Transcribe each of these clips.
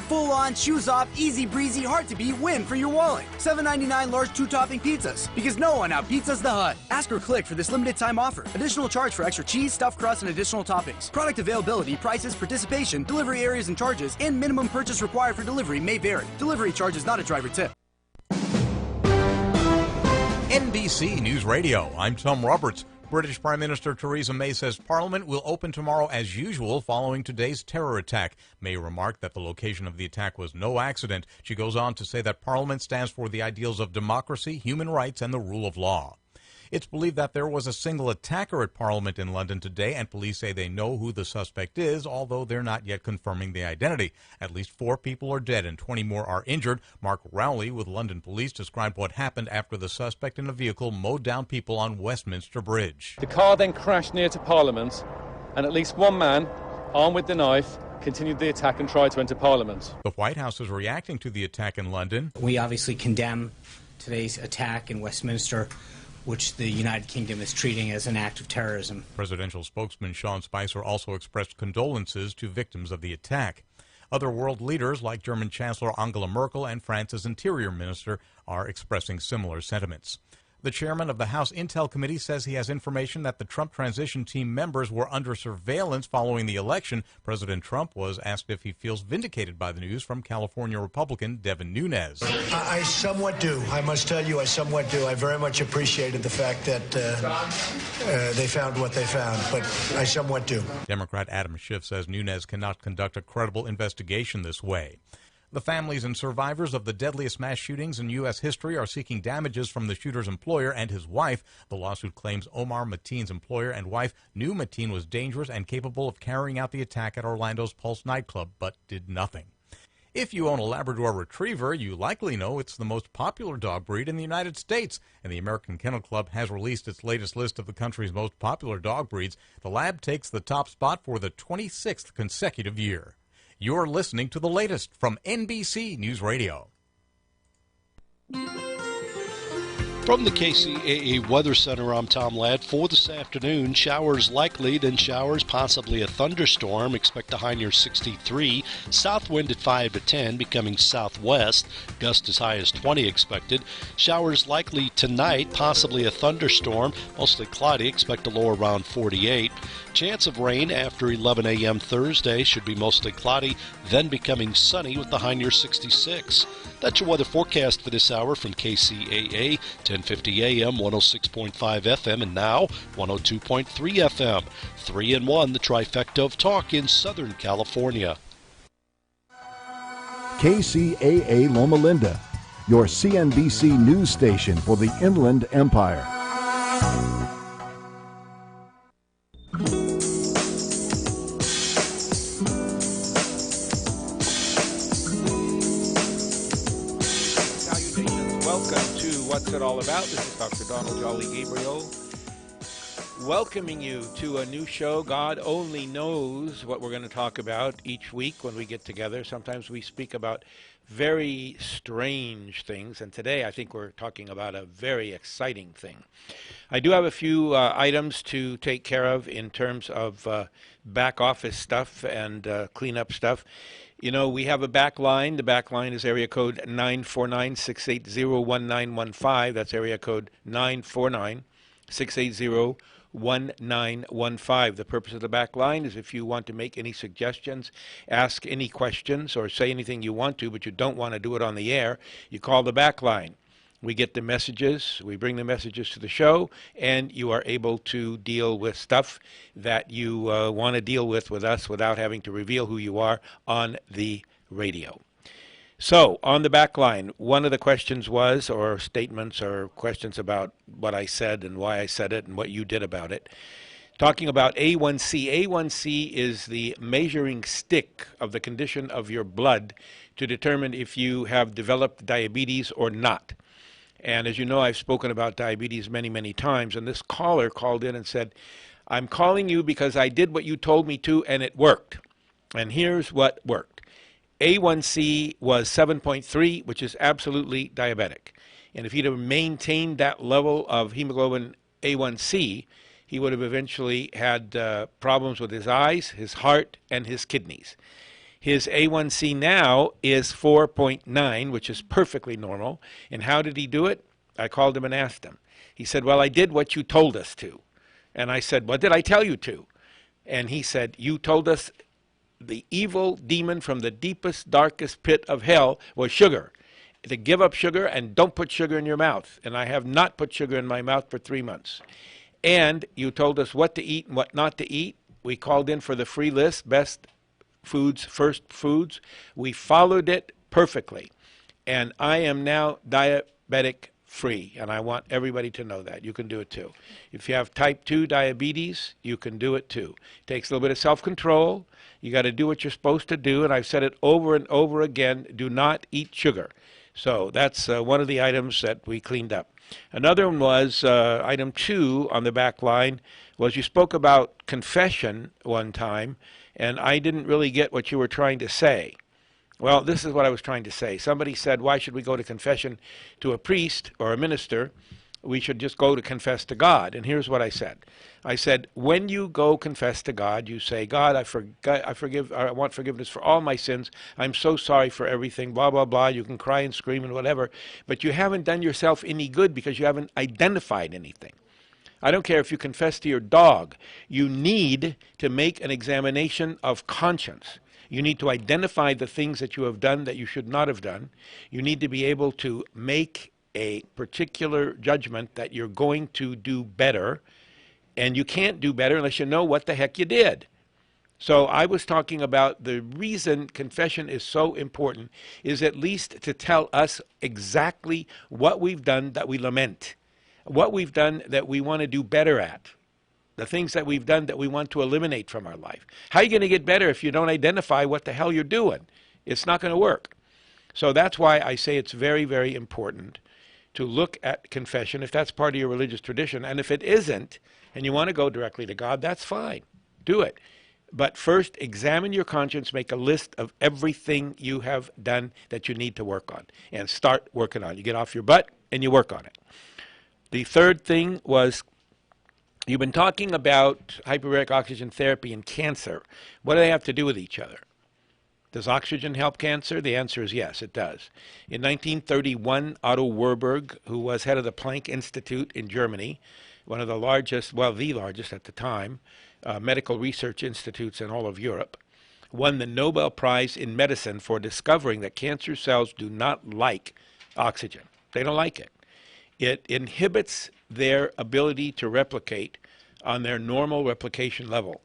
full-on, shoes-off, easy-breezy, hard-to-beat win for your wallet. $7.99 large 2-topping pizzas, because no one out-pizzas the Hut. Ask or click for this limited-time offer. Additional charge for extra cheese, stuffed crust, and additional toppings. Product availability, prices, participation, delivery areas and charges, and minimum purchase required for delivery may vary. Delivery charge is not a driver tip. NBC News Radio, I'm Tom Roberts. British Prime Minister Theresa May says Parliament will open tomorrow as usual following today's terror attack. May remarked that the location of the attack was no accident. She goes on to say that Parliament stands for the ideals of democracy, human rights, and the rule of law. It's believed that there was a single attacker at Parliament in London today, and police say they know who the suspect is, although they're not yet confirming the identity. At least 4 people are dead and 20 more are injured. Mark Rowley with London Police described what happened after the suspect in a vehicle mowed down people on Westminster Bridge. The car then crashed near to Parliament, and at least one man, armed with the knife, continued the attack and tried to enter Parliament. The White House is reacting to the attack in London. We obviously condemn today's attack in Westminster, which the United Kingdom is treating as an act of terrorism. Presidential spokesman Sean Spicer also expressed condolences to victims of the attack. Other world leaders like German Chancellor Angela Merkel and France's Interior Minister are expressing similar sentiments. The chairman of the House Intel Committee says he has information that the Trump transition team members were under surveillance following the election. President Trump was asked if he feels vindicated by the news from California Republican Devin Nunes. I somewhat do. I must tell you, I somewhat do. I very much appreciated the fact that they found what they found, but I somewhat do. Democrat Adam Schiff says Nunes cannot conduct a credible investigation this way. The families and survivors of the deadliest mass shootings in U.S. history are seeking damages from the shooter's employer and his wife. The lawsuit claims Omar Mateen's employer and wife knew Mateen was dangerous and capable of carrying out the attack at Orlando's Pulse nightclub, but did nothing. If you own a Labrador Retriever, you likely know it's the most popular dog breed in the United States, and the American Kennel Club has released its latest list of the country's most popular dog breeds. The Lab takes the top spot for the 26th consecutive year. You're listening to the latest from NBC News Radio. From the KCAA Weather Center, I'm Tom Ladd. For this afternoon, showers likely, then showers, possibly a thunderstorm. Expect a high near 63. South wind at 5 to 10, becoming southwest. Gust as high as 20 expected. Showers likely tonight, possibly a thunderstorm. Mostly cloudy. Expect a low around 48. Chance of rain after 11 a.m. Thursday. Should be mostly cloudy, then becoming sunny with the high near 66. That's your weather forecast for this hour from KCAA, 1050 AM, 106.5 FM, and now 102.3 FM. 3 and 1, the trifecta of talk in Southern California. KCAA Loma Linda, your CNBC news station for the Inland Empire. What's it all about? This is Dr. Donald Jolly Gabriel, welcoming you to a new show. God only knows what we're going to talk about each week when we get together. Sometimes we speak about very strange things, and today I think we're talking about a very exciting thing. I do have a few items to take care of in terms of back office stuff and cleanup stuff. You know, we have a back line. The back line is area code 949-680-1915. That's area code 949-680-1915. The purpose of the back line is if you want to make any suggestions, ask any questions, or say anything you want to, but you don't want to do it on the air, you call the back line. We get the messages, we bring the messages to the show, and you are able to deal with stuff that you want to deal with us without having to reveal who you are on the radio. So, on the back line, one of the questions was, or statements or questions about what I said and why I said it and what you did about it. Talking about A1C. A1C is the measuring stick of the condition of your blood to determine if you have developed diabetes or not. And as you know, I've spoken about diabetes many, many times. And this caller called in and said, I'm calling you because I did what you told me to, and it worked. And here's what worked. A1C was 7.3, which is absolutely diabetic. And if he'd have maintained that level of hemoglobin A1C, he would have eventually had problems with his eyes, his heart, and his kidneys. His A1C now is 4.9, which is perfectly normal. And how did he do it? I called him and asked him. He said, well, I did what you told us to. And I said, what did I tell you to? And he said, you told us the evil demon from the deepest, darkest pit of hell was sugar. To give up sugar and don't put sugar in your mouth. And I have not put sugar in my mouth for 3 months. And you told us what to eat and what not to eat. We called in for the free list, best foods, first foods. We followed it perfectly. And I am now diabetic free, and I want everybody to know that. You can do it too. If you have type 2 diabetes, you can do it too. It takes a little bit of self-control. You got to do what you're supposed to do, and I've said it over and over again, do not eat sugar. So that's one of the items that we cleaned up. Another one was item 2 on the back line was you spoke about confession one time, and I didn't really get what you were trying to say. Well, this is what I was trying to say. Somebody said, why should we go to confession to a priest or a minister? We should just go to confess to God. And here's what I said. I said, when you go confess to God, you say, God, I want forgiveness for all my sins. I'm so sorry for everything, blah, blah, blah. You can cry and scream and whatever. But you haven't done yourself any good because you haven't identified anything. I don't care if you confess to your dog. You need to make an examination of conscience. You need to identify the things that you have done that you should not have done. You need to be able to make a particular judgment that you're going to do better, and you can't do better unless you know what the heck you did. So I was talking about the reason confession is so important is at least to tell us exactly what we've done that we lament, what we've done that we want to do better at, the things that we've done that we want to eliminate from our life. How are you going to get better if you don't identify what the hell you're doing? It's not going to work. So that's why I say it's very, very important to look at confession if that's part of your religious tradition. And if it isn't, and you want to go directly to God, that's fine. Do it. But first, examine your conscience, make a list of everything you have done that you need to work on, and start working on it. You get off your butt and you work on it. The third thing was, you've been talking about hyperbaric oxygen therapy and cancer. What do they have to do with each other? Does oxygen help cancer? The answer is yes, it does. In 1931, Otto Warburg, who was head of the Planck Institute in Germany, one of the largest, well, the largest at the time, medical research institutes in all of Europe, won the Nobel Prize in Medicine for discovering that cancer cells do not like oxygen. They don't like it. It inhibits their ability to replicate on their normal replication level.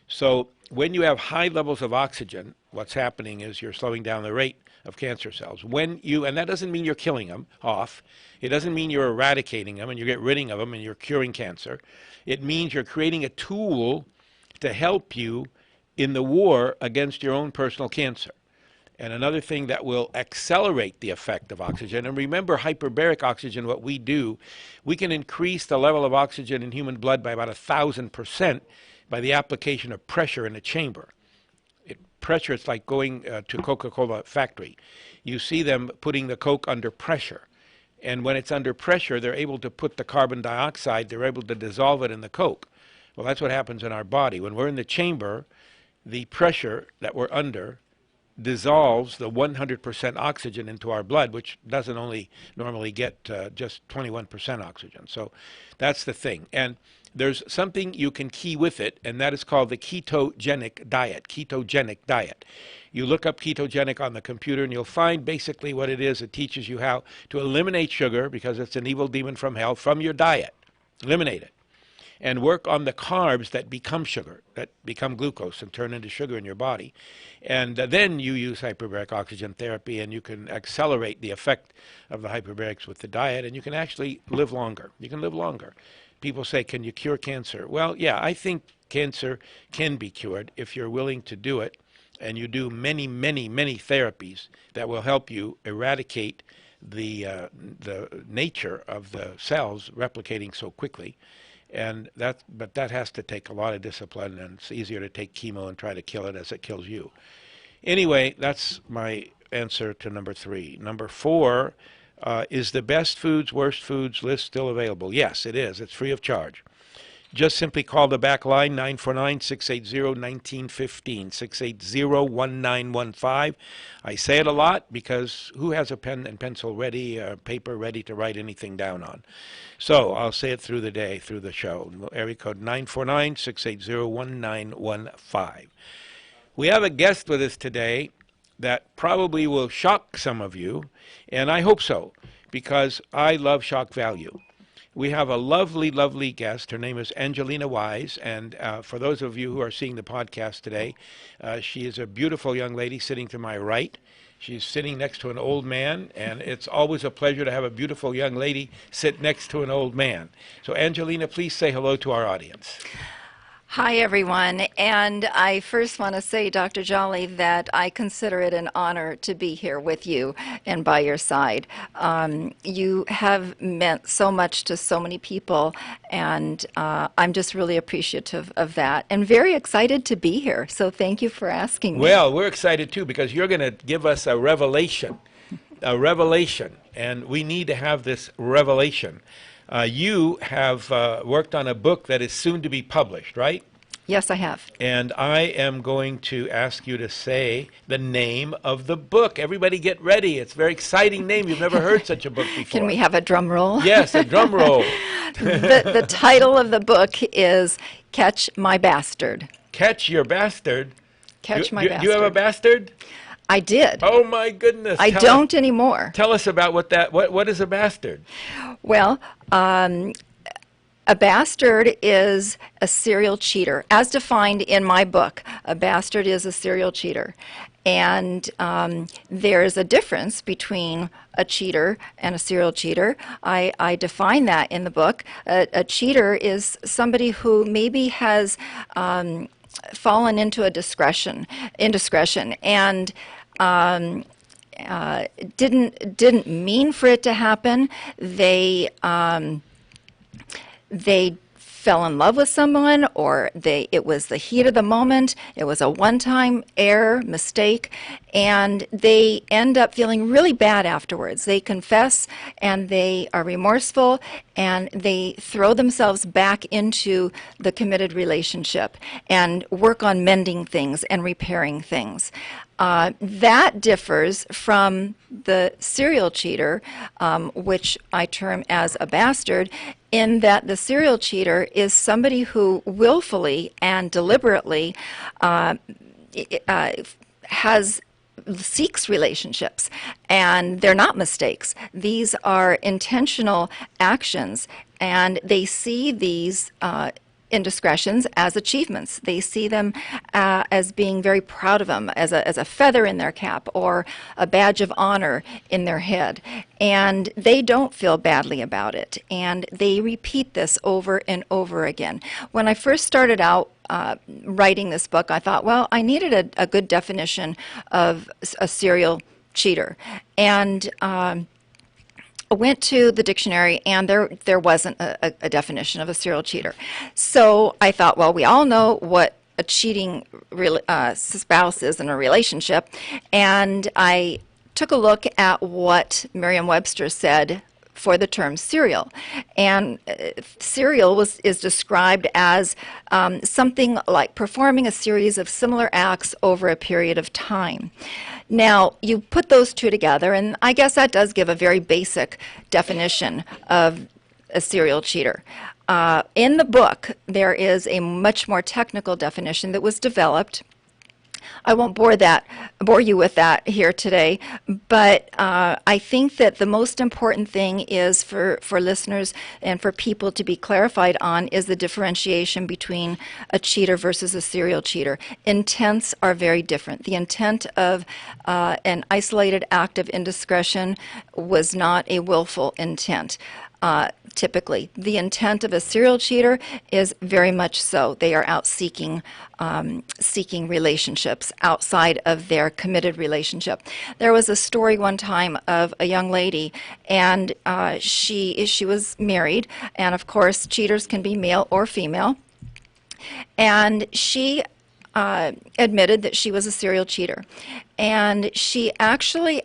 So when you have high levels of oxygen, what's happening is you're slowing down the rate of cancer cells. And that doesn't mean you're killing them off. It doesn't mean you're eradicating them and you get rid of them and you're curing cancer. It means you're creating a tool to help you in the war against your own personal cancer. And another thing that will accelerate the effect of oxygen, and remember hyperbaric oxygen, what we do, we can increase the level of oxygen in human blood by about 1,000% by the application of pressure in a chamber. Pressure, it's like going to Coca-Cola factory. You see them putting the Coke under pressure. And when it's under pressure, they're able to put the carbon dioxide, they're able to dissolve it in the Coke. Well, that's what happens in our body. When we're in the chamber, the pressure that we're under dissolves the 100% oxygen into our blood, which doesn't only normally get just 21% oxygen. So that's the thing. And there's something you can key with it, and that is called the ketogenic diet. Ketogenic diet. You look up ketogenic on the computer, and you'll find basically what it is. It teaches you how to eliminate sugar, because it's an evil demon from hell, from your diet. Eliminate it. And work on the carbs that become sugar, that become glucose and turn into sugar in your body. And then you use hyperbaric oxygen therapy, and you can accelerate the effect of the hyperbarics with the diet, and you can actually live longer. You can live longer. People say, can you cure cancer? Well, yeah, I think cancer can be cured if you're willing to do it, and you do many, many, many therapies that will help you eradicate the nature of the cells replicating so quickly. But that has to take a lot of discipline, and it's easier to take chemo and try to kill it as it kills you. Anyway, that's my answer to number 3. Number 4, is the best foods, worst foods list still available? Yes, it is. It's free of charge. just simply call the back line, 949-680-1915, 680-1915. I say it a lot because who has a pen and pencil ready, paper ready to write anything down on? So I'll say it through the day, through the show. Area code 949-680-1915. We have a guest with us today that probably will shock some of you, and I hope so, because I love shock value. We have a lovely, lovely guest. Her name is Angelina Wise, and for those of you who are seeing the podcast today, she is a beautiful young lady sitting to my right. She's sitting next to an old man, and it's always a pleasure to have a beautiful young lady sit next to an old man. So Angelina, please say hello to our audience. Hi, everyone. And I first want to say, Dr. Jolly, that I consider it an honor to be here with you and by your side. You have meant so much to so many people, and I'm just really appreciative of that and very excited to be here. So thank you for asking me. Well, we're excited, too, because you're going to give us a revelation, and we need to have this revelation. You have worked on a book that is soon to be published, right? Yes, I have. And I am going to ask you to say the name of the book. Everybody get ready. It's a very exciting name. You've never heard such a book before. Can we have a drum roll? Yes, a drum roll. The title of the book is Catch My Bastard. Catch Your Bastard? Catch My Bastard. Do you have a bastard? I did. Oh, my goodness. I don't anymore. Tell us about what is a bastard? Well, a bastard is a serial cheater. As defined in my book, a bastard is a serial cheater. And there's a difference between a cheater and a serial cheater. I define that in the book. A cheater is somebody who maybe has fallen into indiscretion and didn't mean for it to happen. They fell in love with someone, or it was the heat of the moment. It was a one-time error, mistake, and they end up feeling really bad afterwards. They confess, and they are remorseful, and they throw themselves back into the committed relationship and work on mending things and repairing things. That differs from the serial cheater, which I term as a bastard, in that the serial cheater is somebody who willfully and deliberately seeks relationships, and they're not mistakes. These are intentional actions, and they see these indiscretions as achievements. They see them as being very proud of them, as a feather in their cap or a badge of honor in their head. And they don't feel badly about it. And they repeat this over and over again. When I first started out writing this book, I thought, well, I needed a good definition of a serial cheater. And I went to the dictionary, and there wasn't a definition of a serial cheater. So I thought, well, we all know what a cheating spouse is in a relationship, and I took a look at what Merriam-Webster said for the term serial. And serial is described as something like performing a series of similar acts over a period of time. Now, you put those two together, and I guess that does give a very basic definition of a serial cheater. In the book, there is a much more technical definition that was developed. I won't bore you with that here today, but I think that the most important thing is for listeners and for people to be clarified on is the differentiation between a cheater versus a serial cheater. Intents are very different. The intent of an isolated act of indiscretion was not a willful intent. Typically, the intent of a serial cheater is very much so. They are out seeking relationships outside of their committed relationship. There was a story one time of a young lady, and she was married, and of course, cheaters can be male or female. And she admitted that she was a serial cheater, and she actually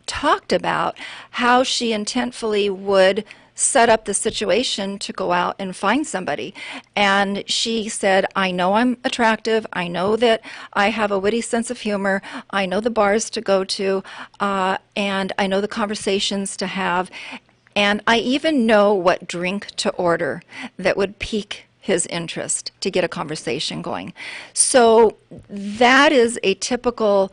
talked about how she intentfully would set up the situation to go out and find somebody. And she said, I know I'm attractive. I know that I have a witty sense of humor. I know the bars to go to, and I know the conversations to have. And I even know what drink to order that would pique his interest to get a conversation going. So that is a typical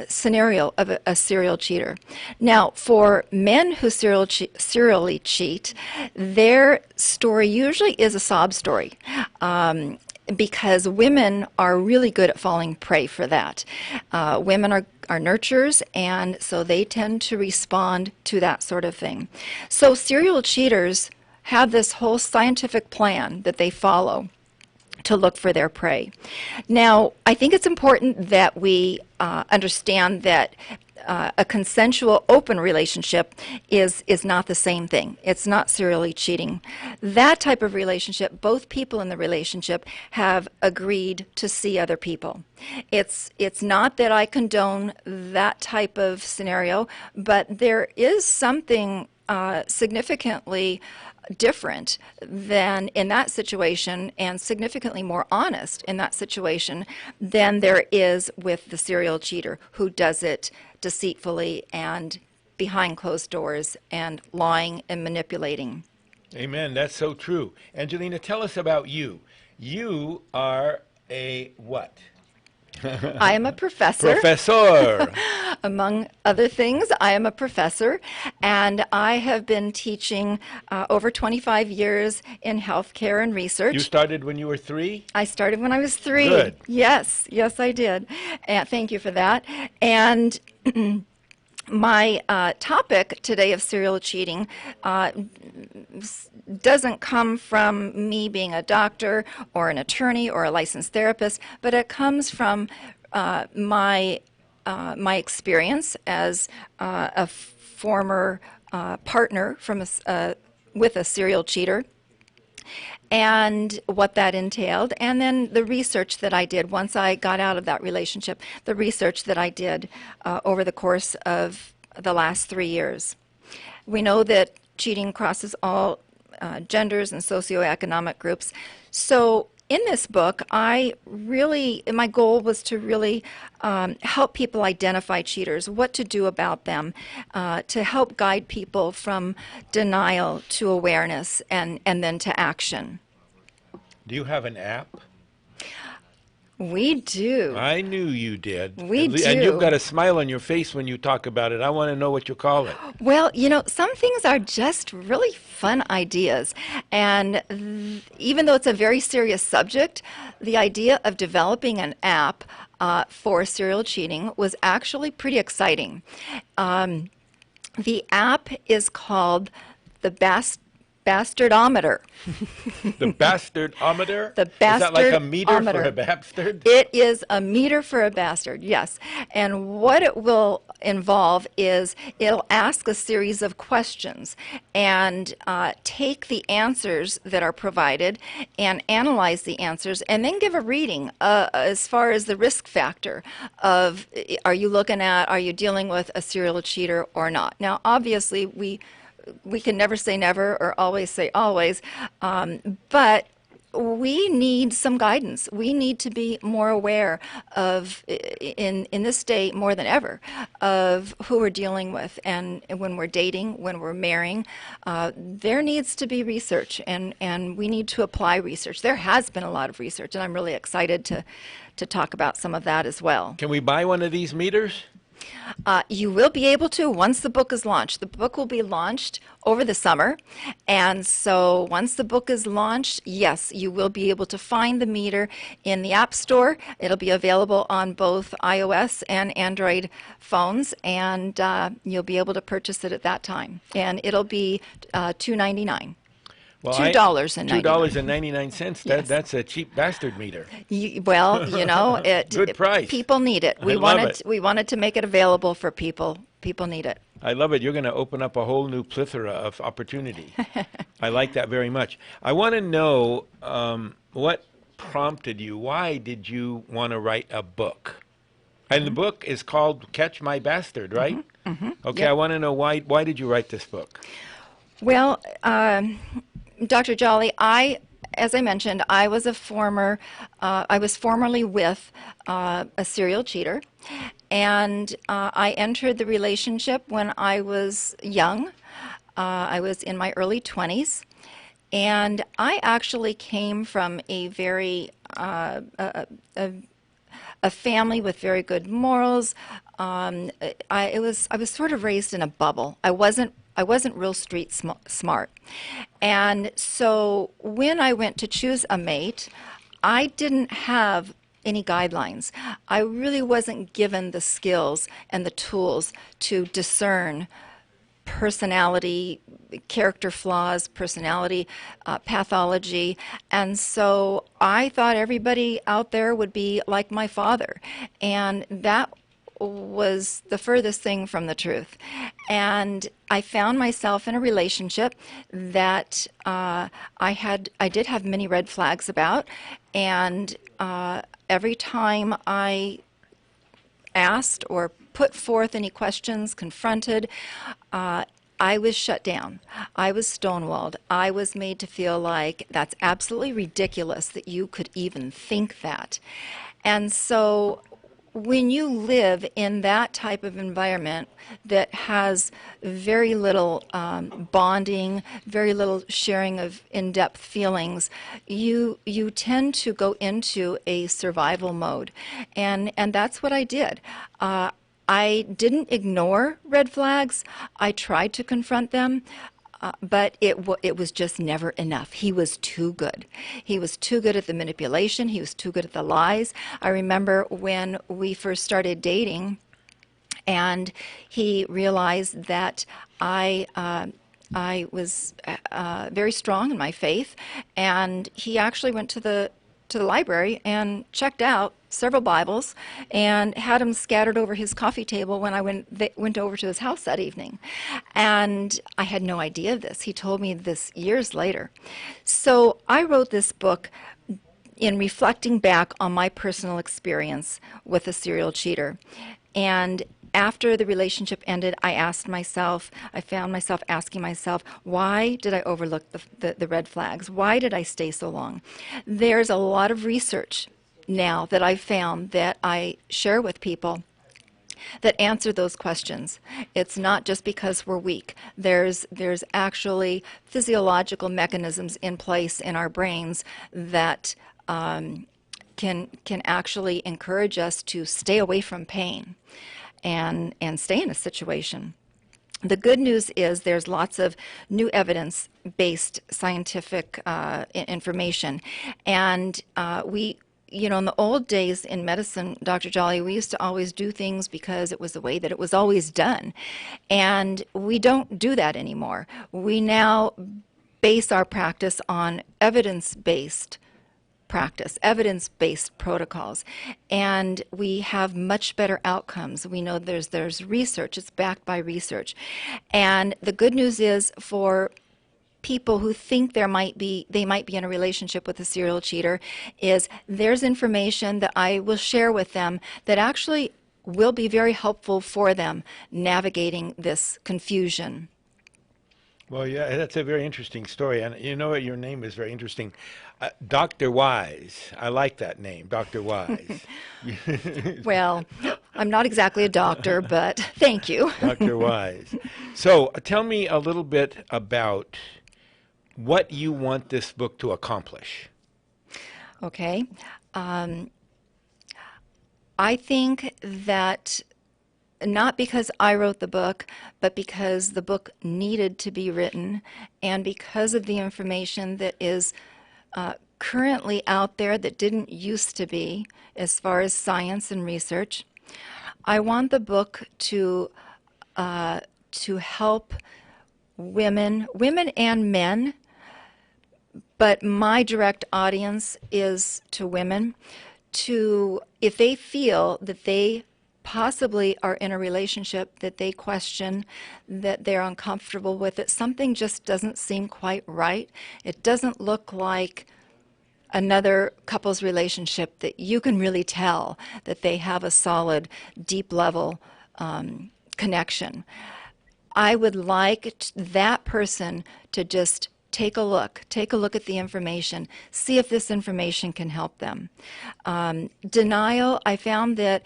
scenario of a serial cheater. Now, for men who serially cheat, their story usually is a sob story. Because women are really good at falling prey for that. Women are nurturers, and so they tend to respond to that sort of thing. So serial cheaters have this whole scientific plan that they follow to look for their prey. Now, I think it's important that we understand that a consensual, open relationship is not the same thing. It's not serially cheating. That type of relationship, both people in the relationship have agreed to see other people. It's not that I condone that type of scenario, but there is something significantly different than in that situation, and significantly more honest in that situation than there is with the serial cheater who does it deceitfully and behind closed doors and lying and manipulating. Amen. That's so true. Angelina, tell us about you. You are a what? I am a professor. Professor. Among other things, I am a professor, and I have been teaching over 25 years in healthcare and research. You started when you were 3? I started when I was 3. Good. Yes, I did. Thank you for that. And my topic today of serial cheating doesn't come from me being a doctor or an attorney or a licensed therapist, but it comes from my experience as a former partner with a serial cheater, and what that entailed, and then the research that I did once I got out of that relationship, the research that I did over the course of the last 3 years. We know that cheating crosses all genders and socioeconomic groups. So in this book, my goal was to really help people identify cheaters, what to do about them, to help guide people from denial to awareness and then to action. Do you have an app? We do. I knew you did. We do. And you've got a smile on your face when you talk about it. I want to know what you call it. Well, some things are just really fun ideas. And even though it's a very serious subject, the idea of developing an app for serial cheating was actually pretty exciting. The app is called the Bastardometer. The Bastardometer? The Bastardometer. Is that like a meter for a bastard? It is a meter for a bastard, yes. And what it will involve is it'll ask a series of questions and take the answers that are provided and analyze the answers and then give a reading as far as the risk factor of are you dealing with a serial cheater or not. Now, obviously, we can never say never or always say always, but we need some guidance. We need to be more aware of, in this day more than ever, of who we're dealing with. And when we're dating, when we're marrying, there needs to be research, and we need to apply research. There has been a lot of research, and I'm really excited to talk about some of that as well. Can we buy one of these meters? You will be able to once the book is launched. The book will be launched over the summer, and so once the book is launched, yes, you will be able to find the meter in the App Store. It'll be available on both iOS and Android phones, and you'll be able to purchase it at that time. And it'll be $2.99. Well, $2.99. $2.99. That's a cheap bastard meter. Good price. People need it. We wanted to make it available for people. People need it. I love it. You're going to open up a whole new plethora of opportunity. I like that very much. I want to know what prompted you. Why did you want to write a book? And the book is called Catch My Bastard, right? Mm-hmm. Okay, Yep. I want to know why did you write this book? Well, Dr. Jolly, as I mentioned, I was formerly with a serial cheater, and I entered the relationship when I was young. I was in my early 20s, and I actually came from a very a family with very good morals. I was sort of raised in a bubble. I wasn't real street smart, and so when I went to choose a mate, I didn't have any guidelines. I really wasn't given the skills and the tools to discern personality, character flaws, personality pathology. And so I thought everybody out there would be like my father. And that was the furthest thing from the truth. And I found myself in a relationship that I did have many red flags about. And every time I asked or put forth any questions, confronted, I was shut down. I was stonewalled. I was made to feel like that's absolutely ridiculous that you could even think that. And so when you live in that type of environment that has very little bonding, very little sharing of in-depth feelings, you tend to go into a survival mode, and that's what I did. I didn't ignore red flags. I tried to confront them. But it was just never enough. He was too good. He was too good at the manipulation. He was too good at the lies. I remember when we first started dating, and he realized that I was very strong in my faith, and he actually went to the library and checked out several Bibles and had them scattered over his coffee table when I went over to his house that evening. And I had no idea of this. He told me this years later. So I wrote this book in reflecting back on my personal experience with a serial cheater. And after the relationship ended, I found myself asking myself, why did I overlook the red flags? Why did I stay so long? There's a lot of research now that I've found that I share with people that answer those questions. It's not just because we're weak. There's actually physiological mechanisms in place in our brains that can actually encourage us to stay away from pain and stay in a situation. The good news is there's lots of new evidence-based scientific information, and in the old days in medicine, Dr. Jolly, we used to always do things because it was the way that it was always done. And we don't do that anymore. We now base our practice on evidence-based practice, evidence-based protocols, and we have much better outcomes. We know there's research, it's backed by research. And the good news is for people who think they might be in a relationship with a serial cheater, is there's information that I will share with them that actually will be very helpful for them navigating this confusion. Well, yeah, that's a very interesting story. And you know what? Your name is very interesting. Dr. Wise. I like that name, Dr. Wise. Well, I'm not exactly a doctor, but thank you. Dr. Wise. So tell me a little bit about what you want this book to accomplish. Okay. I think that not because I wrote the book, but because the book needed to be written, and because of the information that is currently out there that didn't used to be as far as science and research. I want the book to help women and men, but my direct audience is to women, to, if they feel that they possibly are in a relationship that they question, that they're uncomfortable with, that something just doesn't seem quite right. It doesn't look like another couple's relationship that you can really tell that they have a solid, deep level connection. I would like that person to just take a look at the information, see if this information can help them. Denial, I found that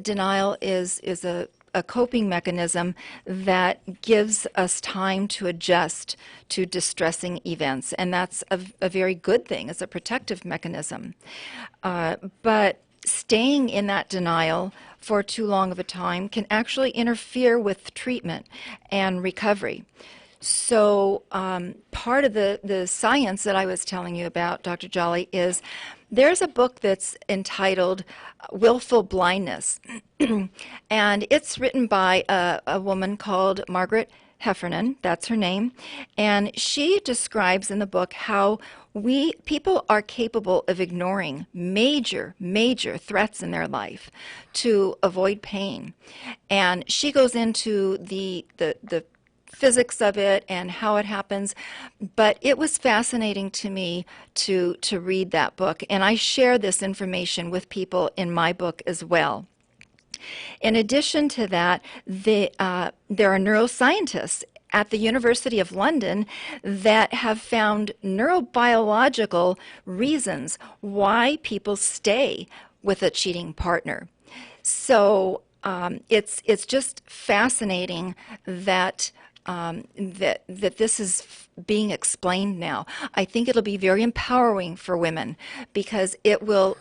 denial is a coping mechanism that gives us time to adjust to distressing events, and that's a very good thing. It's a protective mechanism. But staying in that denial for too long of a time can actually interfere with treatment and recovery. So part of the science that I was telling you about, Dr. Jolly, is there's a book that's entitled Willful Blindness, and it's written by a woman called Margaret Heffernan, that's her name, and she describes in the book how people are capable of ignoring major threats in their life to avoid pain. And she goes into the physics of it and how it happens, but it was fascinating to me to read that book, and I share this information with people in my book as well. In addition to that, there are neuroscientists at the University of London that have found neurobiological reasons why people stay with a cheating partner. So it's just fascinating that this is being explained now. I think it'll be very empowering for women because it will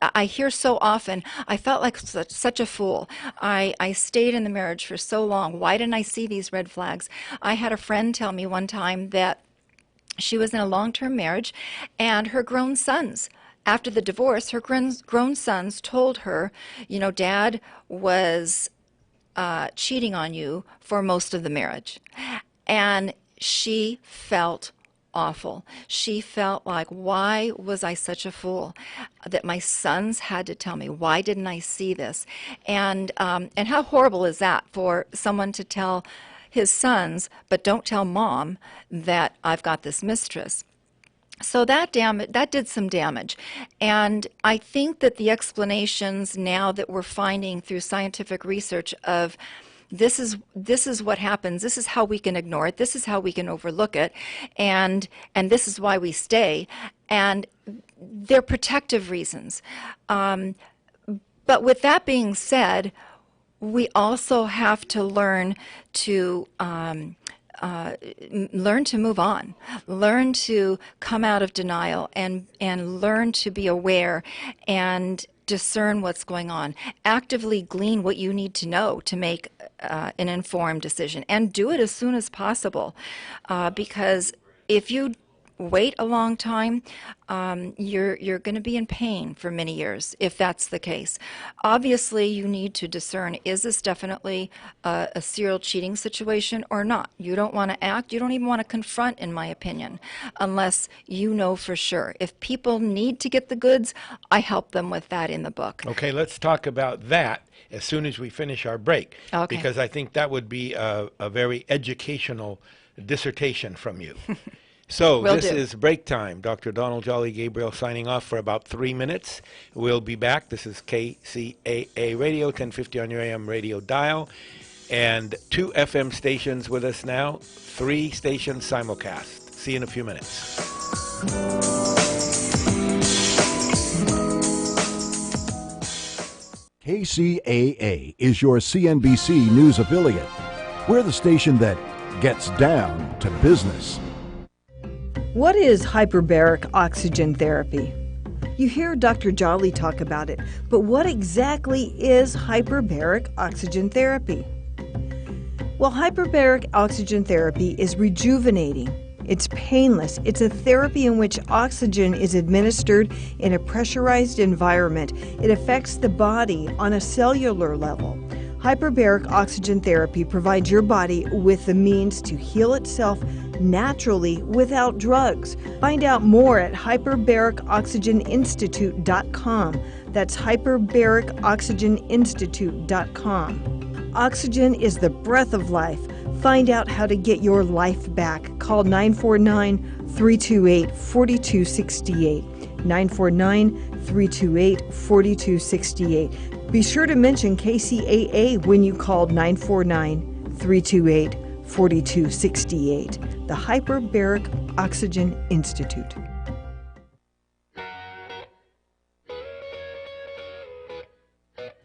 I hear so often, I felt like such a fool. I stayed in the marriage for so long. Why didn't I see these red flags? I had a friend tell me one time that she was in a long-term marriage and her grown sons, after the divorce, her grown sons told her, Dad was cheating on you for most of the marriage. And she felt awful. She felt like, why was I such a fool that my sons had to tell me? Why didn't I see this? And how horrible is that for someone to tell his sons, but don't tell mom that I've got this mistress? So that did some damage. And I think that the explanations now that we're finding through scientific research of this is what happens, this is how we can ignore it, this is how we can overlook it, and this is why we stay, and they're protective reasons. But with that being said, we also have to learn to move on, learn to come out of denial, and learn to be aware and discern what's going on. Actively glean what you need to know to make an informed decision, and do it as soon as possible, because if you wait a long time, you're going to be in pain for many years if that's the case. Obviously, you need to discern, is this definitely a serial cheating situation or not? You don't want to act, you don't even want to confront, in my opinion, unless you know for sure. If people need to get the goods, I help them with that in the book. Okay, let's talk about that as soon as we finish our break, because I think that would be a very educational dissertation from you. So this is break time. Dr. Donald Jolly Gabriel signing off for about 3 minutes. We'll be back. This is KCAA Radio, 1050 on your AM radio dial. And 2 FM stations with us now, 3 stations simulcast. See you in a few minutes. KCAA is your CNBC news affiliate. We're the station that gets down to business. What is hyperbaric oxygen therapy? You hear Dr. Jolly talk about it, but what exactly is hyperbaric oxygen therapy? Well, hyperbaric oxygen therapy is rejuvenating. It's painless. It's a therapy in which oxygen is administered in a pressurized environment. It affects the body on a cellular level. Hyperbaric oxygen therapy provides your body with the means to heal itself naturally without drugs. Find out more at hyperbaricoxygeninstitute.com. That's hyperbaricoxygeninstitute.com. Oxygen is the breath of life. Find out how to get your life back. Call 949-328-4268. 949-328-4268. Be sure to mention KCAA when you call 949-328-4268. 328-4268. The Hyperbaric Oxygen Institute.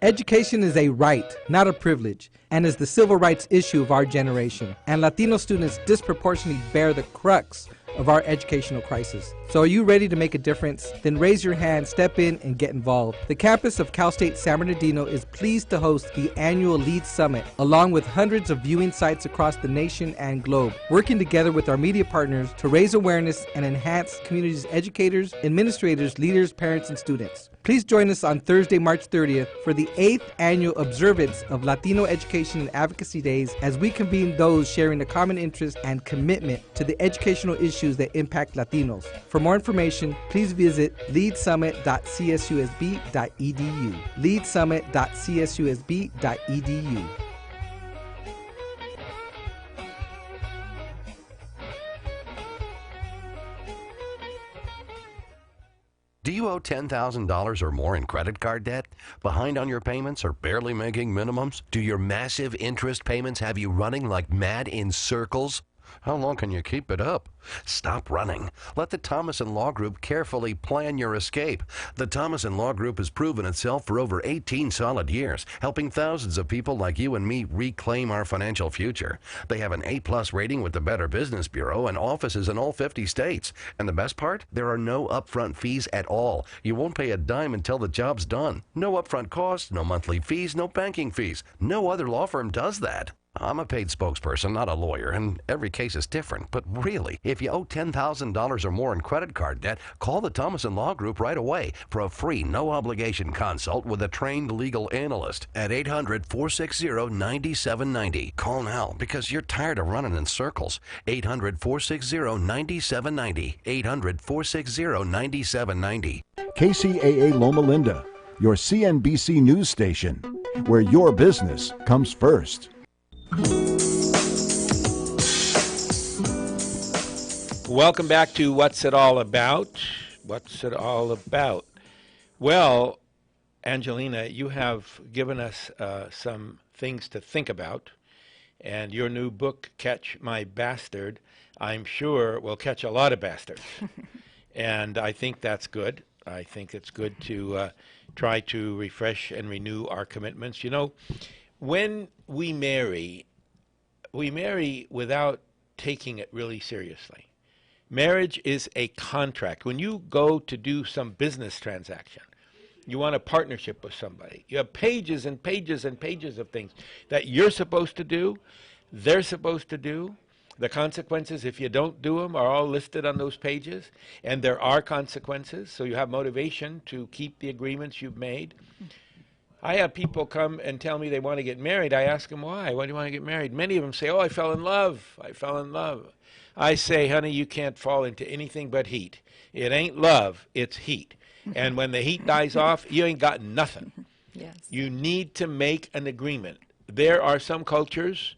Education is a right, not a privilege, and is the civil rights issue of our generation. And Latino students disproportionately bear the crux of our educational crisis. So are you ready to make a difference? Then raise your hand, step in, and get involved. The campus of Cal State San Bernardino is pleased to host the annual LEAD Summit, along with hundreds of viewing sites across the nation and globe, working together with our media partners to raise awareness and enhance communities' educators, administrators, leaders, parents, and students. Please join us on Thursday, March 30th for the 8th annual observance of Latino Education and Advocacy Days as we convene those sharing a common interest and commitment to the educational issues that impact Latinos. For more information, please visit leadsummit.csusb.edu. leadsummit.csusb.edu. Do you owe $10,000 or more in credit card debt? Behind on your payments or barely making minimums? Do your massive interest payments have you running like mad in circles? How long can you keep it up? Stop running. Let the Thomas & Law Group carefully plan your escape. The Thomas & Law Group has proven itself for over 18 solid years, helping thousands of people like you and me reclaim our financial future. They have an A+ rating with the Better Business Bureau and offices in all 50 states. And the best part? There are no upfront fees at all. You won't pay a dime until the job's done. No upfront costs, no monthly fees, no banking fees. No other law firm does that. I'm a paid spokesperson, not a lawyer, and every case is different. But really, if you owe $10,000 or more in credit card debt, call the Thomas & Law Group right away for a free, no-obligation consult with a trained legal analyst at 800-460-9790. Call now because you're tired of running in circles. 800-460-9790. 800-460-9790. KCAA Loma Linda, your CNBC news station, where your business comes first. Welcome back to What's It All About? What's it all about? Well, Angelina, you have given us some things to think about, and your new book, Catch My Bastard, I'm sure will catch a lot of bastards. And I think that's good. I think it's good to try to refresh and renew our commitments. You know, when we marry without taking it really seriously. Marriage is a contract. When you go to do some business transaction, you want a partnership with somebody. You have pages and pages and pages of things that you're supposed to do, they're supposed to do. The consequences, if you don't do them, are all listed on those pages. And there are consequences, so you have motivation to keep the agreements you've made. I have people come and tell me they want to get married. I ask them why. Why do you want to get married? Many of them say, oh, I fell in love. I fell in love. I say, honey, you can't fall into anything but heat. It ain't love, it's heat. And when the heat dies off, you ain't got nothing. Yes. You need to make an agreement. There are some cultures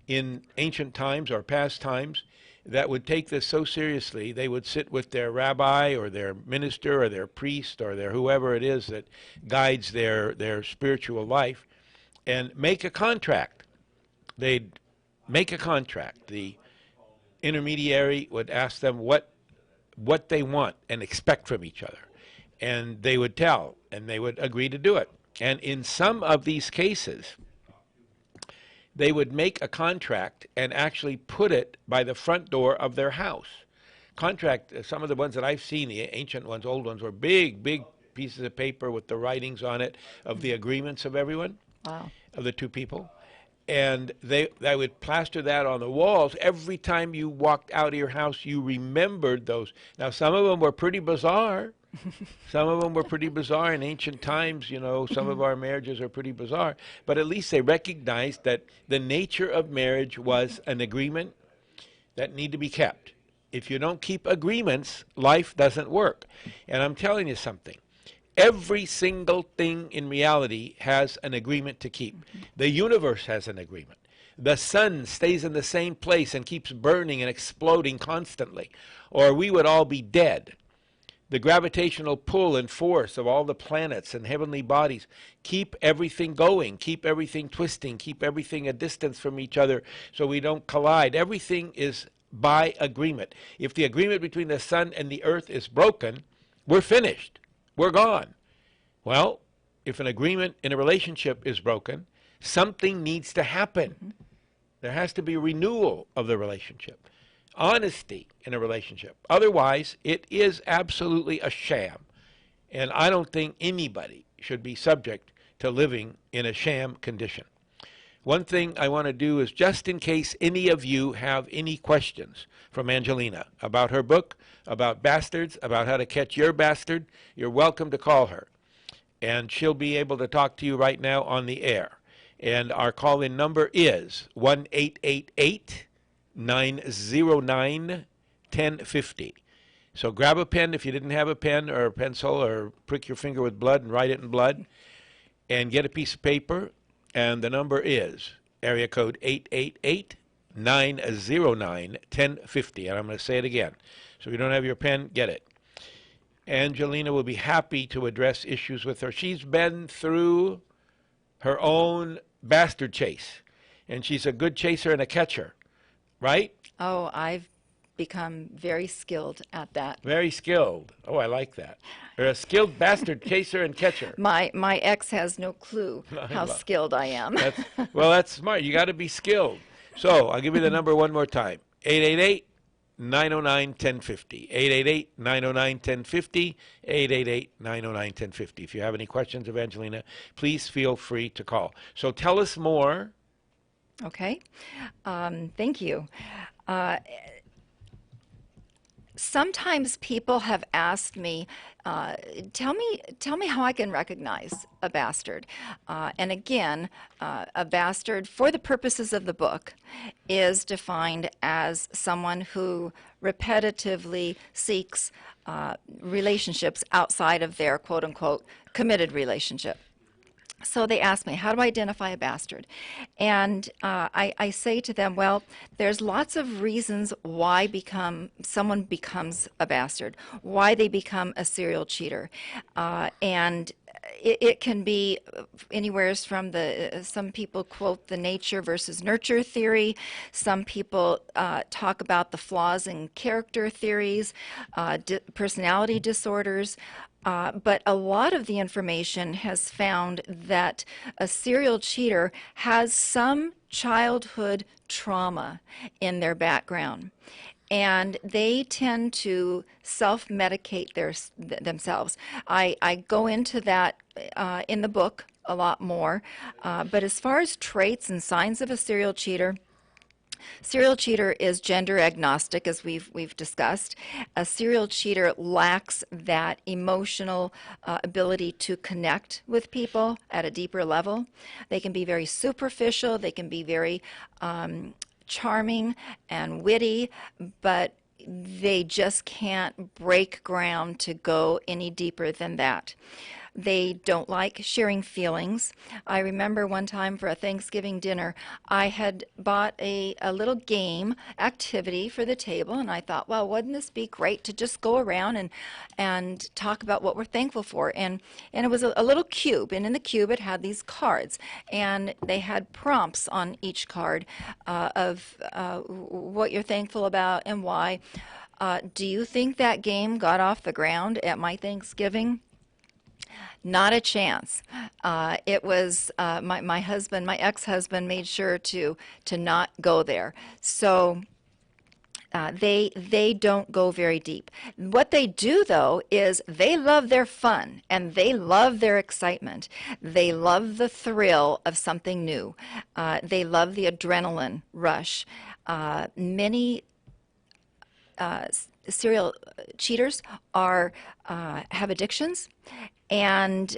in ancient times or past times that would take this so seriously, they would sit with their rabbi or their minister or their priest or their whoever it is that guides their spiritual life and make a contract. They'd make a contract. The intermediary would ask them what they want and expect from each other. And they would tell, and they would agree to do it. And in some of these cases, they would make a contract and actually put it by the front door of their house. Contract, some of the ones that I've seen, the ancient ones, old ones, were big, big pieces of paper with the writings on it of the agreements of everyone, Wow. of the two people. And they would plaster that on the walls. Every time you walked out of your house, you remembered those. Now, some of them were pretty bizarre. Some of them were pretty bizarre in ancient times. You know, some of our marriages are pretty bizarre. But at least they recognized that the nature of marriage was an agreement that need to be kept. If you don't keep agreements, life doesn't work. And I'm telling you something. Every single thing in reality has an agreement to keep. The universe has an agreement. The sun stays in the same place and keeps burning and exploding constantly, or we would all be dead. The gravitational pull and force of all the planets and heavenly bodies keep everything going, keep everything twisting, keep everything a distance from each other so we don't collide. Everything is by agreement. If the agreement between the sun and the earth is broken, we're finished. We're gone. Well, if an agreement in a relationship is broken, something needs to happen. There has to be renewal of the relationship. Honesty in a relationship. Otherwise, it is absolutely a sham. And I don't think anybody should be subject to living in a sham condition. One thing I want to do is, just in case any of you have any questions from Angelina about her book, about bastards, about how to catch your bastard, you're welcome to call her. And she'll be able to talk to you right now on the air. And our call-in number is 1-888-909-1050. So grab a pen if you didn't have a pen or a pencil, or prick your finger with blood and write it in blood, and get a piece of paper. And the number is area code 888-909-1050. And I'm going to say it again. So if you don't have your pen, get it. Angelina will be happy to address issues with her. She's been through her own bastard chase, and she's a good chaser and a catcher, right? Oh, I've become very skilled at that. Very skilled. Oh, I like that. You're a skilled bastard chaser and catcher. My ex has no clue how skilled I am. Well, that's smart. You got to be skilled. So I'll give you the number one more time. 888-909-1050. 888-909-1050. 888-909-1050. If you have any questions of Angelina, please feel free to call. So tell us more. Okay. Thank you. Sometimes people have asked me, tell me how I can recognize a bastard. And again, a bastard, for the purposes of the book, is defined as someone who repetitively seeks relationships outside of their quote-unquote committed relationship. So they ask me, how do I identify a bastard? And I say to them, well, there's lots of reasons why someone becomes a bastard, why they become a serial cheater. And it can be anywhere from some people quote the nature versus nurture theory. Some people talk about the flaws in character theories, personality disorders. But a lot of the information has found that a serial cheater has some childhood trauma in their background, and they tend to self-medicate themselves. I go into that in the book a lot more, but as far as traits and signs of a serial cheater is gender agnostic, as we've discussed. A serial cheater lacks that emotional ability to connect with people at a deeper level. They can be very superficial. They can be very charming and witty, but they just can't break ground to go any deeper than that. They don't like sharing feelings. I remember one time for a Thanksgiving dinner, I had bought a little game activity for the table, and I thought, well, wouldn't this be great to just go around and talk about what we're thankful for? And it was a little cube, and in the cube it had these cards, and they had prompts on each card of what you're thankful about and why. Do you think that game got off the ground at my Thanksgiving? Not a chance. It was my husband, my ex-husband, made sure to not go there. So they don't go very deep. What they do, though, is they love their fun and they love their excitement. They love the thrill of something new. They love the adrenaline rush. Many serial cheaters have addictions. And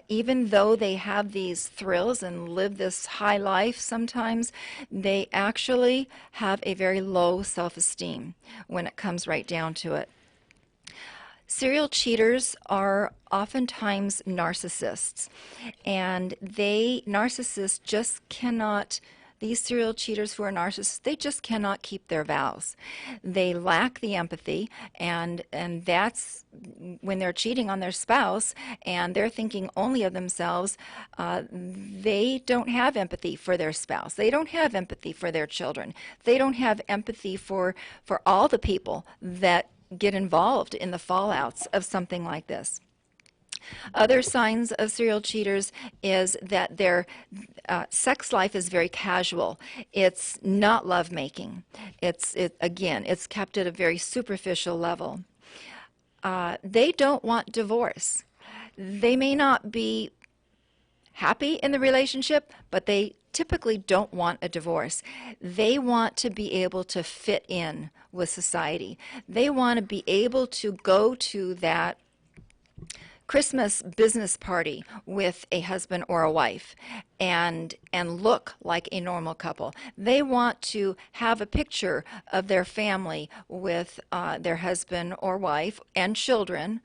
even though they have these thrills and live this high life sometimes, they actually have a very low self-esteem when it comes right down to it. Serial cheaters are oftentimes narcissists, and narcissists just cannot these serial cheaters who are narcissists, they just cannot keep their vows. They lack the empathy, and that's when they're cheating on their spouse and they're thinking only of themselves. They don't have empathy for their spouse. They don't have empathy for their children. They don't have empathy for all the people that get involved in the fallouts of something like this. Other signs of serial cheaters is that their sex life is very casual. It's not lovemaking. Again, it's kept at a very superficial level. They don't want divorce. They may not be happy in the relationship, but they typically don't want a divorce. They want to be able to fit in with society. They want to be able to go to that Christmas business party with a husband or a wife and look like a normal couple. They want to have a picture of their family with their husband or wife and children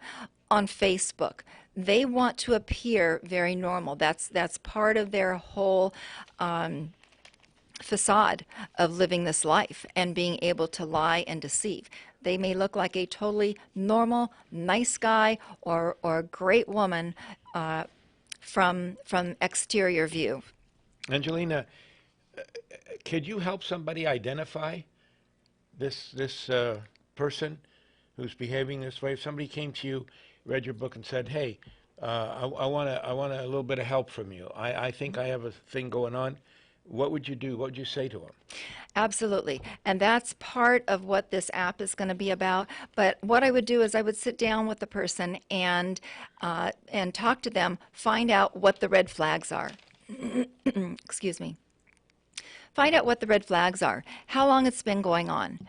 on Facebook. They want to appear very normal. That's part of their whole facade of living this life and being able to lie and deceive. They may look like a totally normal, nice guy or a great woman from exterior view. Angelina, could you help somebody identify this person who's behaving this way? If somebody came to you, read your book, and said, "Hey, I want a little bit of help from you. I think I have a thing going on." What would you do? What would you say to them? Absolutely. And that's part of what this app is going to be about. But what I would do is I would sit down with the person and talk to them, find out what the red flags are. Excuse me. Find out what the red flags are, how long it's been going on,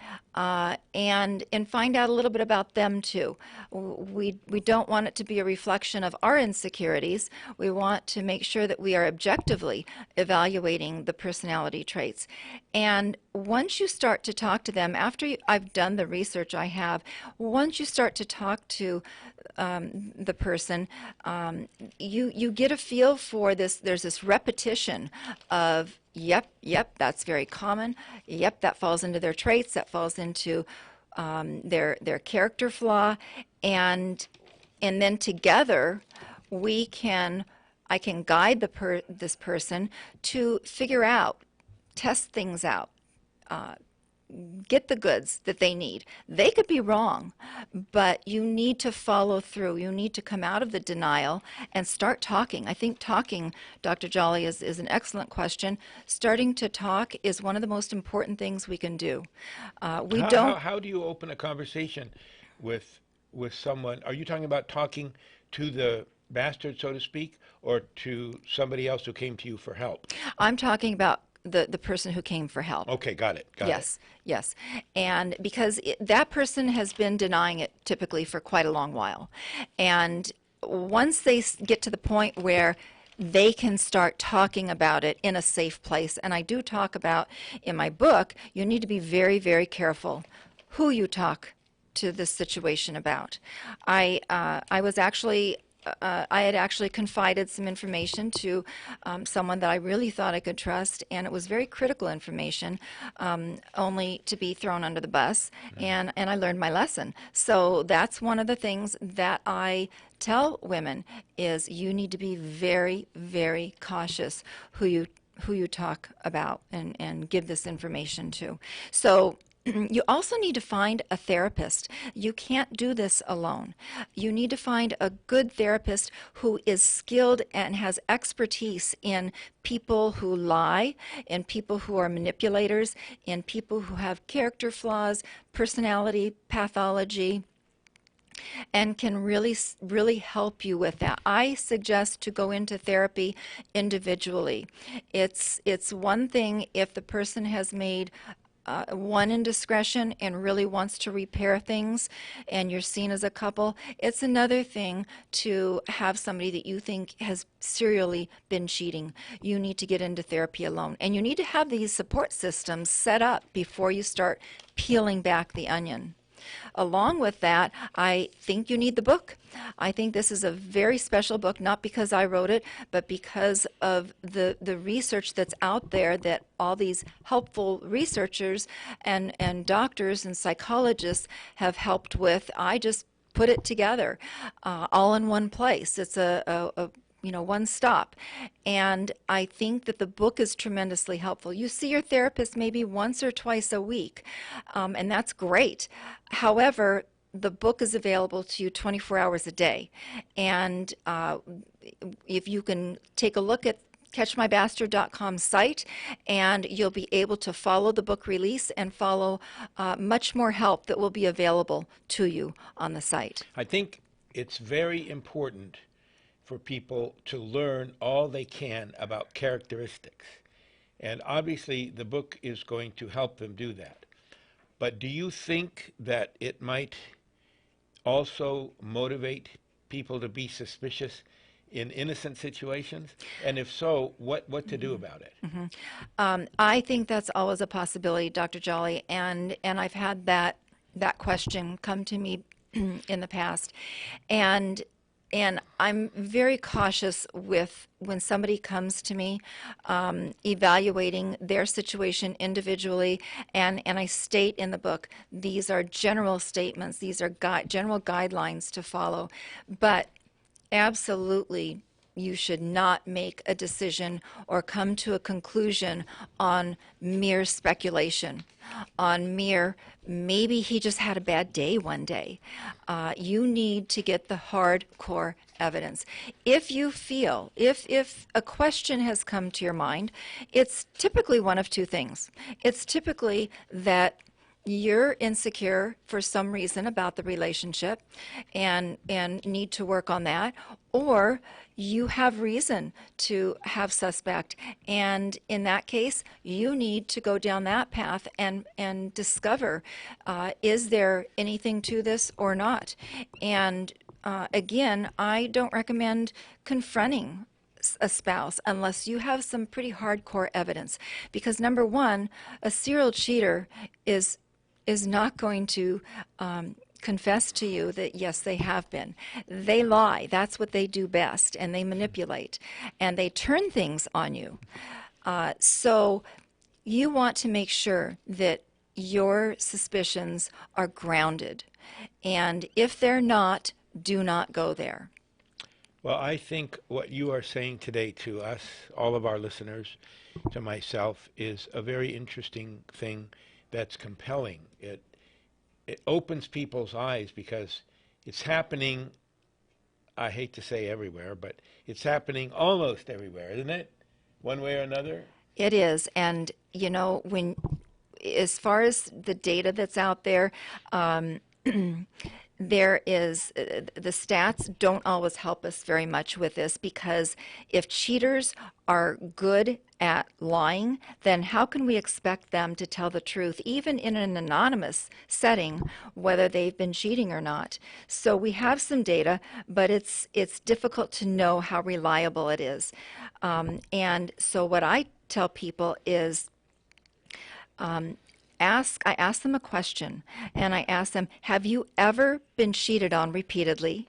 and find out a little bit about them too. We don't want it to be a reflection of our insecurities. We want to make sure that we are objectively evaluating the personality traits. And once you start to talk to them, after I've done the research I have, once you start to talk to the person, you get a feel for this. There's this repetition of, yep, that's very common. Yep, that falls into their traits. That falls into their character flaw, and then together I can guide this person to figure out, test things out, get the goods that they need. They could be wrong, but you need to follow through. You need to come out of the denial and start talking. I think talking, Dr. Jolly, is an excellent question. Starting to talk is one of the most important things we can do. How do you open a conversation with someone? Are you talking about talking to the bastard, so to speak, or to somebody else who came to you for help? I'm talking about the person who came for help. Okay, got it. Yes. And because that person has been denying it typically for quite a long while. And once they get to the point where they can start talking about it in a safe place, and I do talk about in my book, you need to be very, very careful who you talk to this situation about. I had actually confided some information to someone that I really thought I could trust, and it was very critical information, only to be thrown under the bus, and I learned my lesson. So that's one of the things that I tell women is you need to be very, very cautious who you talk about and give this information to. So you also need to find a therapist. You can't do this alone. You need to find a good therapist who is skilled and has expertise in people who lie, in people who are manipulators, in people who have character flaws, personality pathology, and can really, really help you with that. I suggest to go into therapy individually. It's one thing if the person has made one indiscretion and really wants to repair things and you're seen as a couple. It's another thing to have somebody that you think has serially been cheating. You need to get into therapy alone, and you need to have these support systems set up before you start peeling back the onion. Along with that, I think you need the book. I think this is a very special book, not because I wrote it, but because of the research that's out there that all these helpful researchers and doctors and psychologists have helped with. I just put it together all in one place. It's a one stop. And I think that the book is tremendously helpful. You see your therapist maybe once or twice a week, and that's great. However, the book is available to you 24 hours a day. And if you can take a look at catchmybastard.com site, and you'll be able to follow the book release and follow much more help that will be available to you on the site. I think it's very important for people to learn all they can about characteristics. And obviously the book is going to help them do that. But do you think that it might also motivate people to be suspicious in innocent situations? And if so, what to do about it? I think that's always a possibility, Dr. Jolly, and I've had that question come to me in the past. And I'm very cautious with when somebody comes to me evaluating their situation individually, and I state in the book, these are general statements, these are general guidelines to follow, but absolutely you should not make a decision or come to a conclusion on mere speculation, on mere maybe he just had a bad day one day. You need to get the hardcore evidence. If you feel, if a question has come to your mind, it's typically one of two things. It's typically that you're insecure for some reason about the relationship and need to work on that, or you have reason to have suspect, and in that case you need to go down that path and discover is there anything to this or not. And again, I don't recommend confronting a spouse unless you have some pretty hardcore evidence, because number one, a serial cheater is not going to confess to you that yes, they have been. They lie. That's what they do best, and they manipulate and they turn things on you. So you want to make sure that your suspicions are grounded, and if they're not, do not go there. Well, I think what you are saying today to us, all of our listeners, to myself, is a very interesting thing that's compelling. It opens people's eyes because it's happening, I hate to say everywhere, but it's happening almost everywhere, isn't it? One way or another? It is. And, as far as the data that's out there, there is, the stats don't always help us very much with this, because if cheaters are good at lying, then how can we expect them to tell the truth, even in an anonymous setting, whether they've been cheating or not? So we have some data, but it's difficult to know how reliable it is. And so what I tell people is, I ask them a question, and I ask them, have you ever been cheated on repeatedly?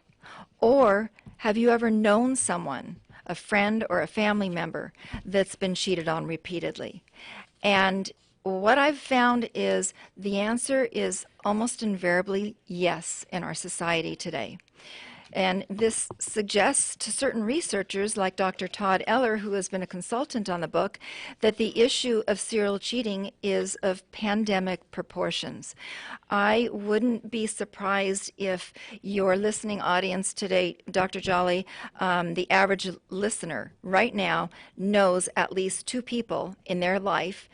Or have you ever known someone, a friend or a family member, that's been cheated on repeatedly? And what I've found is the answer is almost invariably yes in our society today. And this suggests to certain researchers like Dr. Todd Eller, who has been a consultant on the book, that the issue of serial cheating is of pandemic proportions. I wouldn't be surprised if your listening audience today, Dr. Jolly, the average listener right now, knows at least two people in their life,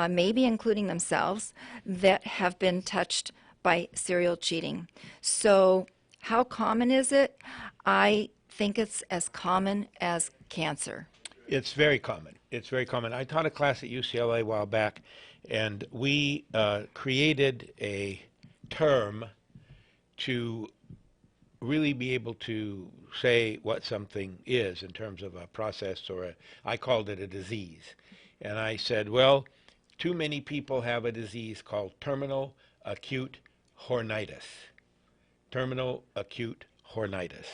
maybe including themselves, that have been touched by serial cheating. So how common is it? I think it's as common as cancer. It's very common. It's very common. I taught a class at UCLA a while back, and we created a term to really be able to say what something is in terms of a process, or I called it a disease. And I said, well, too many people have a disease called terminal acute hornitis, terminal acute hornitis.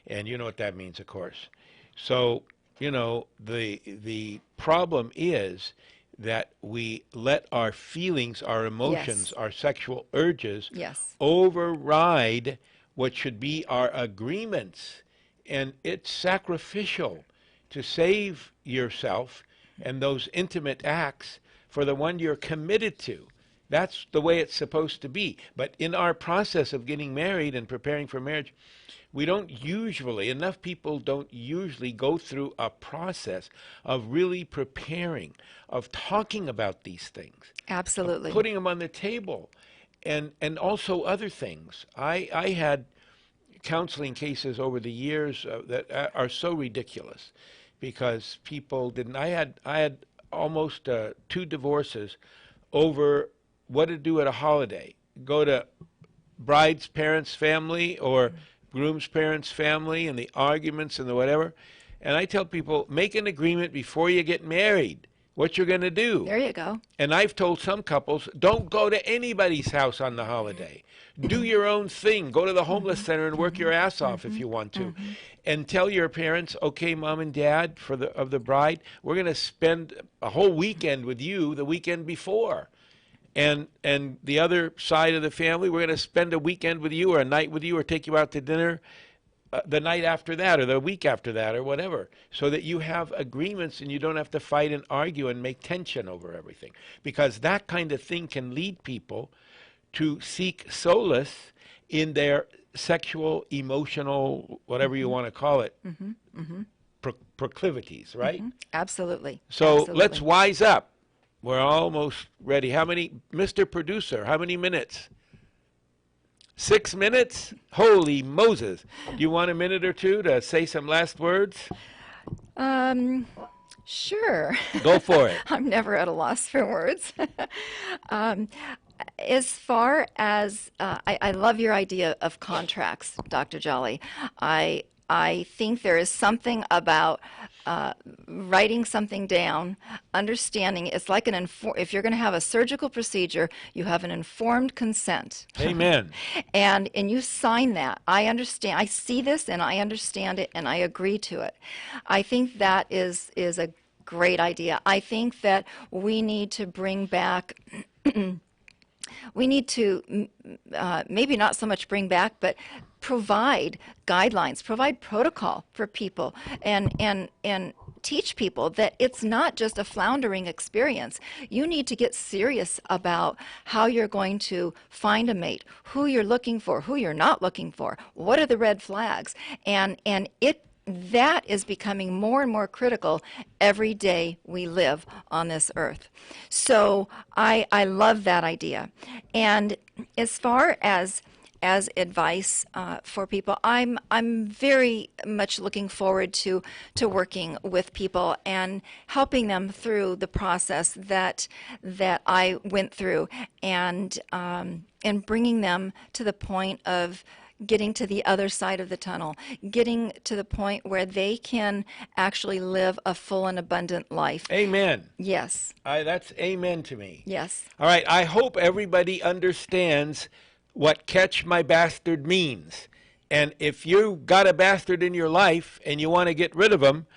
And you know what that means, of course. So, you know, the problem is that we let our feelings, our emotions, Yes. our sexual urges Yes. override what should be our agreements. And it's sacrificial to save yourself and those intimate acts for the one you're committed to. That's the way it's supposed to be. But in our process of getting married and preparing for marriage, we don't usually, enough people don't usually go through a process of really preparing, of talking about these things. Absolutely. Of putting them on the table, and also other things. I had counseling cases over the years that are so ridiculous because people didn't. I had almost 2 divorces over what to do at a holiday. Go to bride's parents' family or groom's parents' family and the arguments and the whatever. And I tell people, make an agreement before you get married what you're going to do. There you go. And I've told some couples, don't go to anybody's house on the holiday. Do your own thing. Go to the homeless center and work your ass off if you want to. And tell your parents, okay, mom and dad of the bride, we're going to spend a whole weekend with you the weekend before. And the other side of the family, we're going to spend a weekend with you or a night with you or take you out to dinner the night after that or the week after that or whatever, so that you have agreements and you don't have to fight and argue and make tension over everything. Because that kind of thing can lead people to seek solace in their sexual, emotional, whatever you want to call it, proclivities, right? Absolutely. So Absolutely. let's wise up. We're almost ready. How many, Mr. Producer, how many minutes? 6 minutes? Holy Moses. Do you want a minute or two to say some last words? Sure. Go for it. I'm never at a loss for words. As far as, I love your idea of contracts, Dr. Jolly. I think there is something about writing something down, understanding. It's like if you're going to have a surgical procedure, you have an informed consent. Amen. and you sign that. I understand. I see this and I understand it and I agree to it. I think that is a great idea. I think that we need to bring back we need to maybe not so much bring back, but provide guidelines, provide protocol for people, and teach people that it's not just a floundering experience. You need to get serious about how you're going to find a mate, who you're looking for, who you're not looking for, what are the red flags, and that is becoming more and more critical every day we live on this earth. So I love that idea. And as far as advice for people, I'm very much looking forward to working with people and helping them through the process that I went through, and bringing them to the point of getting to the other side of the tunnel, getting to the point where they can actually live a full and abundant life. Amen. Yes. That's amen to me. Yes. All right. I hope everybody understands what catch my bastard means. And if you got a bastard in your life and you want to get rid of him,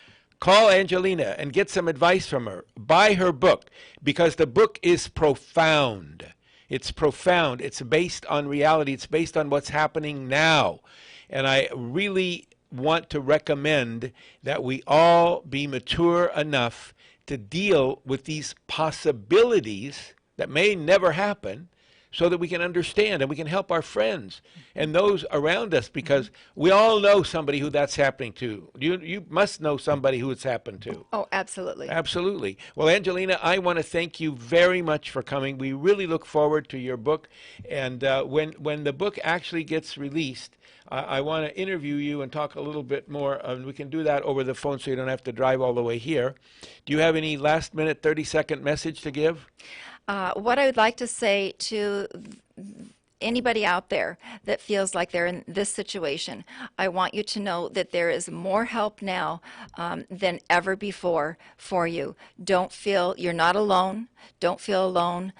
call Angelina and get some advice from her. Buy her book, because the book is profound. It's profound. It's based on reality. It's based on what's happening now. And I really want to recommend that we all be mature enough to deal with these possibilities that may never happen, so that we can understand and we can help our friends and those around us, because we all know somebody who that's happening to. You must know somebody who it's happened to. Oh, absolutely. Absolutely. Well, Angelina, I want to thank you very much for coming. We really look forward to your book. And when the book actually gets released, I want to interview you and talk a little bit more. We can do that over the phone so you don't have to drive all the way here. Do you have any last-minute 30-second message to give? What I would like to say to anybody out there that feels like they're in this situation, I want you to know that there is more help now than ever before for you. Don't feel you're not alone. Don't feel alone.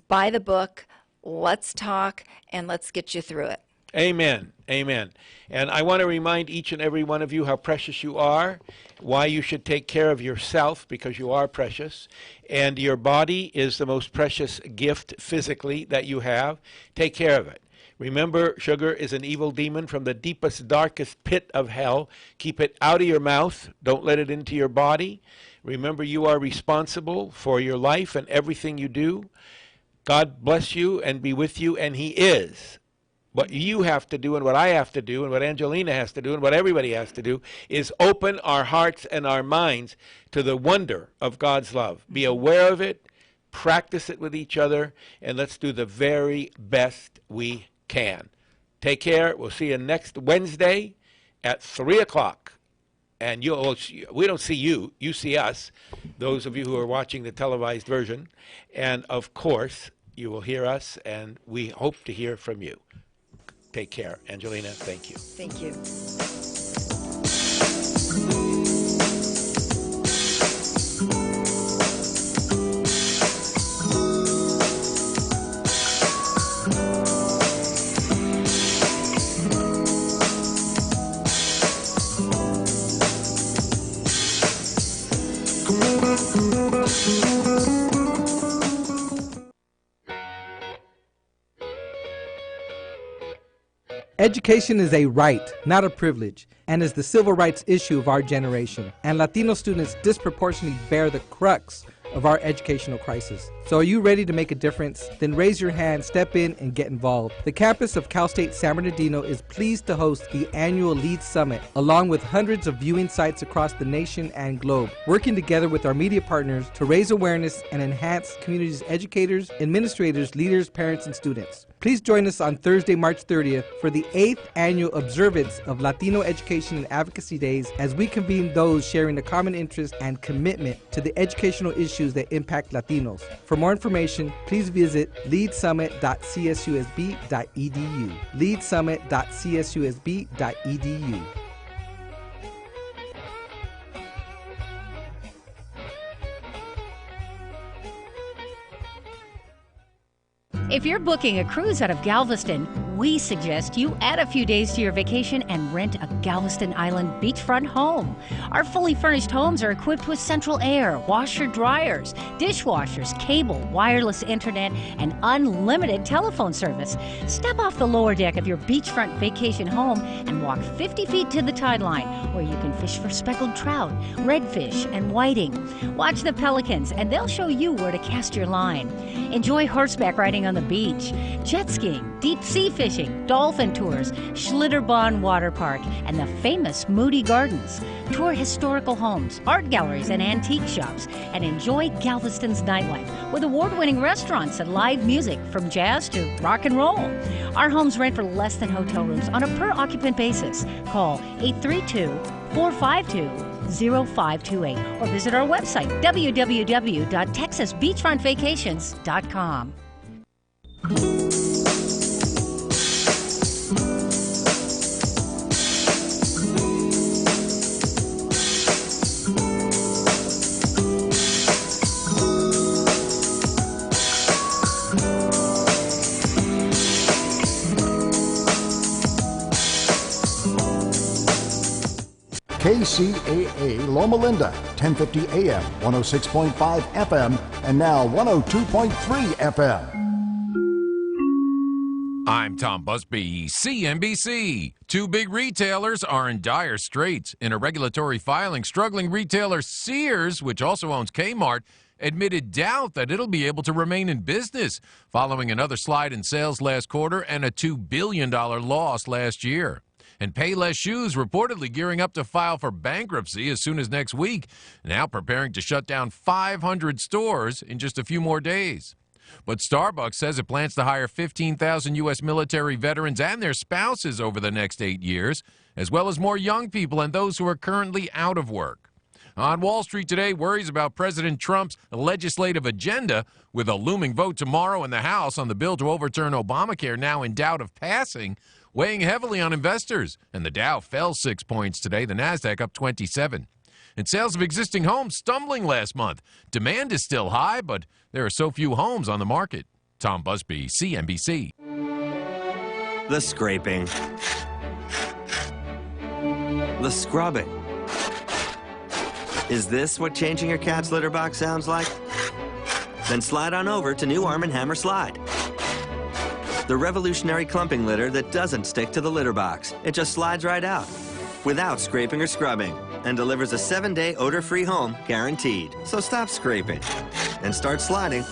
Buy the book. let's talk and let's get you through it. Amen. Amen. And I want to remind each and every one of you how precious you are, why you should take care of yourself, because you are precious. And your body is the most precious gift physically that you have. Take care of it. Remember, sugar is an evil demon from the deepest, darkest pit of hell. Keep it out of your mouth. Don't let it into your body. Remember, you are responsible for your life and everything you do. God bless you and be with you, and He is. What you have to do and what I have to do and what Angelina has to do and what everybody has to do is open our hearts and our minds to the wonder of God's love. Be aware of it, practice it with each other, and let's do the very best we can. Take care. We'll see you next Wednesday at 3 o'clock. And we don't see you, you see us, those of you who are watching the televised version. And of course, you will hear us, and we hope to hear from you. Take care. Angelina, thank you. Thank you. Education is a right, not a privilege, and is the civil rights issue of our generation. And Latino students disproportionately bear the crux of our educational crisis. So are you ready to make a difference? Then raise your hand, step in, and get involved. The campus of Cal State San Bernardino is pleased to host the annual LEAD Summit, along with hundreds of viewing sites across the nation and globe, working together with our media partners to raise awareness and enhance communities' educators, administrators, leaders, parents, and students. Please join us on Thursday, March 30th for the 8th annual observance of Latino Education and Advocacy Days as we convene those sharing a common interest and commitment to the educational issues that impact Latinos. For more information, please visit leadsummit.csusb.edu. leadsummit.csusb.edu. If you're booking a cruise out of Galveston, we suggest you add a few days to your vacation and rent a Galveston Island beachfront home. Our fully furnished homes are equipped with central air, washer dryers, dishwashers, cable, wireless internet, and unlimited telephone service. Step off the lower deck of your beachfront vacation home and walk 50 feet to the tide line, where you can fish for speckled trout, redfish, and whiting. Watch the pelicans, and they'll show you where to cast your line. Enjoy horseback riding on the beach, jet skiing, deep sea fishing, dolphin tours, Schlitterbahn Water Park, and the famous Moody Gardens. Tour historical homes, art galleries, and antique shops, and enjoy Galveston's nightlife with award-winning restaurants and live music from jazz to rock and roll. Our homes rent for less than hotel rooms on a per-occupant basis. Call 832-452-0528 or visit our website, www.texasbeachfrontvacations.com. KCAA Loma Linda, 1050 AM, 106.5 FM, and now 102.3 FM. I'm Tom Busby, CNBC. Two big retailers are in dire straits. In a regulatory filing, struggling retailer Sears, which also owns Kmart, admitted doubt that it'll be able to remain in business following another slide in sales last quarter and a $2 billion loss last year. And Payless Shoes reportedly gearing up to file for bankruptcy as soon as next week, now preparing to shut down 500 stores in just a few more days. But Starbucks says it plans to hire 15,000 U.S. military veterans and their spouses over the next 8 years, as well as more young people and those who are currently out of work. On Wall Street today, worries about President Trump's legislative agenda, with a looming vote tomorrow in the House on the bill to overturn Obamacare now in doubt of passing, weighing heavily on investors. And the Dow fell 6 points today, the Nasdaq up 27. And sales of existing homes stumbling last month. Demand is still high, but there are so few homes on the market. Tom Busby, CNBC. The scraping. The scrubbing. Is this what changing your cat's litter box sounds like? Then slide on over to new Arm & Hammer Slide. The revolutionary clumping litter that doesn't stick to the litter box. It just slides right out without scraping or scrubbing and delivers a 7-day odor-free home guaranteed. So stop scraping and start sliding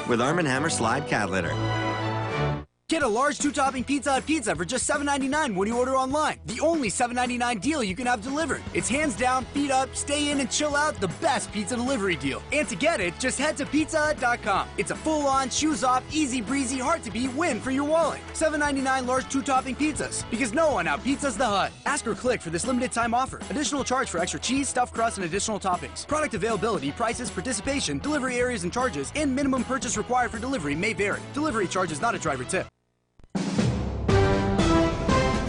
with Arm & Hammer Slide Cat Litter. Get a large 2-topping Pizza Hut pizza for just $7.99 when you order online. The only $7.99 deal you can have delivered. It's hands down, feet up, stay in and chill out, the best pizza delivery deal. And to get it, just head to pizzahut.com. It's a full-on, shoes-off, easy breezy, hard-to-beat win for your wallet. $7.99 large 2-topping pizzas, because no one out-pizzas the Hut. Ask or click for this limited time offer. Additional charge for extra cheese, stuffed crust, and additional toppings. Product availability, prices, participation, delivery areas and charges, and minimum purchase required for delivery may vary. Delivery charge is not a driver tip.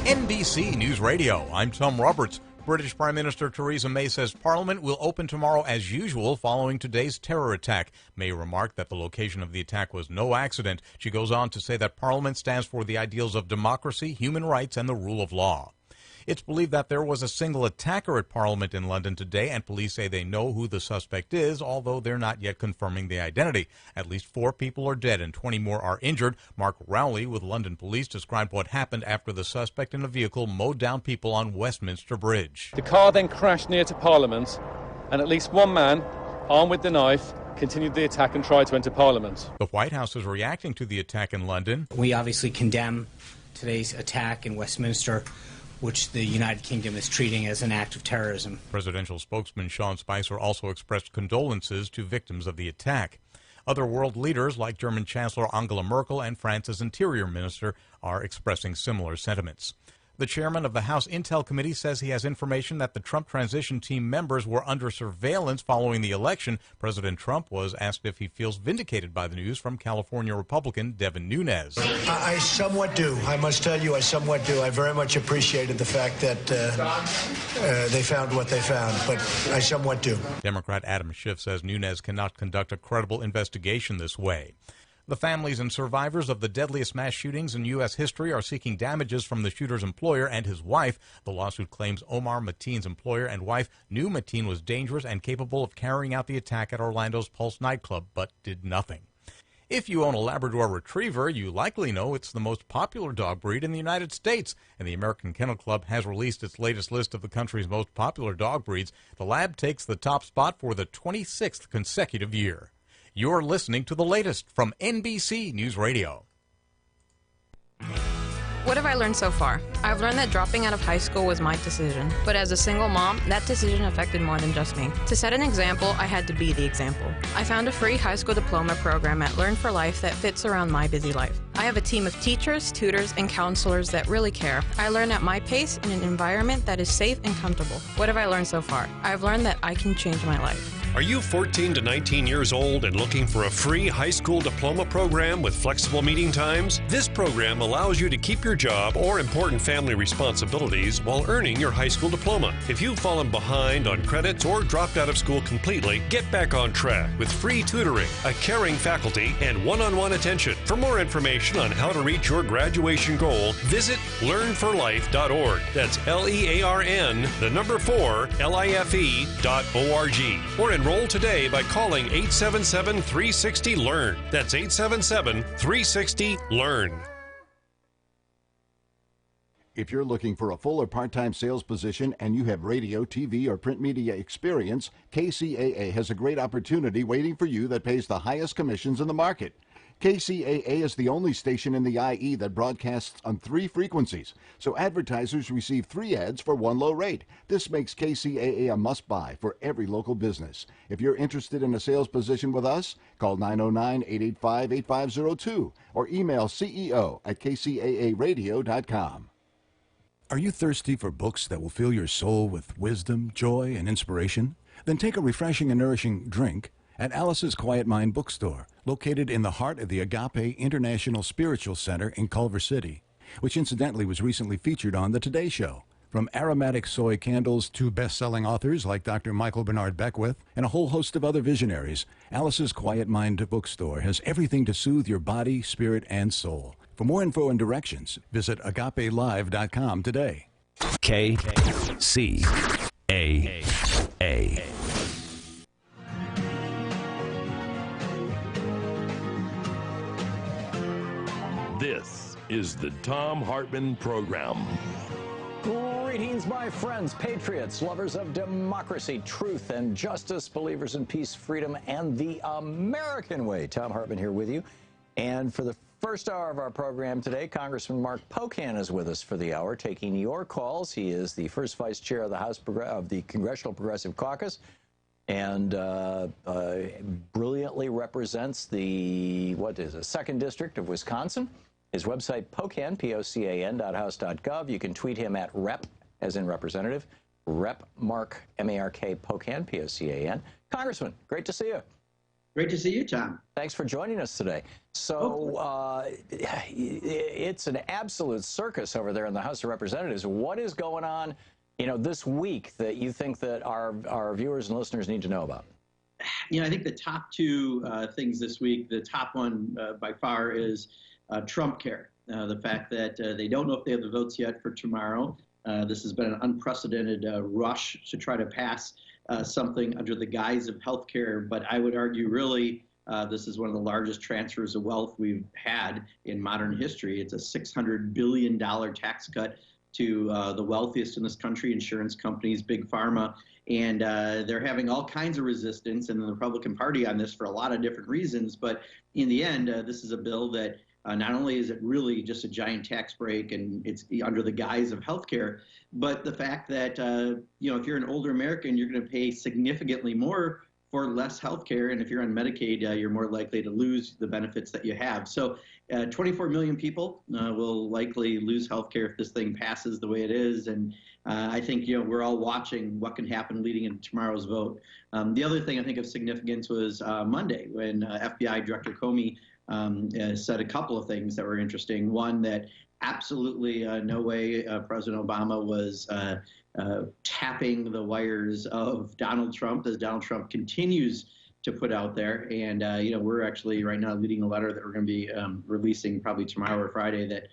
NBC News Radio, I'm Tom Roberts. British Prime Minister Theresa May says Parliament will open tomorrow as usual following today's terror attack. May remarked that the location of the attack was no accident. She goes on to say that Parliament stands for the ideals of democracy, human rights, and the rule of law. It's believed that there was a single attacker at Parliament in London today, and police say they know who the suspect is, although they're not yet confirming the identity. At least 4 people are dead and 20 more are injured. Mark Rowley with London Police described what happened after the suspect in a vehicle mowed down people on Westminster Bridge. The car then crashed near to Parliament, and at least one man, armed with the knife, continued the attack and tried to enter Parliament. The White House is reacting to the attack in London. We obviously condemn today's attack in Westminster, which the United Kingdom is treating as an act of terrorism. Presidential spokesman Sean Spicer also expressed condolences to victims of the attack. Other world leaders like German Chancellor Angela Merkel and France's Interior Minister are expressing similar sentiments. The chairman of the House Intel Committee says he has information that the Trump transition team members were under surveillance following the election. President Trump was asked if he feels vindicated by the news from California Republican Devin Nunes. I somewhat do. I must tell you, I somewhat do. I very much appreciated the fact that they found what they found, but I somewhat do. Democrat Adam Schiff says Nunes cannot conduct a credible investigation this way. The families and survivors of the deadliest mass shootings in U.S. history are seeking damages from the shooter's employer and his wife. The lawsuit claims Omar Mateen's employer and wife knew Mateen was dangerous and capable of carrying out the attack at Orlando's Pulse nightclub, but did nothing. If you own a Labrador Retriever, you likely know it's the most popular dog breed in the United States, and the American Kennel Club has released its latest list of the country's most popular dog breeds. The Lab takes the top spot for the 26th consecutive year. You're listening to the latest from NBC News Radio. What have I learned so far? I've learned that dropping out of high school was my decision. But as a single mom, that decision affected more than just me. To set an example, I had to be the example. I found a free high school diploma program at Learn for Life that fits around my busy life. I have a team of teachers, tutors, and counselors that really care. I learn at my pace in an environment that is safe and comfortable. What have I learned so far? I've learned that I can change my life. Are you 14 to 19 years old and looking for a free high school diploma program with flexible meeting times? This program allows you to keep your job or important family responsibilities while earning your high school diploma. If you've fallen behind on credits or dropped out of school completely, get back on track with free tutoring, a caring faculty, and one-on-one attention. For more information on how to reach your graduation goal, visit learnforlife.org. That's LEARN, the number 4, LIFE.org. Or enroll today by calling 877-360-LEARN. That's 877-360-LEARN. If you're looking for a full or part-time sales position and you have radio, TV, or print media experience, KCAA has a great opportunity waiting for you that pays the highest commissions in the market. KCAA is the only station in the IE that broadcasts on 3 frequencies, so advertisers receive 3 ads for 1 low rate. This makes KCAA a must-buy for every local business. If you're interested in a sales position with us, call 909-885-8502 or email ceo@kcaaradio.com. Are you thirsty for books that will fill your soul with wisdom, joy, and inspiration? Then take a refreshing and nourishing drink at Alice's Quiet Mind Bookstore, located in the heart of the Agape International Spiritual Center in Culver City, which incidentally was recently featured on The Today Show. From From aromatic soy candles to best-selling authors like Dr. Michael Bernard Beckwith and a whole host of other visionaries, Alice's Quiet Mind bookstore has everything to soothe your body, spirit, and soul. For more info and directions, visit agapelive.com today. KCAA. This is the Thom Hartmann Program. Greetings, my friends, patriots, lovers of democracy, truth, and justice, believers in peace, freedom, and the American way. Thom Hartmann here with you. And for the first hour of our program today, Congressman Mark Pocan is with us for the hour, taking your calls. He is the first vice chair of the Congressional Progressive Caucus, and brilliantly represents the, 2nd District of Wisconsin. His website, Pocan, POCAN.house.gov. You can tweet him at Rep, as in representative, Rep Mark, M-A-R-K, Pocan, P-O-C-A-N. Congressman, great to see you. Great to see you, Tom. Thanks for joining us today. So it's an absolute circus over there in the House of Representatives. What is going on, this week that you think that our viewers and listeners need to know about? I think the top two things this week, the top one by far is Trump care. The fact that they don't know if they have the votes yet for tomorrow. This has been an unprecedented rush to try to pass something under the guise of health care. But I would argue, really, this is one of the largest transfers of wealth we've had in modern history. It's a $600 billion tax cut to the wealthiest in this country, insurance companies, big pharma. And they're having all kinds of resistance in the Republican Party on this for a lot of different reasons. But in the end, this is a bill that not only is it really just a giant tax break and it's under the guise of health care, but the fact that, if you're an older American, you're going to pay significantly more for less health care. And if you're on Medicaid, you're more likely to lose the benefits that you have. So 24 million people will likely lose health care if this thing passes the way it is. And I think, we're all watching what can happen leading into tomorrow's vote. The other thing I think of significance was Monday when FBI Director Comey said a couple of things that were interesting. One, that absolutely no way President Obama was tapping the wires of Donald Trump, as Donald Trump continues to put out there. And, we're actually right now leading a letter that we're going to be releasing probably tomorrow or Friday that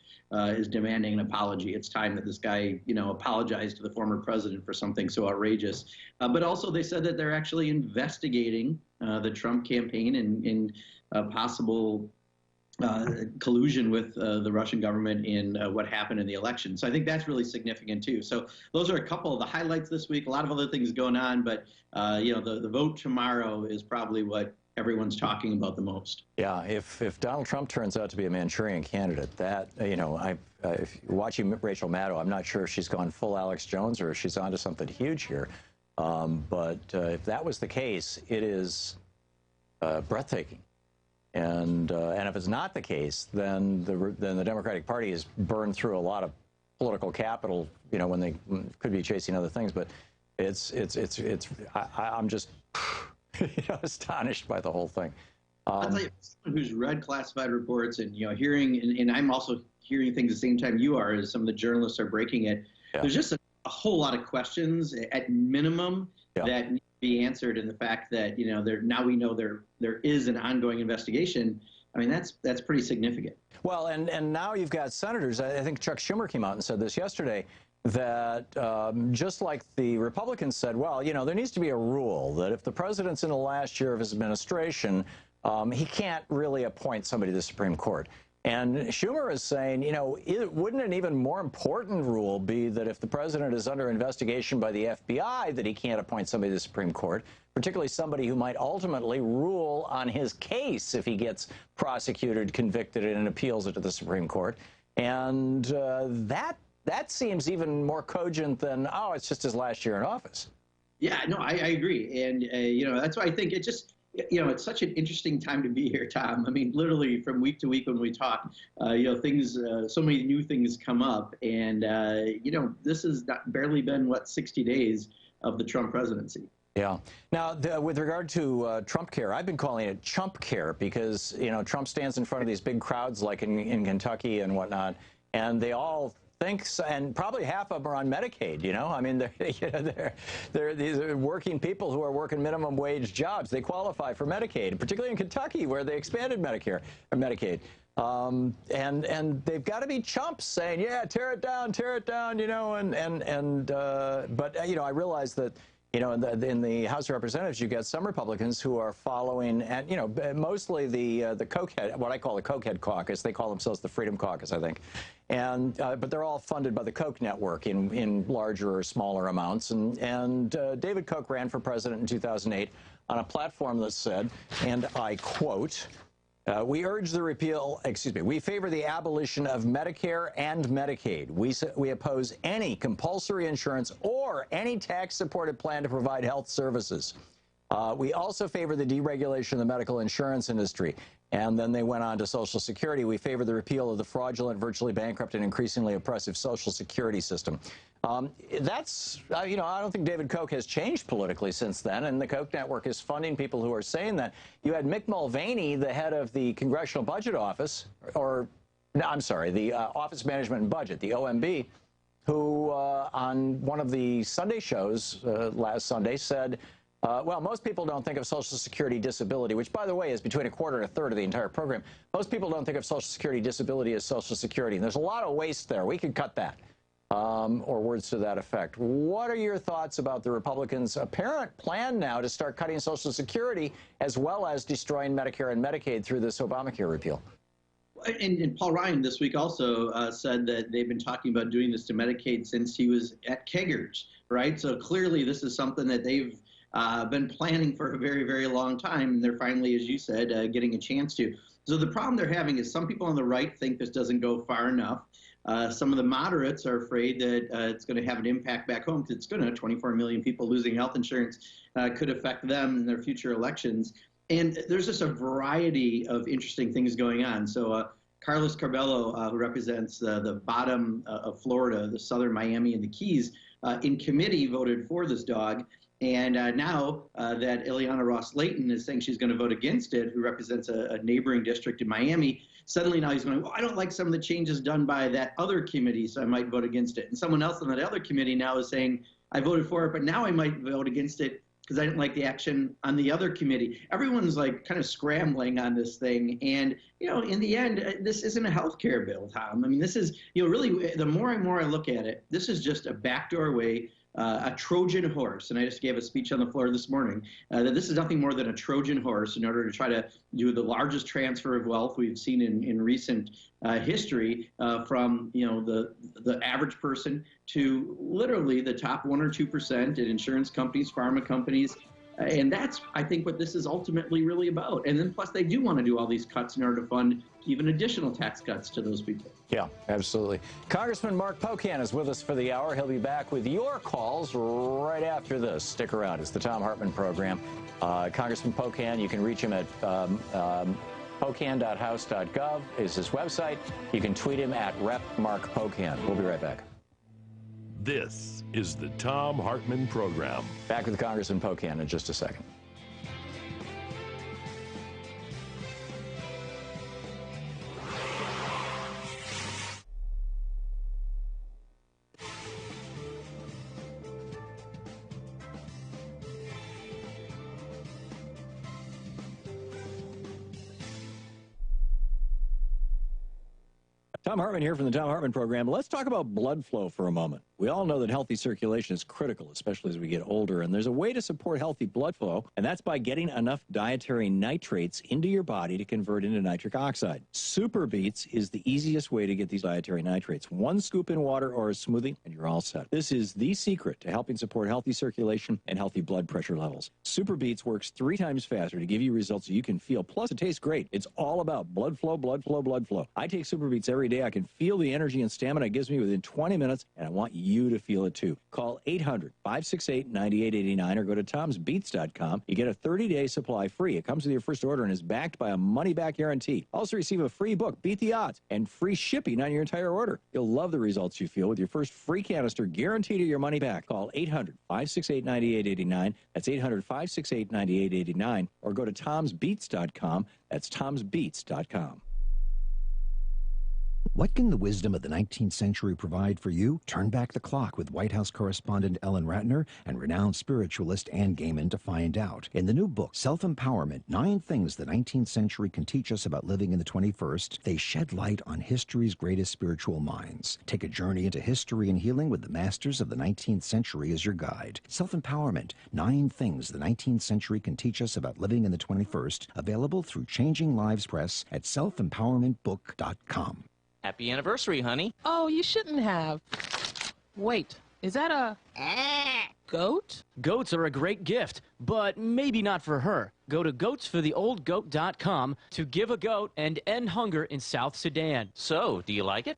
is demanding an apology. It's time that this guy, apologized to the former president for something so outrageous. But also they said that they're actually investigating the Trump campaign in possible collusion with the Russian government in what happened in the election. So I think that's really significant too. So those are a couple of the highlights this week. A lot of other things going on, but the vote tomorrow is probably what everyone's talking about the most. Yeah, if Donald Trump turns out to be a Manchurian candidate, that if you're watching Rachel Maddow, I'm not sure if she's gone full Alex Jones or if she's onto something huge here. But if that was the case, it is breathtaking. And if it's not the case, then the Democratic Party has burned through a lot of political capital, when they could be chasing other things. But I'm just astonished by the whole thing. I'll tell you, someone who's read classified reports and hearing, and I'm also hearing things at the same time you are, as some of the journalists are breaking it. Yeah. There's just a whole lot of questions at minimum that need to be answered, and the fact that now we know there is an ongoing investigation. I mean, that's pretty significant. Well, and now you've got senators. I think Chuck Schumer came out and said this yesterday, that just like the Republicans said, well, there needs to be a rule that if the president's in the last year of his administration, he can't really appoint somebody to the Supreme Court. And Schumer is saying, wouldn't an even more important rule be that if the president is under investigation by the FBI, that he can't appoint somebody to the Supreme Court, particularly somebody who might ultimately rule on his case if he gets prosecuted, convicted, and appeals it to the Supreme Court. And that seems even more cogent than, it's just his last year in office. Yeah, no, I agree. And, that's why I think it just, it's such an interesting time to be here, Tom. I mean, literally from week to week when we talk, things, so many new things come up. And, this has barely been, 60 days of the Trump presidency. Yeah. Now, with regard to Trump care, I've been calling it Chump care because, Trump stands in front of these big crowds like in Kentucky and whatnot, and they all thinks, and probably half of them are on Medicaid, you know? I mean, they're these are working people who are working minimum wage jobs. They qualify for Medicaid, particularly in Kentucky, where they expanded Medicare or Medicaid. And they've got to be chumps saying, yeah, tear it down, you know, but, you know, I realize that, you know, in the House of Representatives, you get some Republicans who are following, and, you know, mostly the cokehead, what I call the cokehead caucus. They call themselves the Freedom Caucus, I think. And but they're all funded by the Koch network in larger or smaller amounts. And David Koch ran for president in 2008 on a platform that said, and I quote, we urge the repeal, we favor the abolition of Medicare and Medicaid. We oppose any compulsory insurance or any tax-supported plan to provide health services. We also favor the deregulation of the medical insurance industry. And then they went on to Social Security. We favor the repeal of the fraudulent, virtually bankrupt, and increasingly oppressive Social Security system. That's, you know, I don't think David Koch has changed politically since then, and the Koch network is funding people who are saying that. You had Mick Mulvaney, the head of the Congressional Budget Office, or, no, I'm sorry, the Office of Management and Budget, the OMB, who on one of the Sunday shows last Sunday said, well, most people don't think of Social Security disability, which, by the way, is between a quarter and a third of the entire program. Most people don't think of Social Security disability as Social Security. And there's a lot of waste there. We could cut that, or words to that effect. What are your thoughts about the Republicans' apparent plan now to start cutting Social Security as well as destroying Medicare and Medicaid through this Obamacare repeal? And Paul Ryan this week also said that they've been talking about doing this to Medicaid since he was at Keggers, right? So clearly this is something that they've been planning for a very, very long time, and they're finally, as you said, getting a chance to. So the problem they're having is some people on the right think this doesn't go far enough. Some of the moderates are afraid that it's going to have an impact back home, because it's going to 24 million people losing health insurance could affect them in their future elections. And there's just a variety of interesting things going on. So Carlos Carbello, who represents the bottom of Florida, the southern Miami and the Keys, in committee voted for this dog. And now that Ileana Ross-Layton is saying she's going to vote against it, who represents a neighboring district in Miami, suddenly now he's going, well, I don't like some of the changes done by that other committee, so I might vote against it. And someone else on that other committee now is saying, I voted for it, but now I might vote against it because I didn't like the action on the other committee. Everyone's like kind of scrambling on this thing. And, you know, in the end, this isn't a health care bill, Tom. I mean, this is, you know, really, the more and more I look at it, this is just a backdoor way, a Trojan horse, and I just gave a speech on the floor this morning, that this is nothing more than a Trojan horse in order to try to do the largest transfer of wealth we've seen in recent history, from, you know, the average person to literally the top 1 or 2% in insurance companies, pharma companies. And that's, I think, what this is ultimately really about. And then plus they do want to do all these cuts in order to fund even additional tax cuts to those people. Yeah, absolutely. Congressman Mark Pocan is with us for the hour. He'll be back with your calls right after this. Stick around. It's the Thom Hartmann program. Congressman Pocan, you can reach him at pocan.house.gov is his website. You can tweet him at @RepMarkPocan. We'll be right back. This is the Thom Hartmann program. Back with Congressman Pocan in just a second. Thom Hartmann here from the Thom Hartmann program. Let's talk about blood flow for a moment. We all know that healthy circulation is critical, especially as we get older, and there's a way to support healthy blood flow, and that's by getting enough dietary nitrates into your body to convert into nitric oxide. Super Beets is the easiest way to get these dietary nitrates. 1 scoop in water or a smoothie, and you're all set. This is the secret to helping support healthy circulation and healthy blood pressure levels. Super Beets works 3 times faster to give you results you can feel, plus it tastes great. It's all about blood flow, blood flow, blood flow. I take Super Beets every day. I can feel the energy and stamina it gives me within 20 minutes, and I want you to feel it too. Call 800-568-9889 or go to tomsbeets.com. You get a 30-day supply free. It comes with your first order and is backed by a money-back guarantee. Also receive a free book, Beat the Odds, and free shipping on your entire order. You'll love the results you feel with your first free canister, guaranteed to your money back. Call 800-568-9889. That's 800-568-9889. Or go to tomsbeets.com. That's tomsbeets.com. What can the wisdom of the 19th century provide for you? Turn back the clock with White House correspondent Ellen Ratner and renowned spiritualist Ann Gaiman to find out. In the new book, Self-Empowerment, 9 Things the 19th Century Can Teach Us About Living in the 21st, they shed light on history's greatest spiritual minds. Take a journey into history and healing with the masters of the 19th century as your guide. Self-Empowerment, 9 Things the 19th Century Can Teach Us About Living in the 21st, available through Changing Lives Press at selfempowermentbook.com. Happy anniversary, honey. Oh, you shouldn't have. Wait, is that a goat? Goats are a great gift, but maybe not for her. Go to goatsfortheoldgoat.com to give a goat and end hunger in South Sudan. So, do you like it?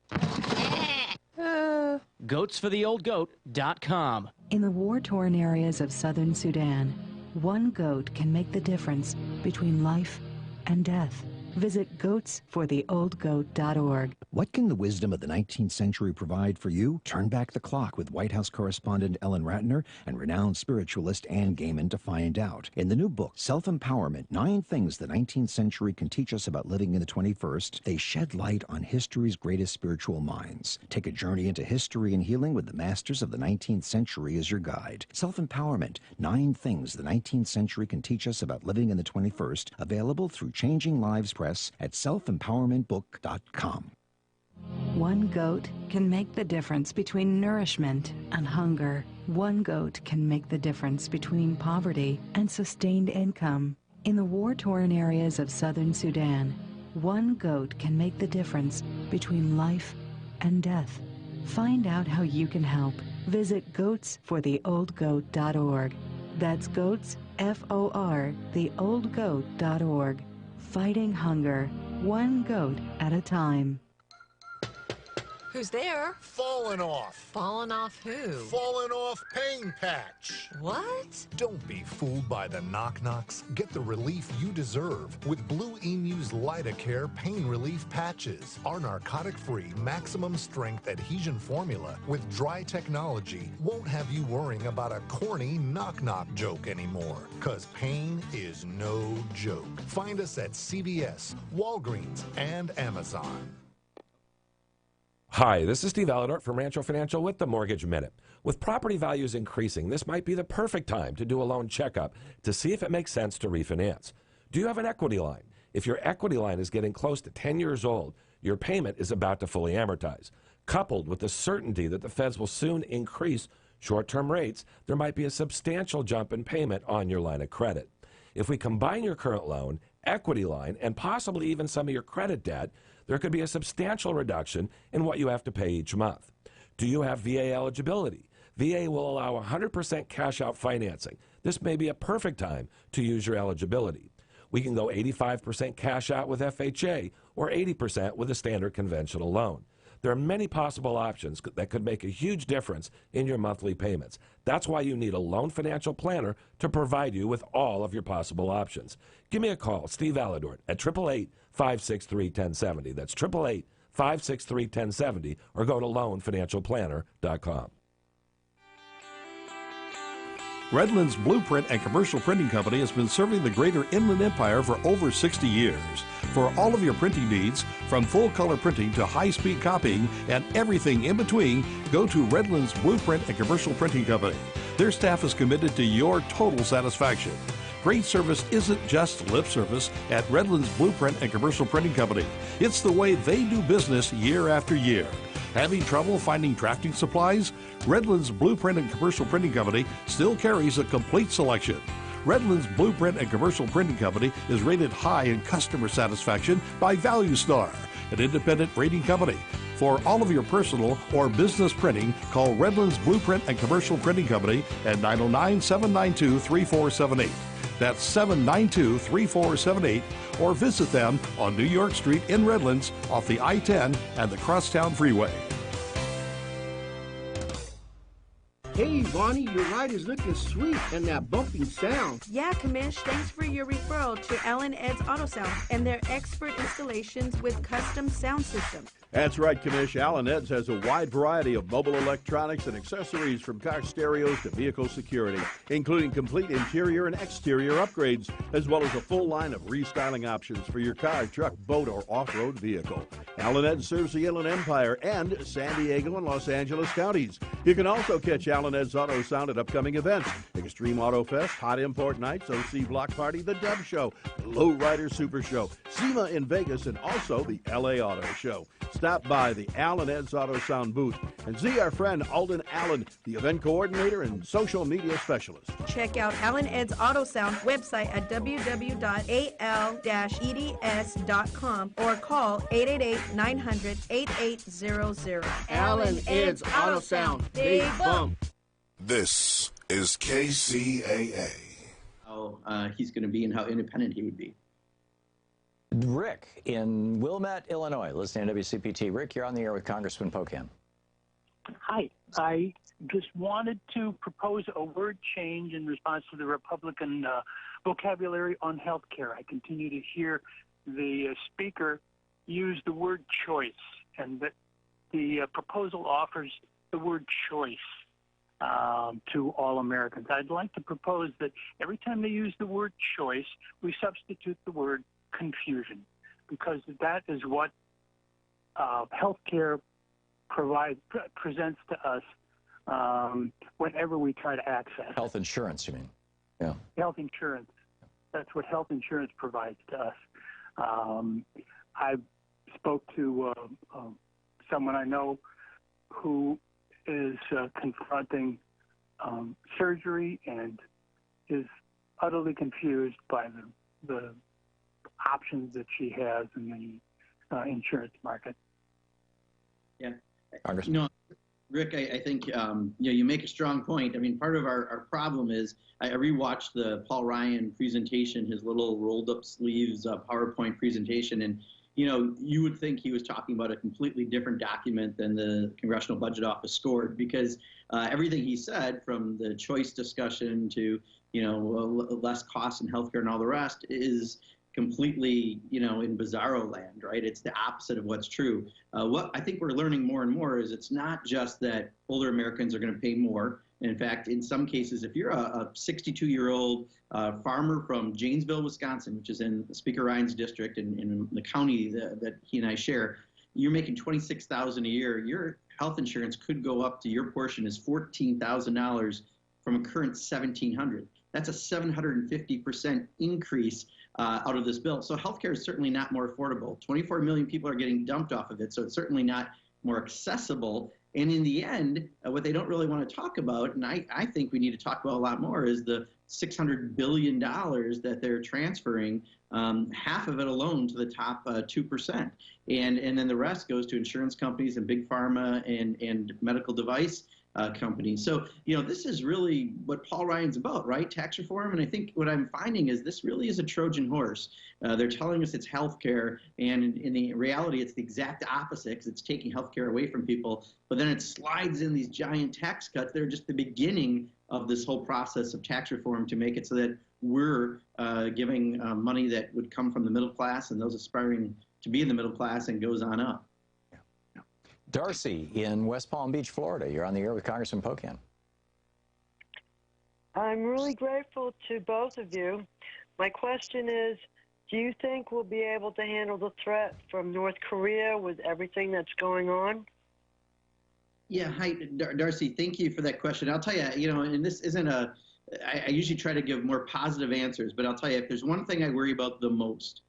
Goatsfortheoldgoat.com. In the war-torn areas of southern Sudan, one goat can make the difference between life and death. Visit goatsfortheoldgoat.org. What can the wisdom of the 19th century provide for you? Turn back the clock with White House correspondent Ellen Ratner and renowned spiritualist Ann Gaiman to find out. In the new book, Self-Empowerment, 9 Things the 19th Century Can Teach Us About Living in the 21st, they shed light on history's greatest spiritual minds. Take a journey into history and healing with the masters of the 19th century as your guide. Self-Empowerment, 9 Things the 19th Century Can Teach Us About Living in the 21st, available through Changing Lives Press at selfempowermentbook.com. One goat can make the difference between nourishment and hunger. One goat can make the difference between poverty and sustained income. In the war-torn areas of southern Sudan, one goat can make the difference between life and death. Find out how you can help. Visit goatsfortheoldgoat.org. That's goats, F-O-R, theoldgoat.org. Fighting hunger, one goat at a time. Who's there? Falling off. Falling off who? Falling off pain patch. What? Don't be fooled by the knock-knocks. Get the relief you deserve with Blue Emu's Lidocare pain relief patches. Our narcotic-free, maximum-strength adhesion formula with dry technology won't have you worrying about a corny knock-knock joke anymore. 'Cause pain is no joke. Find us at CVS, Walgreens, and Amazon. Hi, this is Steve Alladort from Rancho Financial with the Mortgage Minute. With property values increasing, this might be the perfect time to do a loan checkup to see if it makes sense to refinance. Do you have an equity line? If your equity line is getting close to 10 years old, your payment is about to fully amortize. Coupled with the certainty that the feds will soon increase short-term rates, there might be a substantial jump in payment on your line of credit. If we combine your current loan, equity line, and possibly even some of your credit debt, there could be a substantial reduction in what you have to pay each month. Do you have VA eligibility? VA will allow 100% cash-out financing. This may be a perfect time to use your eligibility. We can go 85% cash out with FHA or 80% with a standard conventional loan. There are many possible options that could make a huge difference in your monthly payments. That's why you need a loan financial planner to provide you with all of your possible options. Give me a call, Steve Alladort, at 888-563-1070. That's 888-563-1070, or go to loanfinancialplanner.com. Redlands Blueprint and Commercial Printing Company has been serving the greater Inland Empire for over 60 years. For all of your printing needs, from full-color printing to high-speed copying and everything in between, go to Redlands Blueprint and Commercial Printing Company. Their staff is committed to your total satisfaction. Great service isn't just lip service at Redlands Blueprint and Commercial Printing Company. It's the way they do business year after year. Having trouble finding drafting supplies? Redlands Blueprint and Commercial Printing Company still carries a complete selection. Redlands Blueprint and Commercial Printing Company is rated high in customer satisfaction by Value Star, an independent rating company. For all of your personal or business printing, call Redlands Blueprint and Commercial Printing Company at 909-792-3478. That's 792-3478, or visit them on New York Street in Redlands off the I-10 and the Crosstown Freeway. Hey, Bonnie, your ride is looking sweet, and that bumping sound. Yeah, Commish, thanks for your referral to Alan Ed's Auto Sound and their expert installations with custom sound systems. That's right, Commish. Alan Ed's has a wide variety of mobile electronics and accessories from car stereos to vehicle security, including complete interior and exterior upgrades, as well as a full line of restyling options for your car, truck, boat, or off-road vehicle. Alan Ed serves the Inland Empire and San Diego and Los Angeles counties. You can also catch Alan Ed's Auto Sound at upcoming events: Extreme Auto Fest, Hot Import Nights, OC Block Party, the Dub Show, the Lowrider Super Show, SEMA in Vegas, and also the LA Auto Show. Stop by the Alan Ed's Auto Sound booth and see our friend Alden Allen, the event coordinator and social media specialist. Check out Alan Ed's Auto Sound website at www.al-eds.com or call 888-900-8800. Alan Ed's Auto Sound. Big bump. This is KCAA. How he's going to be and how independent he would be. Rick in Wilmette, Illinois, listening to WCPT. Rick, you're on the air with Congressman Pocan. Hi. I just wanted to propose a word change in response to the Republican vocabulary on health care. I continue to hear the speaker use the word choice, and that the proposal offers the word choice to all Americans. I'd like to propose that every time they use the word choice, we substitute the word confusion, because that is what healthcare presents to us whenever we try to access health insurance. You mean? Yeah. Health insurance. That's what health insurance provides to us. I spoke to someone I know who is confronting surgery and is utterly confused by the options that she has in the insurance market. Yeah. You know, Rick, I think you make a strong point. I mean, part of our problem is I rewatched the Paul Ryan presentation, his little rolled up sleeves PowerPoint presentation, and you would think he was talking about a completely different document than the Congressional Budget Office scored, because everything he said, from the choice discussion to less costs in healthcare and all the rest, is completely, in bizarro land, right? It's the opposite of what's true. What I think we're learning more and more is it's not just that older Americans are going to pay more. And in fact, in some cases, if you're a 62-year-old farmer from Janesville, Wisconsin, which is in Speaker Ryan's district and in the county that he and I share, you're making $26,000 a year. Your health insurance could go up to, your portion is $14,000 from a current $1,700. That's a 750% increase out of this bill. So healthcare is certainly not more affordable. 24 million people are getting dumped off of it, so it's certainly not more accessible. And in the end, what they don't really want to talk about, and I think we need to talk about a lot more, is the $600 billion that they're transferring, half of it alone to the top 2%. And then the rest goes to insurance companies and big pharma and medical device companies. So, this is really what Paul Ryan's about, right? Tax reform. And I think what I'm finding is this really is a Trojan horse. They're telling us it's health care, and in the reality, it's the exact opposite, because it's taking health care away from people. But then it slides in these giant tax cuts. They're just the beginning of this whole process of tax reform to make it so that we're giving money that would come from the middle class and those aspiring to be in the middle class, and goes on up. Darcy in West Palm Beach, Florida. You're on the air with Congressman Pocan. I'm really grateful to both of you. My question is, do you think we'll be able to handle the threat from North Korea with everything that's going on? Yeah, hi, Darcy. Thank you for that question. I'll tell you, and this isn't I usually try to give more positive answers, but I'll tell you, if there's one thing I worry about the most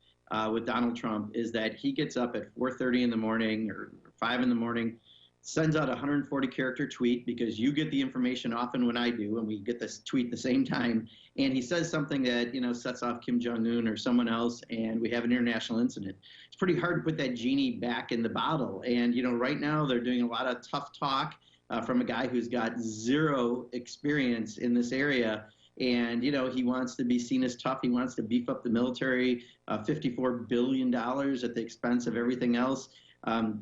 with Donald Trump, is that he gets up at 4:30 in the morning or 5 in the morning, sends out a 140-character tweet, because you get the information often when I do, and we get this tweet at the same time, and he says something that, sets off Kim Jong-un or someone else, and we have an international incident. It's pretty hard to put that genie back in the bottle. And, right now they're doing a lot of tough talk from a guy who's got zero experience in this area. And, he wants to be seen as tough. He wants to beef up the military, $54 billion at the expense of everything else.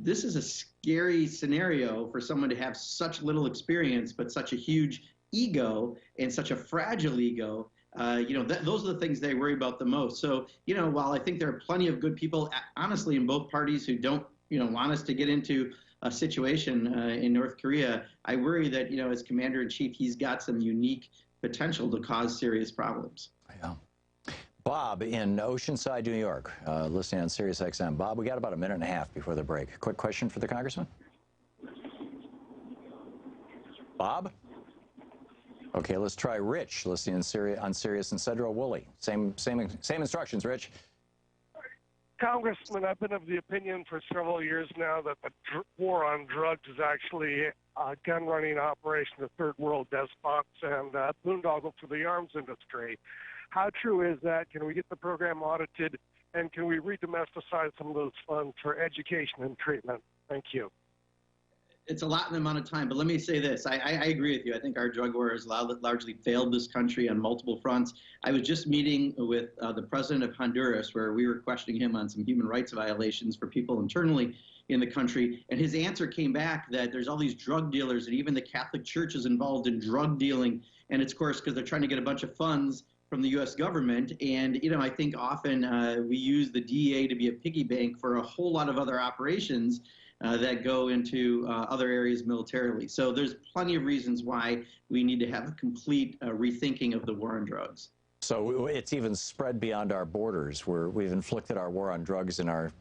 This is a scary scenario for someone to have such little experience, but such a huge ego and such a fragile ego. Those are the things they worry about the most. So, while I think there are plenty of good people, honestly, in both parties who don't, want us to get into a situation in North Korea, I worry that, as commander-in-chief, he's got some unique potential to cause serious problems. Yeah. Bob in Oceanside, New York, listening on Sirius XM. Bob, we got about a minute and a half before the break. Quick question for the congressman? Bob? Okay, let's try Rich, listening on Sirius and Cedro Woolley. Same instructions, Rich. Congressman, I've been of the opinion for several years now that the war on drugs is actually a gun-running operation of third world despots and boondoggle for the arms industry. How true is that? Can we get the program audited, and can we re-domesticize some of those funds for education and treatment? Thank you. It's a lot in the amount of time, but let me say this. I agree with you. I think our drug war has largely failed this country on multiple fronts. I was just meeting with the president of Honduras, where we were questioning him on some human rights violations for people internally in the country, and his answer came back that there's all these drug dealers, and even the Catholic Church is involved in drug dealing, and it's, of course, because they're trying to get a bunch of funds from the U.S. government. And, I think often we use the DEA to be a piggy bank for a whole lot of other operations that go into other areas militarily. So there's plenty of reasons why we need to have a complete rethinking of the war on drugs. So it's even spread beyond our borders, where we've inflicted our war on drugs in our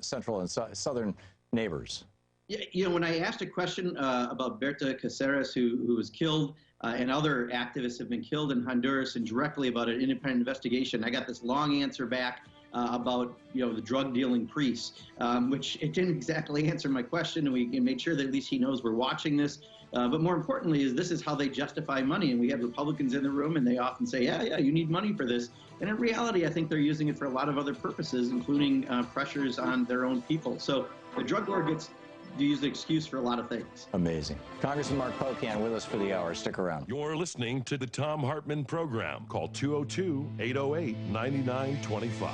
central and southern neighbors. Yeah, when I asked a question about Berta Cáceres, who was killed, and other activists have been killed in Honduras, and directly about an independent investigation, I got this long answer back about the drug dealing priests, which it didn't exactly answer my question, and we made sure that at least he knows we're watching this. But more importantly, this is how they justify money, and we have Republicans in the room, and they often say, yeah, you need money for this. And in reality, I think they're using it for a lot of other purposes, including pressures on their own people. So the drug war gets used as an excuse for a lot of things. Amazing. Congressman Mark Pocan with us for the hour. Stick around. You're listening to the Thom Hartmann Program. Call 202-808-9925.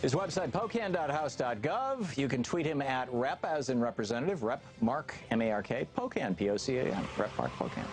His website, pocan.house.gov. You can tweet him at Rep, as in representative, Rep Mark, M-A-R-K, Pocan, P-O-C-A-N, Rep Mark Pocan.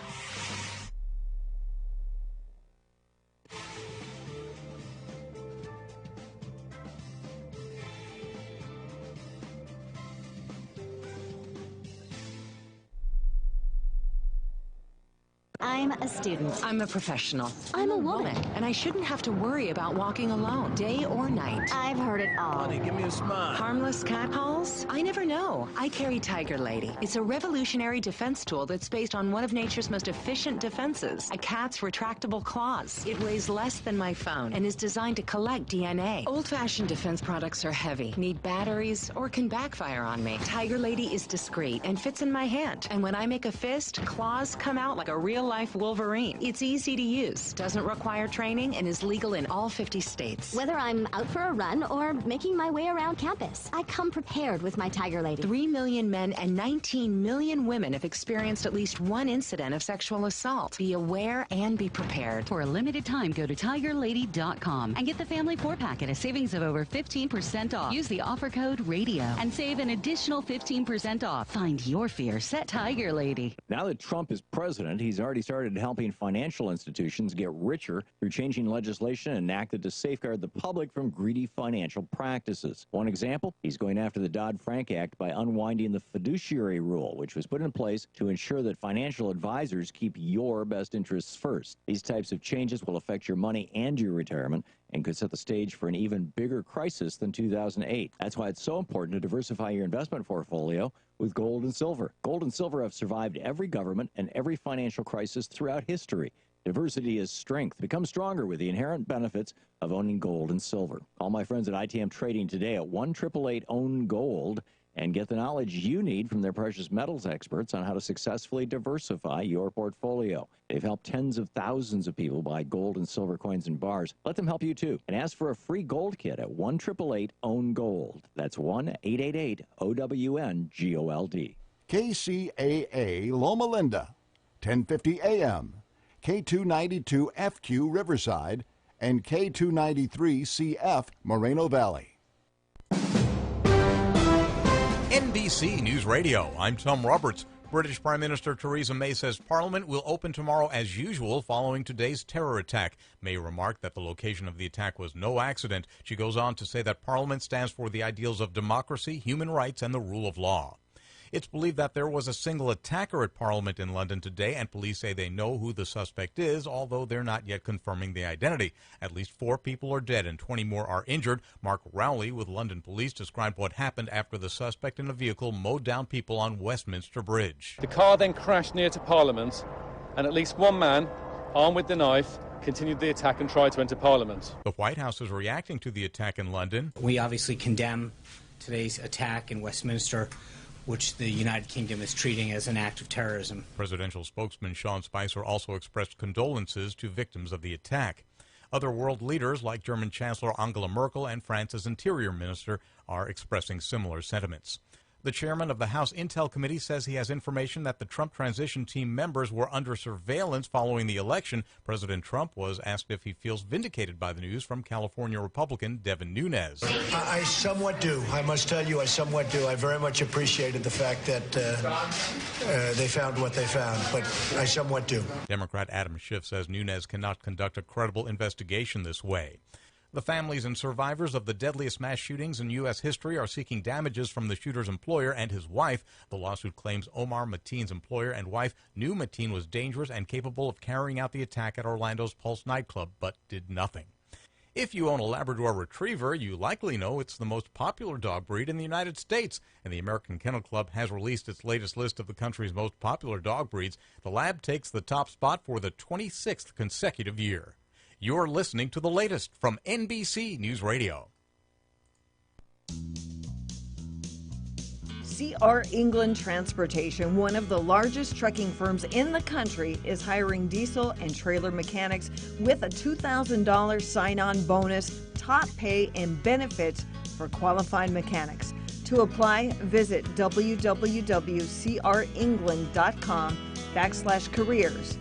I'm a student. I'm a professional. I'm a woman. And I shouldn't have to worry about walking alone, day or night. I've heard it all. Honey, give me a smile. Harmless catcalls? I never know. I carry Tiger Lady. It's a revolutionary defense tool that's based on one of nature's most efficient defenses, a cat's retractable claws. It weighs less than my phone and is designed to collect DNA. Old-fashioned defense products are heavy, need batteries, or can backfire on me. Tiger Lady is discreet and fits in my hand. And when I make a fist, claws come out like a real-life Wolverine. It's easy to use, doesn't require training, and is legal in all 50 states. Whether I'm out for a run or making my way around campus, I come prepared with my Tiger Lady. 3 million men and 19 million women have experienced at least one incident of sexual assault. Be aware and be prepared. For a limited time, go to TigerLady.com and get the family 4-pack at a savings of over 15% off. Use the offer code RADIO and save an additional 15% off. Find your fierce at Tiger Lady. Now that Trump is president, he's already started helping financial institutions get richer through changing legislation enacted to safeguard the public from greedy financial practices. One example, he's going after the Dodd-Frank Act by unwinding the fiduciary rule, which was put in place to ensure that financial advisors keep your best interests first. These types of changes will affect your money and your retirement and could set the stage for an even bigger crisis than 2008. That's why it's so important to diversify your investment portfolio with gold and silver. Gold and silver have survived every government and every financial crisis throughout history. Diversity is strength. Become stronger with the inherent benefits of owning gold and silver. Call my friends at ITM Trading today at 1-888-OWN-GOLD and get the knowledge you need from their precious metals experts on how to successfully diversify your portfolio. They've helped tens of thousands of people buy gold and silver coins and bars. Let them help you too. And ask for a free gold kit at 1-888-OWN-GOLD. That's 1-888-OWN-GOLD. KCAA Loma Linda, 1050 AM. K292FQ Riverside, and K293CF Moreno Valley. NBC News Radio, I'm Tom Roberts. British Prime Minister Theresa May says Parliament will open tomorrow as usual following today's terror attack. May remarked that the location of the attack was no accident. She goes on to say that Parliament stands for the ideals of democracy, human rights, and the rule of law. It's believed that there was a single attacker at Parliament in London today, and police say they know who the suspect is, although they're not yet confirming the identity. At least 4 people are dead and 20 more are injured. Mark Rowley with London Police described what happened after the suspect in a vehicle mowed down people on Westminster Bridge. The car then crashed near to Parliament, and at least one man, armed with the knife, continued the attack and tried to enter Parliament. The White House is reacting to the attack in London. We obviously condemn today's attack in Westminster, which the United Kingdom is treating as an act of terrorism. Presidential spokesman Sean Spicer also expressed condolences to victims of the attack. Other world leaders like German Chancellor Angela Merkel and France's Interior Minister are expressing similar sentiments. The chairman of the House Intel Committee says he has information that the Trump transition team members were under surveillance following the election. President Trump was asked if he feels vindicated by the news from California Republican Devin Nunes. I somewhat do. I must tell you, I somewhat do. I very much appreciated the fact that they found what they found, but I somewhat do. Democrat Adam Schiff says Nunes cannot conduct a credible investigation this way. The families and survivors of the deadliest mass shootings in U.S. history are seeking damages from the shooter's employer and his wife. The lawsuit claims Omar Mateen's employer and wife knew Mateen was dangerous and capable of carrying out the attack at Orlando's Pulse nightclub, but did nothing. If you own a Labrador Retriever, you likely know it's the most popular dog breed in the United States, and the American Kennel Club has released its latest list of the country's most popular dog breeds. The Lab takes the top spot for the 26th consecutive year. You're listening to the latest from NBC News Radio. CR England Transportation, one of the largest trucking firms in the country, is hiring diesel and trailer mechanics with a $2,000 sign-on bonus, top pay, and benefits for qualified mechanics. To apply, visit www.crengland.com/careers.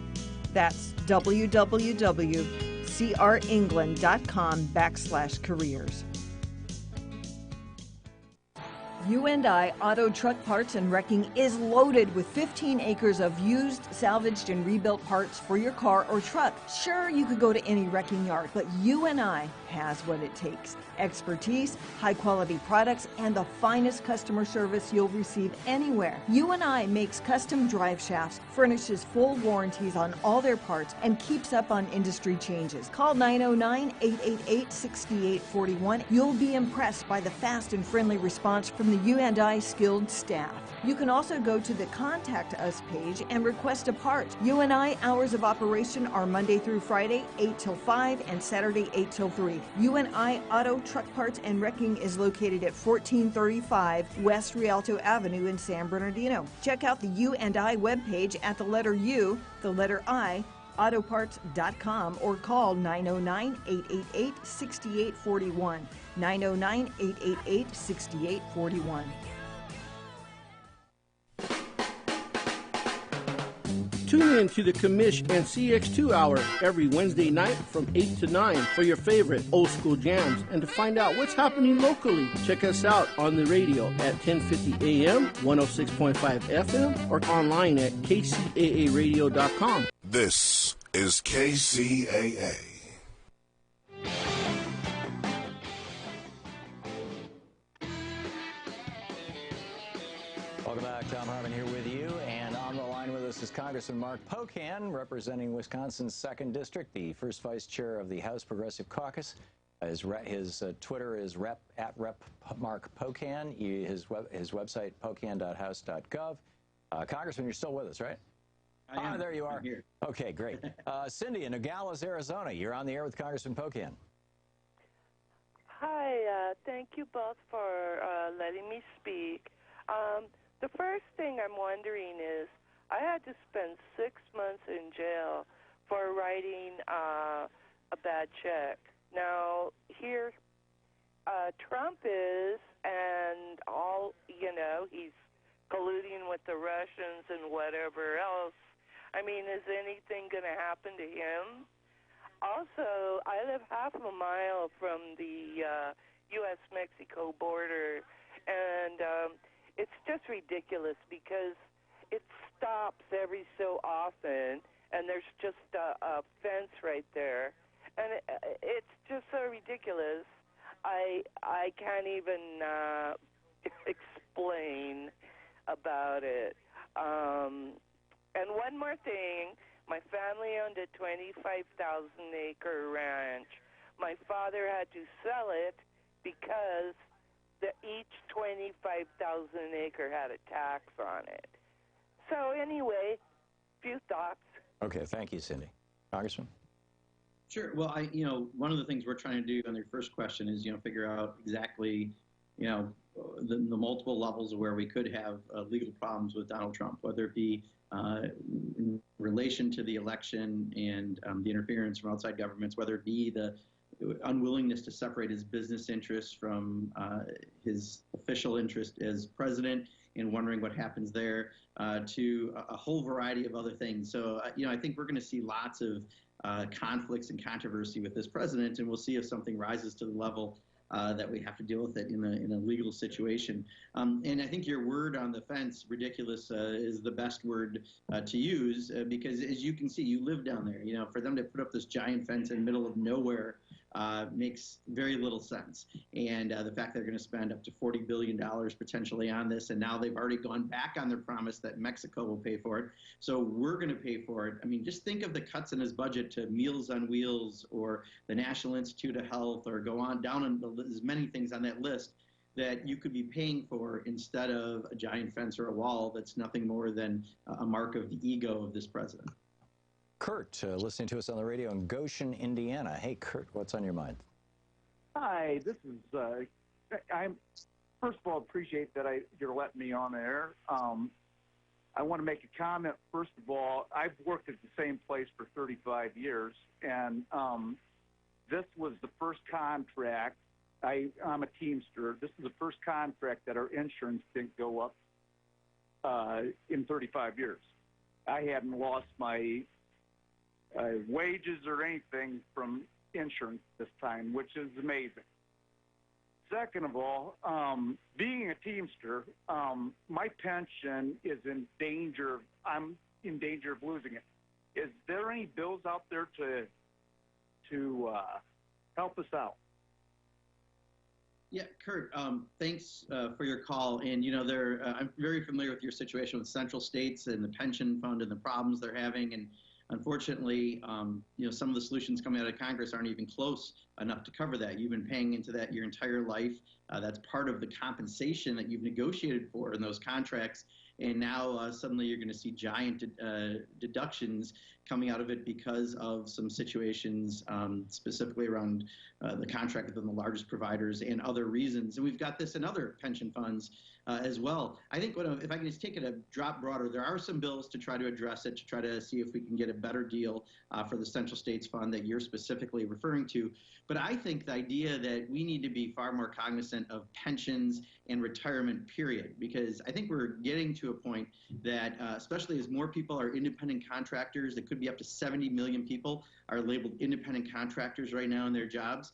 That's www.crengland.com/careers. U&I Auto Truck Parts and Wrecking is loaded with 15 acres of used, salvaged, and rebuilt parts for your car or truck. Sure, you could go to any wrecking yard, but U&I has what it takes. Expertise, high-quality products, and the finest customer service you'll receive anywhere. U&I makes custom drive shafts, furnishes full warranties on all their parts, and keeps up on industry changes. Call 909-888-6841. You'll be impressed by the fast and friendly response from the U&I skilled staff. You can also go to the Contact Us page and request a part. U&I hours of operation are Monday through Friday, 8 till 5, and Saturday, 8 till 3. U&I Auto Truck Parts and Wrecking is located at 1435 West Rialto Avenue in San Bernardino. Check out the U&I webpage at the letter U, the letter I, autoparts.com, or call 909-888-6841. 909-888-6841. Tune in to the Commish and CX2 Hour every Wednesday night from 8 to 9 for your favorite old school jams and to find out what's happening locally. Check us out on the radio at 1050 AM, 106.5 FM, or online at kcaaradio.com. This is KCAA. Welcome back. Tom Harmon here with you. And on the line with us is Congressman Mark Pocan, representing Wisconsin's 2nd District, the first vice chair of the House Progressive Caucus. His Twitter is Rep Mark Pocan. His website, pocan.house.gov. Congressman, you're still with us, right? I am. There you are. I'm here. Okay, great. Cindy in Nogales, Arizona. You're on the air with Congressman Pocan. Hi. Thank you both for letting me speak. The first thing I'm wondering is, I had to spend 6 months in jail for writing a bad check. Now, here Trump is, and he's colluding with the Russians and whatever else. I mean, is anything going to happen to him? Also, I live half a mile from the U.S.-Mexico border, and it's just ridiculous because it stops every so often, and there's just a fence right there, and it's just so ridiculous. I can't even explain about it. And one more thing, my family owned a 25,000-acre ranch. My father had to sell it because each 25,000-acre had a tax on it. So anyway, few thoughts. Okay, thank you, Cindy. Congressman? Sure. Well, one of the things we're trying to do on your first question is, figure out exactly, the multiple levels of where we could have legal problems with Donald Trump, whether it be in relation to the election and the interference from outside governments, whether it be the unwillingness to separate his business interests from his official interest as president and wondering what happens there, to a whole variety of other things. So, I think we're going to see lots of conflicts and controversy with this president, and we'll see if something rises to the level that we have to deal with it in a legal situation. And I think your word on the fence, ridiculous, is the best word to use because, as you can see, you live down there. For them to put up this giant fence in the middle of nowhere makes very little sense. And the fact that they're going to spend up to $40 billion potentially on this, and now they've already gone back on their promise that Mexico will pay for it. So we're going to pay for it. I mean, just think of the cuts in his budget to Meals on Wheels or the National Institute of Health, or go on down and there's many things on that list that you could be paying for instead of a giant fence or a wall that's nothing more than a mark of the ego of this president. Kurt, listening to us on the radio in Goshen, Indiana. Hey, Kurt, what's on your mind? Hi, this is, I first of all appreciate that you're letting me on air. I want to make a comment. First of all, I've worked at the same place for 35 years, and this was the first contract. I'm a Teamster. This is the first contract that our insurance didn't go up in 35 years. I hadn't lost my wages or anything from insurance this time, which is amazing. Second of all, being a Teamster, my pension is in danger. I'm in danger of losing it. Is there any bills out there to help us out? Yeah, Kurt, thanks for your call. And, I'm very familiar with your situation with Central States and the pension fund and the problems they're having. And unfortunately, some of the solutions coming out of Congress aren't even close enough to cover that. You've been paying into that your entire life. That's part of the compensation that you've negotiated for in those contracts. And now suddenly you're going to see giant deductions coming out of it because of some situations specifically around the contract with the largest providers and other reasons. And we've got this in other pension funds as well. I think if I can just take it a drop broader, there are some bills to try to address it, to try to see if we can get a better deal for the Central States Fund that you're specifically referring to. But I think the idea that we need to be far more cognizant of pensions and retirement, period, because I think we're getting to a point that, especially as more people are independent contractors, it could be up to 70 million people are labeled independent contractors right now in their jobs.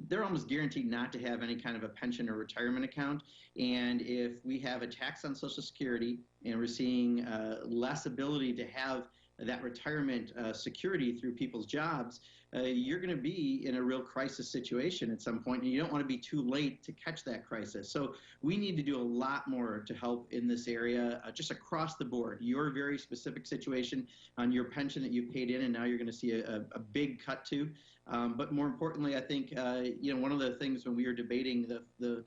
They're almost guaranteed not to have any kind of a pension or retirement account. And if we have a tax on Social Security and we're seeing less ability to have that retirement security through people's jobs, you're going to be in a real crisis situation at some point, and you don't want to be too late to catch that crisis. So we need to do a lot more to help in this area, just across the board. Your very specific situation on your pension that you paid in, and now you're going to see a big cut to. But more importantly, I think one of the things when we were debating the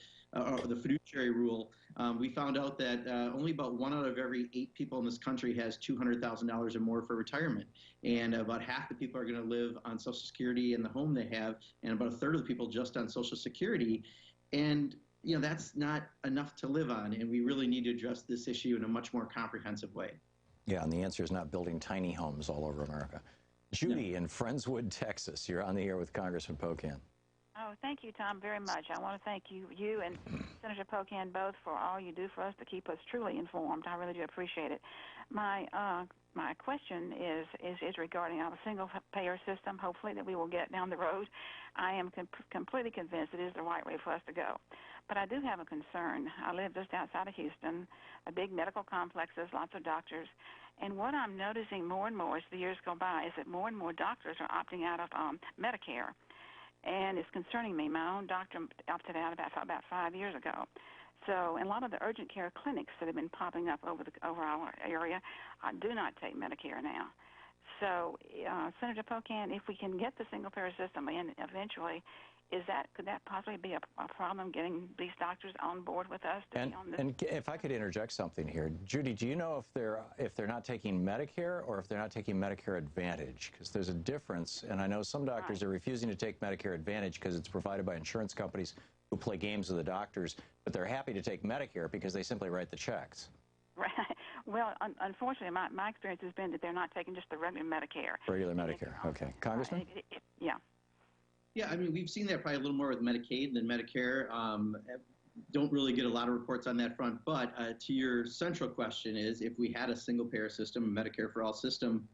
fiduciary rule, we found out that only about 1 out of every 8 people in this country has $200,000 or more for retirement, and about half the people are going to live on Social Security and the home they have, and about a third of the people just on Social Security, and that's not enough to live on, and we really need to address this issue in a much more comprehensive way. Yeah, and the answer is not building tiny homes all over America. Judy in Friendswood, Texas. You're on the air with Congressman Pocan. Oh, thank you, Tom, very much. I want to thank you and Senator Pocan both for all you do for us to keep us truly informed. I really do appreciate it. My my question is regarding a single-payer system, hopefully, that we will get down the road. I am completely convinced it is the right way for us to go. But I do have a concern. I live just outside of Houston, a big medical complexes, lots of doctors. And what I'm noticing more and more as the years go by is that more and more doctors are opting out of Medicare. And it's concerning me. My own doctor opted out about 5 years ago. So, and a lot of the urgent care clinics that have been popping up over our area do not take Medicare now. So, Senator Pocan, if we can get the single-payer system in eventually, could that possibly be a problem getting these doctors on board with us to be on this? And if I could interject something here, Judy, do you know if they're not taking Medicare or if they're not taking Medicare Advantage? Because there's a difference, and I know some doctors are refusing to take Medicare Advantage because it's provided by insurance companies who play games with the doctors, but they're happy to take Medicare because they simply write the checks. Right. Well, unfortunately, my experience has been that they're not taking just the regular Medicare. Regular Medicare. Okay. Congressman? Yeah. Yeah, I mean, we've seen that probably a little more with Medicaid than Medicare. Don't really get a lot of reports on that front. But to your central question is, if we had a single-payer system, a Medicare for all system,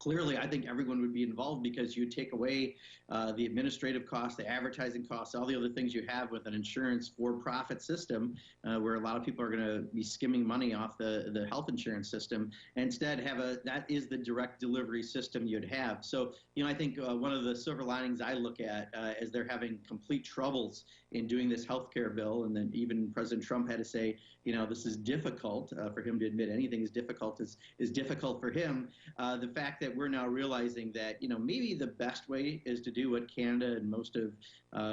clearly, I think everyone would be involved because you take away the administrative costs, the advertising costs, all the other things you have with an insurance for-profit system where a lot of people are going to be skimming money off the health insurance system. And instead, that is the direct delivery system you'd have. So, I think one of the silver linings I look at as they're having complete troubles in doing this health care bill, and then even President Trump had to say, this is difficult for him to admit anything is difficult is difficult for him. The fact that we're now realizing that, maybe the best way is to do what Canada and most of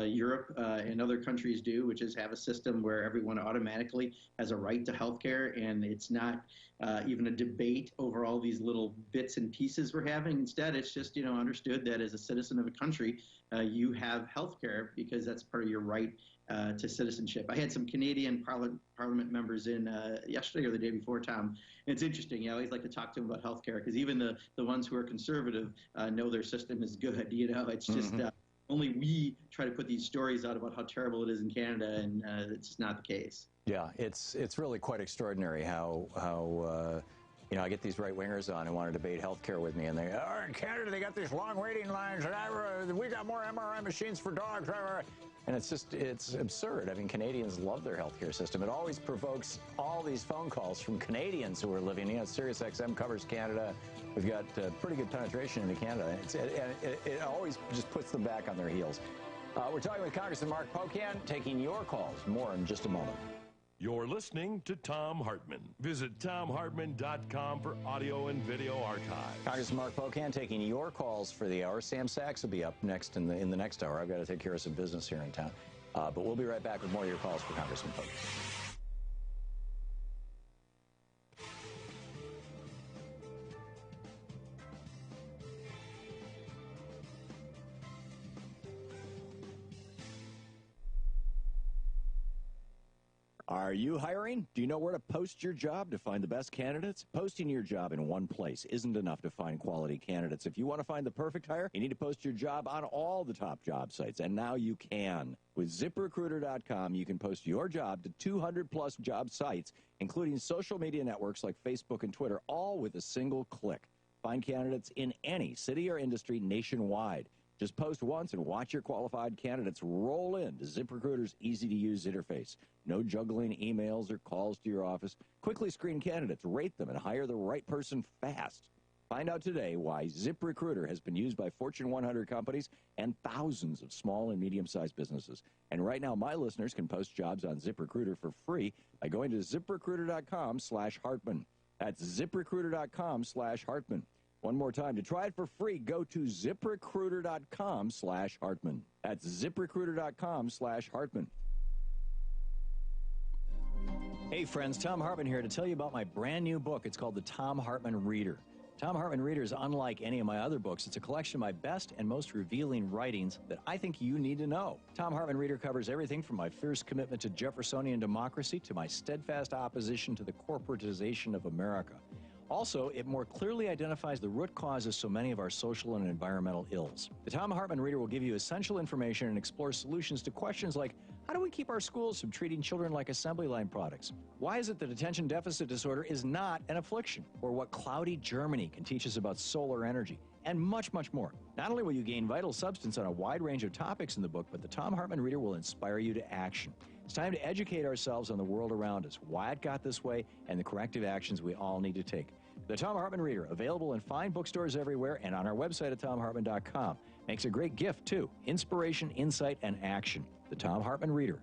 Europe and other countries do, which is have a system where everyone automatically has a right to health care, and it's not even a debate over all these little bits and pieces we're having. Instead, it's just, understood that as a citizen of a country, you have health care because that's part of your right to citizenship. I had some Canadian Parliament members in yesterday or the day before, Tom. And it's interesting. I always like to talk to them about health care because even the ones who are conservative know their system is good. It's just only we try to put these stories out about how terrible it is in Canada, and it's just not the case. Yeah, it's really quite extraordinary how I get these right-wingers on who want to debate health care with me, and they in Canada, they got these long waiting lines, and we got more MRI machines for dogs. And it's absurd. I mean, Canadians love their health care system. It always provokes all these phone calls from Canadians who are living, Sirius XM covers Canada. We've got pretty good penetration into Canada. It always just puts them back on their heels. We're talking with Congressman Mark Pocan, taking your calls. More in just a moment. You're listening to Thom Hartmann. Visit ThomHartmann.com for audio and video archive. Congressman Mark Pocan taking your calls for the hour. Sam Sachs will be up next in the next hour. I've got to take care of some business here in town. But we'll be right back with more of your calls for Congressman Pocan. Are you hiring? Do you know where to post your job to find the best candidates? Posting your job in one place isn't enough to find quality candidates. If you want to find the perfect hire, you need to post your job on all the top job sites, and now you can. With ZipRecruiter.com, you can post your job to 200-plus job sites, including social media networks like Facebook and Twitter, all with a single click. Find candidates in any city or industry nationwide. Just post once and watch your qualified candidates roll into ZipRecruiter's easy-to-use interface. No juggling emails or calls to your office. Quickly screen candidates, rate them, and hire the right person fast. Find out today why ZipRecruiter has been used by Fortune 100 companies and thousands of small and medium-sized businesses. And right now, my listeners can post jobs on ZipRecruiter for free by going to ZipRecruiter.com/Hartmann. That's ZipRecruiter.com/Hartmann. One more time, to try it for free, go to ZipRecruiter.com/Hartmann. That's ZipRecruiter.com/Hartmann. Hey friends, Thom Hartmann here to tell you about my brand new book. It's called The Thom Hartmann Reader. Thom Hartmann Reader is unlike any of my other books. It's a collection of my best and most revealing writings that I think you need to know. Thom Hartmann Reader covers everything from my fierce commitment to Jeffersonian democracy to my steadfast opposition to the corporatization of America. Also, it more clearly identifies the root cause of so many of our social and environmental ills. The Thom Hartmann Reader will give you essential information and explore solutions to questions like, How do we keep our schools from treating children like assembly line products? Why is it that attention deficit disorder is not an affliction? Or what cloudy Germany can teach us about solar energy? And much, much more. Not only will you gain vital substance on a wide range of topics in the book, but the Tom Hartman Reader will inspire you to action. It's time to educate ourselves on the world around us, why it got this way, and the corrective actions we all need to take. The Tom Hartman Reader, available in fine bookstores everywhere and on our website at tomhartman.com. Makes a great gift, too. Inspiration, insight, and action. The Tom Hartman Reader.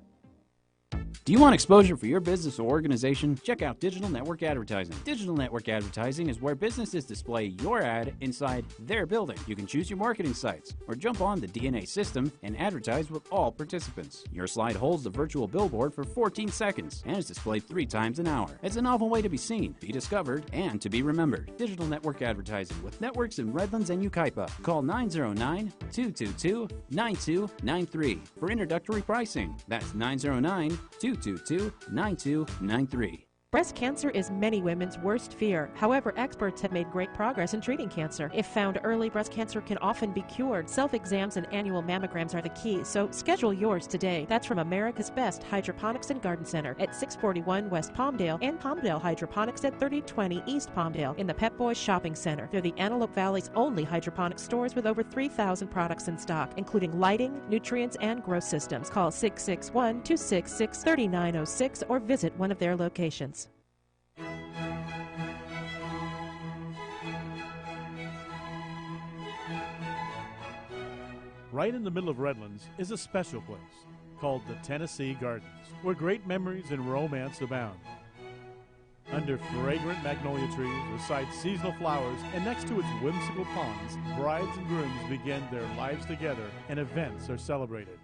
Do you want exposure for your business or organization? Check out Digital Network Advertising. Digital Network Advertising is where businesses display your ad inside their building. You can choose your marketing sites or jump on the DNA system and advertise with all participants. Your slide holds the virtual billboard for 14 seconds and is displayed 3 times an hour. It's a novel way to be seen, be discovered, and to be remembered. Digital Network Advertising with networks in Redlands and Yucaipa. Call 909-222-9293 for introductory pricing. That's 909-222-9293. Breast cancer is many women's worst fear. However, experts have made great progress in treating cancer. If found early, breast cancer can often be cured. Self-exams and annual mammograms are the key, so schedule yours today. That's from America's Best Hydroponics and Garden Center at 641 West Palmdale and Palmdale Hydroponics at 3020 East Palmdale in the Pep Boys Shopping Center. They're the Antelope Valley's only hydroponic stores with over 3,000 products in stock, including lighting, nutrients, and growth systems. Call 661-266-3906 or visit one of their locations. Right in the middle of Redlands is a special place called the Tennessee Gardens, where great memories and romance abound. Under fragrant magnolia trees reside seasonal flowers, and next to its whimsical ponds, brides and grooms begin their lives together and events are celebrated.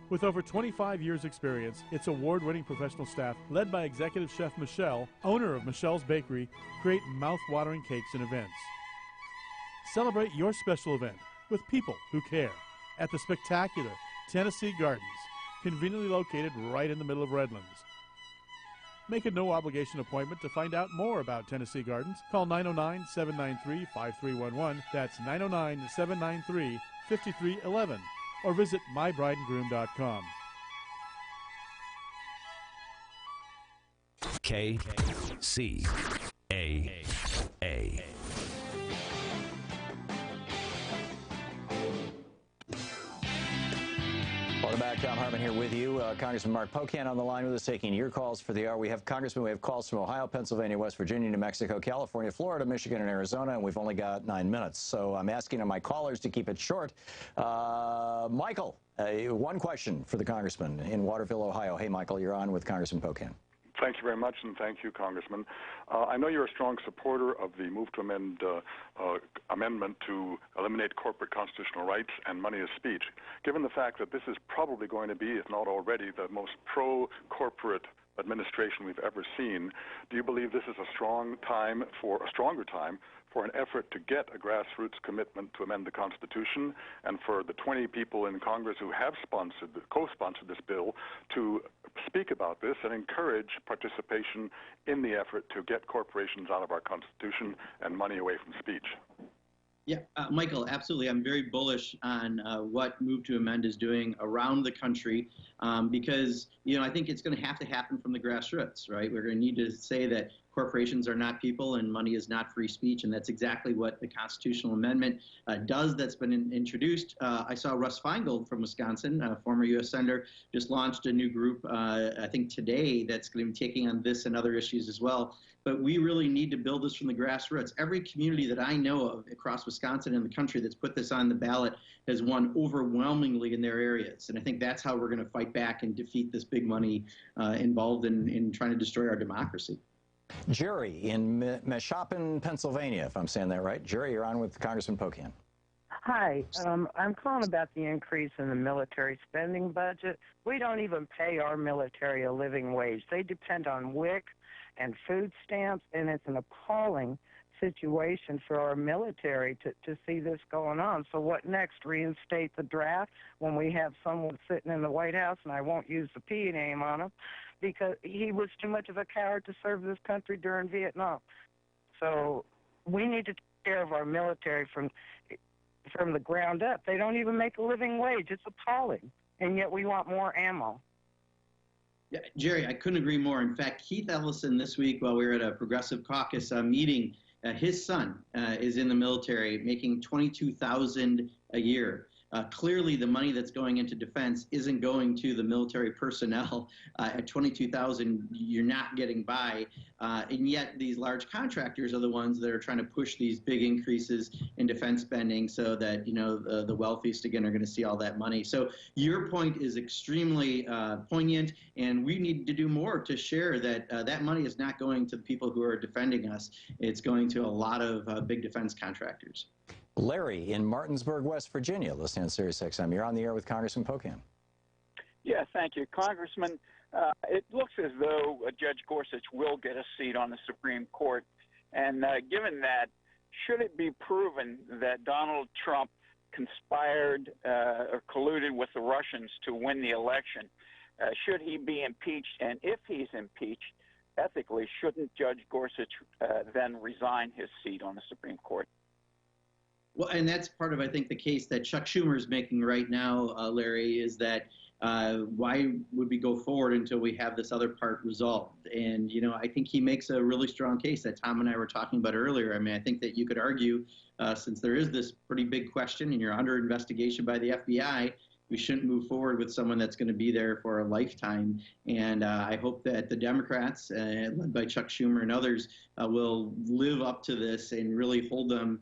With over 25 years' experience, its award-winning professional staff, led by Executive Chef Michelle, owner of Michelle's Bakery, create mouth-watering cakes and events. Celebrate your special event with people who care at the spectacular Tennessee Gardens, conveniently located right in the middle of Redlands. Make a no-obligation appointment to find out more about Tennessee Gardens. Call 909-793-5311. That's 909-793-5311. Or visit mybrideandgroom.com. KCAA. Welcome back. Tom Hartman here with you. Congressman Mark Pocan on the line with us, taking your calls for the hour. We have Congressman, we have calls from Ohio, Pennsylvania, West Virginia, New Mexico, California, Florida, Michigan, and Arizona, and we've only got 9 minutes. So I'm asking my callers to keep it short. Michael, one question for the Congressman in Waterville, Ohio. Hey, Michael, you're on with Congressman Pocan. Thank you very much, and thank you, Congressman. I know you're a strong supporter of the move to amend amendment to eliminate corporate constitutional rights and money as speech. Given the fact that this is probably going to be, if not already, the most pro-corporate administration we've ever seen, do you believe this is a stronger time for an effort to get a grassroots commitment to amend the Constitution, and for the 20 people in Congress who have co-sponsored this bill to speak about this and encourage participation in the effort to get corporations out of our Constitution and money away from speech? Yeah, Michael, absolutely. I'm very bullish on what Move to Amend is doing around the country because, I think it's going to happen from the grassroots, right? We're going to need to say that corporations are not people and money is not free speech, and that's exactly what the constitutional amendment does that's been introduced. I saw Russ Feingold from Wisconsin, a former U.S. Senator, just launched a new group, I think today, that's going to be taking on this and other issues as well. But we really need to build this from the grassroots. Every community that I know of across Wisconsin and the country that's put this on the ballot has won overwhelmingly in their areas. And I think that's how we're going to fight back and defeat this big money involved in trying to destroy our democracy. Jerry in Meshopin, Pennsylvania, if I'm saying that right. Jerry, you're on with Congressman Pocan. Hi, I'm calling about the increase in the military spending budget. We don't even pay our military a living wage. They depend on WIC and food stamps, and it's an appalling situation for our military to see this going on. So what next? Reinstate the draft when we have someone sitting in the White House, and I won't use the P name on him, because he was too much of a coward to serve this country during Vietnam. So we need to take care of our military from the ground up. They don't even make a living wage. It's appalling. and yet we want more ammo. Yeah, Jerry, I couldn't agree more. In fact, Keith Ellison this week, while we were at a Progressive Caucus meeting, his son is in the military, making $22,000 a year. Clearly, the money that's going into defense isn't going to the military personnel. At $22,000, you're not getting by, and yet these large contractors are the ones that are trying to push these big increases in defense spending, so that the wealthiest again are going to see all that money. So your point is extremely poignant, and we need to do more to share that that money is not going to the people who are defending us. It's going to a lot of big defense contractors. Larry in Martinsburg, West Virginia, listening on Sirius XM. You're on the air with Congressman Pocan. Yeah, thank you. Congressman, it looks as though Judge Gorsuch will get a seat on the Supreme Court. And given that, should it be proven that Donald Trump conspired or colluded with the Russians to win the election, should he be impeached? And if he's impeached, ethically, shouldn't Judge Gorsuch then resign his seat on the Supreme Court? Well, and that's part of, I think, the case that Chuck Schumer is making right now, Larry, is that why would we go forward until we have this other part resolved? And, I think he makes a really strong case that Tom and I were talking about earlier. I mean, I think that you could argue, since there is this pretty big question and you're under investigation by the FBI, we shouldn't move forward with someone that's going to be there for a lifetime. And I hope that the Democrats, led by Chuck Schumer and others, will live up to this and really hold them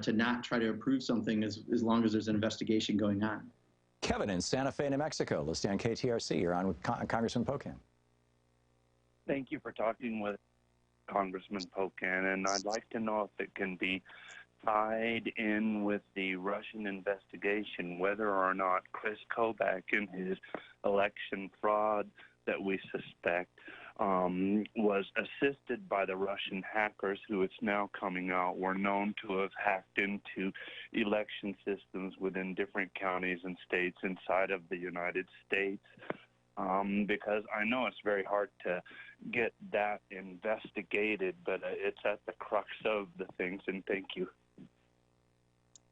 to not try to approve something as long as there's an investigation going on. Kevin in Santa Fe, New Mexico, listening on KTRC. You're on with Congressman Pocan. Thank you for talking with Congressman Pocan, and I'd like to know if it can be tied in with the Russian investigation, whether or not Chris Kobach in his election fraud that we suspect was assisted by the Russian hackers who, it's now coming out, were known to have hacked into election systems within different counties and states inside of the United States. Because I know it's very hard to get that investigated, but it's at the crux of the things, and thank you.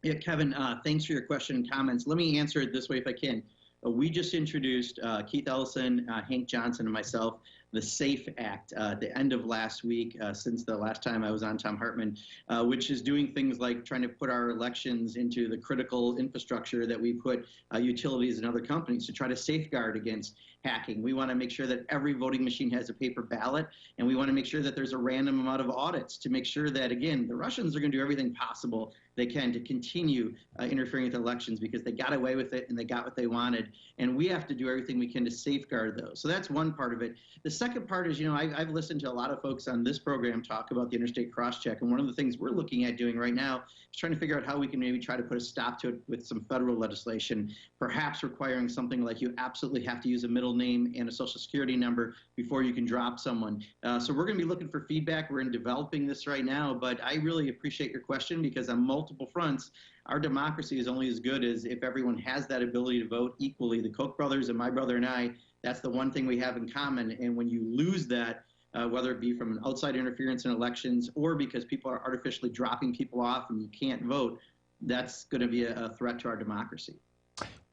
Yeah, Kevin, thanks for your question and comments. Let me answer it this way if I can. We just introduced, Keith Ellison, Hank Johnson, and myself, the SAFE Act at the end of last week, since the last time I was on Tom Hartman, which is doing things like trying to put our elections into the critical infrastructure that we put utilities and other companies to try to safeguard against hacking. We want to make sure that every voting machine has a paper ballot, and we want to make sure that there's a random amount of audits to make sure that, again, the Russians are going to do everything possible they can to continue interfering with elections because they got away with it and they got what they wanted. And we have to do everything we can to safeguard those. So that's one part of it. The second part is, I've listened to a lot of folks on this program talk about the interstate crosscheck. And one of the things we're looking at doing right now is trying to figure out how we can maybe try to put a stop to it with some federal legislation, perhaps requiring something like you absolutely have to use a middle name and a social security number before you can drop someone. So we're going to be looking for feedback. We're in developing this right now, but I really appreciate your question because on multiple fronts, our democracy is only as good as if everyone has that ability to vote equally. The Koch brothers and my brother and I, that's the one thing we have in common. And when you lose that, whether it be from an outside interference in elections or because people are artificially dropping people off and you can't vote, that's going to be a threat to our democracy.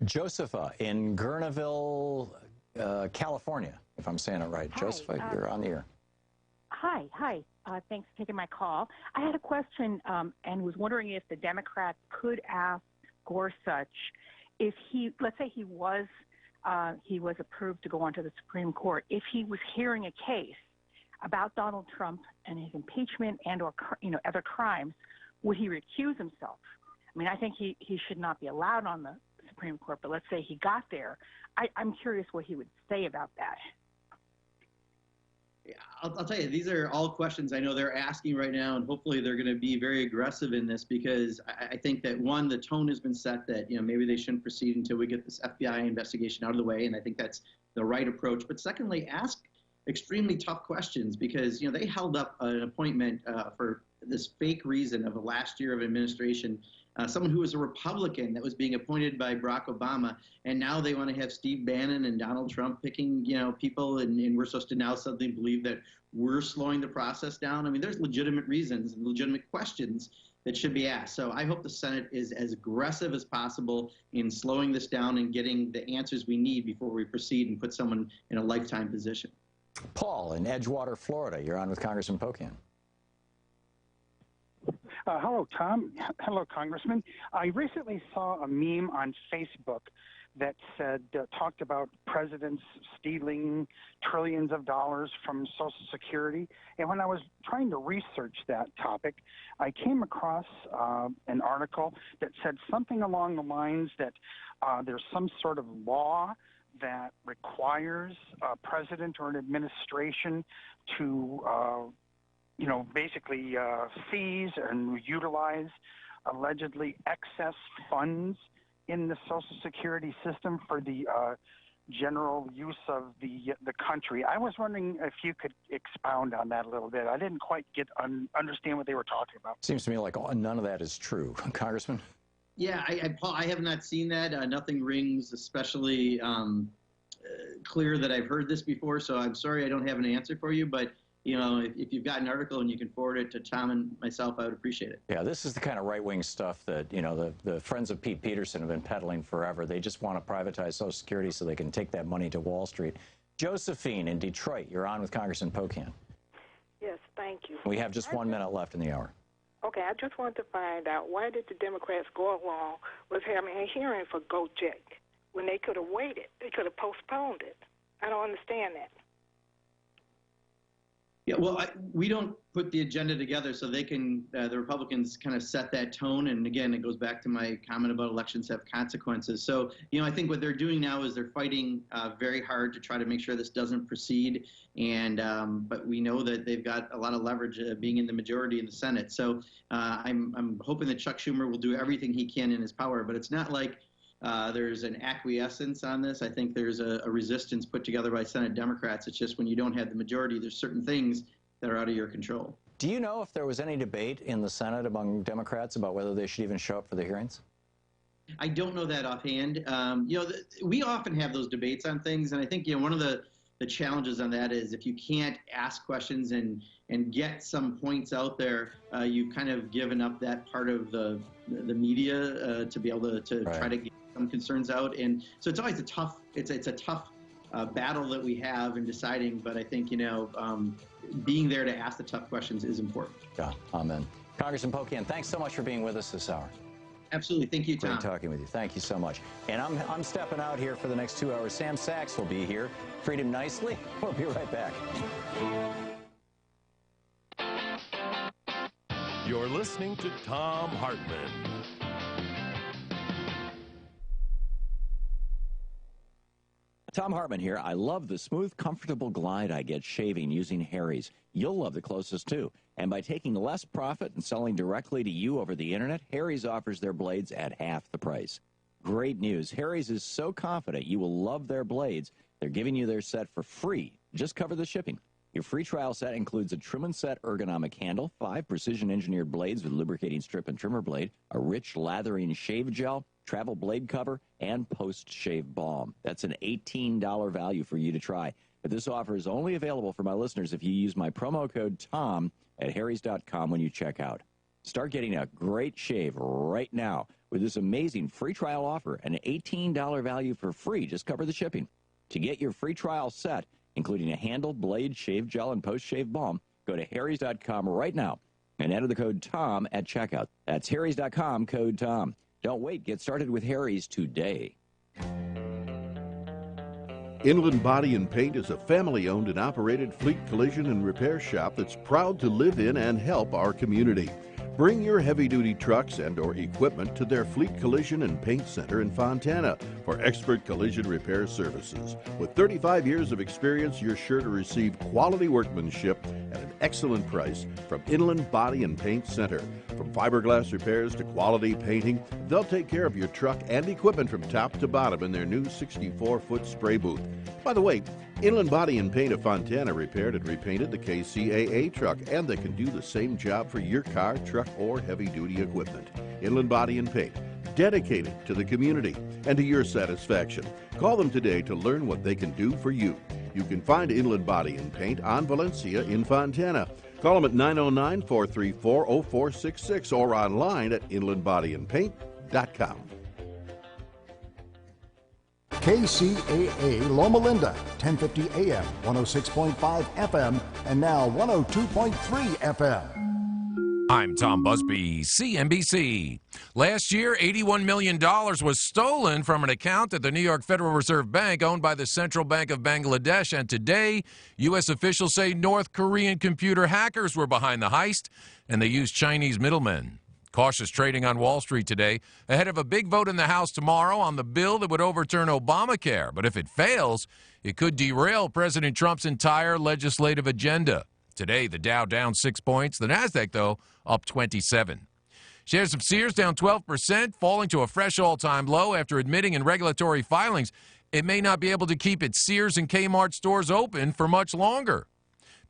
Josepha in Gurneville, California, if I'm saying it right. Hi, Josepha, you're on the air. Hi. Thanks for taking my call. I had a question and was wondering if the Democrats could ask Gorsuch if let's say he was approved to go onto the Supreme Court, if he was hearing a case about Donald Trump and his impeachment and or other crimes, would he recuse himself? I mean, I think he should not be allowed on the Supreme Court, but let's say he got there. I'm curious what he would say about that. I'll tell you, these are all questions I know they're asking right now, and hopefully they're going to be very aggressive in this because I think that, one, the tone has been set that, maybe they shouldn't proceed until we get this FBI investigation out of the way, and I think that's the right approach. But secondly, ask extremely tough questions because, they held up an appointment for this fake reason of the last year of administration, someone who was a Republican that was being appointed by Barack Obama, and now they want to have Steve Bannon and Donald Trump picking, people, and we're supposed to now suddenly believe that we're slowing the process down. I mean, there's legitimate reasons and legitimate questions that should be asked. So I hope the Senate is as aggressive as possible in slowing this down and getting the answers we need before we proceed and put someone in a lifetime position. Paul in Edgewater, Florida. You're on with Congressman Pocan. Hello, Tom. Hello, Congressman. I recently saw a meme on Facebook that said, talked about presidents stealing trillions of dollars from Social Security. And when I was trying to research that topic, I came across an article that said something along the lines that there's some sort of law that requires a president or an administration to, basically seize and utilize allegedly excess funds in the Social Security system for the general use of the country. I was wondering if you could expound on that a little bit. I didn't quite understand what they were talking about. Seems to me like none of that is true. Congressman? Yeah, Paul, I have not seen that. Nothing rings especially clear that I've heard this before, so I'm sorry I don't have an answer for you, but if you've got an article and you can forward it to Tom and myself, I would appreciate it. Yeah, this is the kind of right-wing stuff that, the friends of Pete Peterson have been peddling forever. They just want to privatize Social Security so they can take that money to Wall Street. Josephine in Detroit, you're on with Congressman Pocan. Yes, thank you. We have just 1 minute left in the hour. Okay, I just wanted to find out, why did the Democrats go along with having a hearing for Gojek when they could have waited? They could have postponed it. I don't understand that. Yeah, well, we don't put the agenda together so they can, the Republicans kind of set that tone. And again, it goes back to my comment about elections have consequences. So, I think what they're doing now is they're fighting very hard to try to make sure this doesn't proceed. And but we know that they've got a lot of leverage being in the majority in the Senate. So I'm hoping that Chuck Schumer will do everything he can in his power. But it's not like there's an acquiescence on this. I think there's a resistance put together by Senate Democrats. It's just when you don't have the majority, there's certain things that are out of your control. Do you know if there was any debate in the Senate among Democrats about whether they should even show up for the hearings? I don't know that offhand. We often have those debates on things, and I think one of the challenges on that is if you can't ask questions and get some points out there, you've kind of given up that part of the media to be able to right. Try to get some concerns out. And so it's always a tough battle that we have in deciding. But I think being there to ask the tough questions is important. Yeah, amen. Congressman Pocan, thanks so much for being with us this hour. Absolutely. Thank you, Tom. Great talking with you. Thank you so much. And I'm stepping out here for the next 2 hours. Sam Sachs will be here. Treat him nicely. We'll be right back. You're listening to Tom Hartman. Tom Hartman here. I love the smooth, comfortable glide I get shaving using Harry's. You'll love the closest too. And by taking less profit and selling directly to you over the internet, Harry's offers their blades at half the price. Great news. Harry's is so confident you will love their blades, they're giving you their set for free. Just cover the shipping. Your free trial set includes a trim and set ergonomic handle, 5 precision-engineered blades with lubricating strip and trimmer blade, a rich lathering shave gel, travel blade cover, and post-shave balm. That's an $18 value for you to try. But this offer is only available for my listeners if you use my promo code TOM at harrys.com when you check out. Start getting a great shave right now with this amazing free trial offer, an $18 value for free. Just cover the shipping. To get your free trial set, including a handle, blade, shave gel, and post-shave balm, go to harrys.com right now and enter the code TOM at checkout. That's harrys.com, code TOM. Don't wait. Get started with Harry's today. Inland Body and Paint is a family-owned and operated fleet collision and repair shop that's proud to live in and help our community. Bring your heavy-duty trucks and or equipment to their Fleet Collision and Paint Center in Fontana for expert collision repair services. With 35 years of experience, you're sure to receive quality workmanship at an excellent price from Inland Body and Paint Center. From fiberglass repairs to quality painting, they'll take care of your truck and equipment from top to bottom in their new 64-foot spray booth. By the way, Inland Body and Paint of Fontana repaired and repainted the KCAA truck, and they can do the same job for your car, truck, or heavy-duty equipment. Inland Body and Paint, dedicated to the community and to your satisfaction. Call them today to learn what they can do for you. You can find Inland Body and Paint on Valencia in Fontana. Call them at 909-434-0466 or online at inlandbodyandpaint.com. KCAA Loma Linda, 1050 AM, 106.5 FM, and now 102.3 FM. I'm Tom Busby, CNBC. Last year, $81 million was stolen from an account at the New York Federal Reserve Bank owned by the Central Bank of Bangladesh. And today, U.S. officials say North Korean computer hackers were behind the heist, and they used Chinese middlemen. Cautious trading on Wall Street today ahead of a big vote in the House tomorrow on the bill that would overturn Obamacare. But if it fails, it could derail President Trump's entire legislative agenda. Today, the Dow down 6 points. The Nasdaq, though, up 27. Shares of Sears down 12%, falling to a fresh all-time low after admitting in regulatory filings it may not be able to keep its Sears and Kmart stores open for much longer.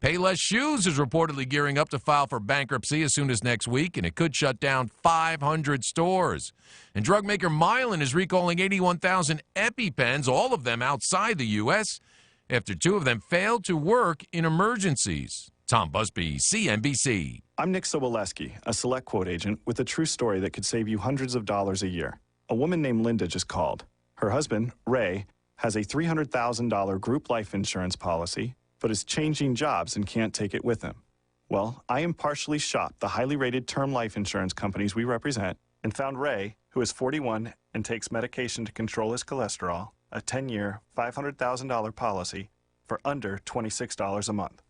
Payless Shoes is reportedly gearing up to file for bankruptcy as soon as next week, and it could shut down 500 stores. And drug maker Mylan is recalling 81,000 EpiPens, all of them outside the U.S., after 2 of them failed to work in emergencies. Tom Busby, CNBC. I'm Nick Soboleski, a SelectQuote agent with a true story that could save you hundreds of dollars a year. A woman named Linda just called. Her husband, Ray, has a $300,000 group life insurance policy, but is changing jobs and can't take it with him. Well, I impartially shopped the highly rated term life insurance companies we represent and found Ray, who is 41 and takes medication to control his cholesterol, a 10-year, $500,000 policy for under $26 a month.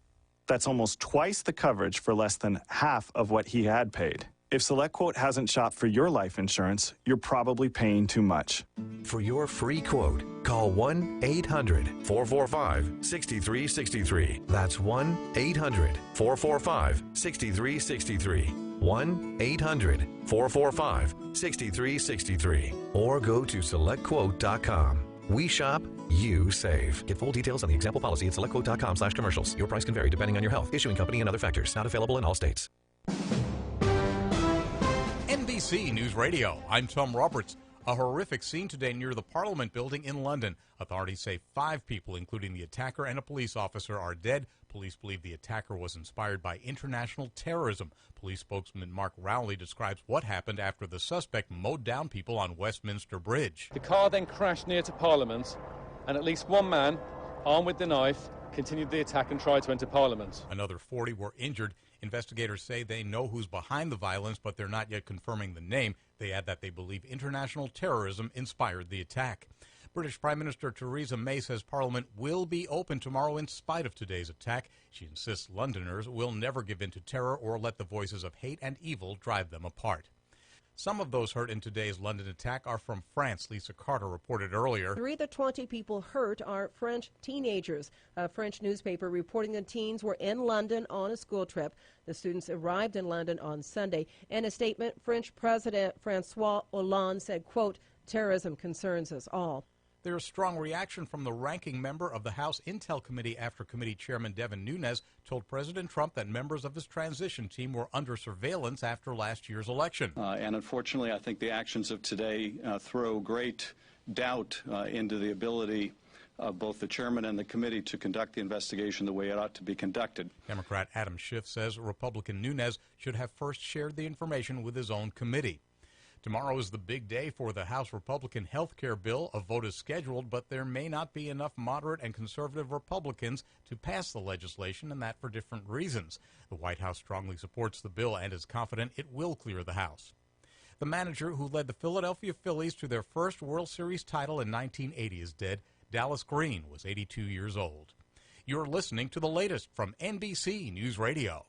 That's almost twice the coverage for less than half of what he had paid. If SelectQuote hasn't shopped for your life insurance, you're probably paying too much. For your free quote, call 1-800-445-6363. That's 1-800-445-6363. 1-800-445-6363. Or go to SelectQuote.com. We shop, you save. Get full details on the example policy at SelectQuote.com/commercials. Your price can vary depending on your health, issuing company, and other factors. Not available in all states. NBC News Radio. I'm Tom Roberts. A horrific scene today near the Parliament building in London. Authorities say 5 people, including the attacker and a police officer, are dead. Police believe the attacker was inspired by international terrorism. Police spokesman Mark Rowley describes what happened after the suspect mowed down people on Westminster Bridge. The car then crashed near to Parliament, and at least one man, armed with the knife, continued the attack and tried to enter Parliament. Another 40 were injured. Investigators say they know who's behind the violence, but they're not yet confirming the name. They add that they believe international terrorism inspired the attack. British Prime Minister Theresa May says Parliament will be open tomorrow in spite of today's attack. She insists Londoners will never give in to terror or let the voices of hate and evil drive them apart. Some of those hurt in today's London attack are from France. Lisa Carter reported earlier. 3 of the 20 people hurt are French teenagers. A French newspaper reporting the teens were in London on a school trip. The students arrived in London on Sunday. In a statement, French President Francois Hollande said, quote, "Terrorism concerns us all." There's strong reaction from the ranking member of the House Intel Committee after committee chairman Devin Nunes told President Trump that members of his transition team were under surveillance after last year's election. And unfortunately, I think the actions of today throw great doubt into the ability of both the chairman and the committee to conduct the investigation the way it ought to be conducted. Democrat Adam Schiff says Republican Nunes should have first shared the information with his own committee. Tomorrow is the big day for the House Republican health care bill. A vote is scheduled, but there may not be enough moderate and conservative Republicans to pass the legislation, and that for different reasons. The White House strongly supports the bill and is confident it will clear the House. The manager who led the Philadelphia Phillies to their first World Series title in 1980 is dead. Dallas Green was 82 years old. You're listening to the latest from NBC News Radio.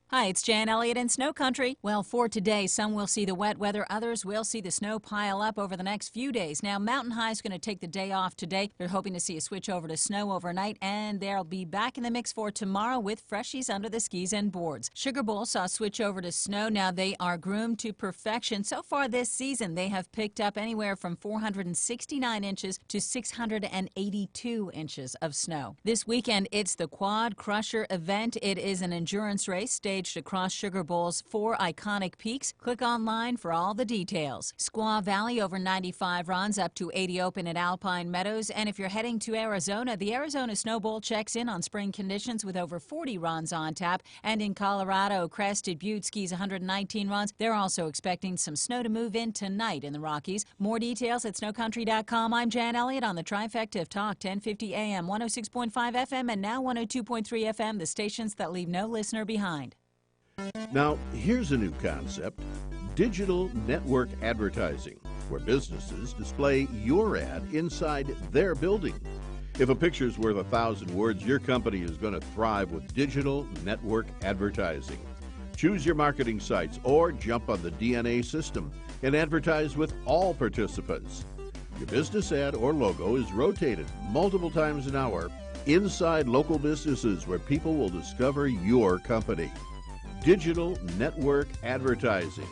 Hi, it's Jan Elliott in Snow Country. Well, for today, some will see the wet weather, others will see the snow pile up over the next few days. Now, Mountain High is going to take the day off today. They're hoping to see a switch over to snow overnight, and they'll be back in the mix for tomorrow with freshies under the skis and boards. Sugar Bowl saw a switch over to snow. Now, they are groomed to perfection. So far this season, they have picked up anywhere from 469 inches to 682 inches of snow. This weekend, it's the Quad Crusher event. It is an endurance race staged staged across Sugar Bowl's 4 iconic peaks. Click online for all the details. Squaw Valley over 95 runs, up to 80 open at Alpine Meadows. And if you're heading to Arizona, the Arizona Snow Bowl checks in on spring conditions with over 40 runs on tap. And in Colorado, Crested Butte skis 119 runs. They're also expecting some snow to move in tonight in the Rockies. More details at snowcountry.com. I'm Jan Elliott on the trifecta of Talk 1050 AM, 106.5 FM, and now 102.3 FM, the stations that leave no listener behind. Now, here's a new concept: digital network advertising, where businesses display your ad inside their building. If a picture's worth 1,000 words, your company is going to thrive with digital network advertising. Choose your marketing sites or jump on the DNA system and advertise with all participants. Your business ad or logo is rotated multiple times an hour inside local businesses where people will discover your company. Digital network advertising,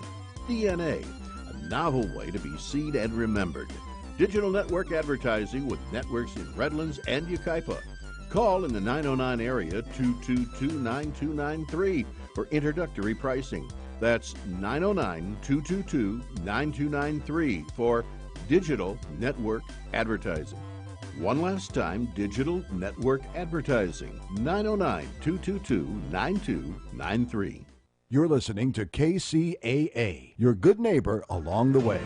DNA, a novel way to be seen and remembered. Digital network advertising with networks in Redlands and Yucaipa. Call in the 909 area 222-9293 for introductory pricing. That's 909-222-9293 for digital network advertising. One last time, digital network advertising, 909-222-9293. You're listening to KCAA, your good neighbor along the way.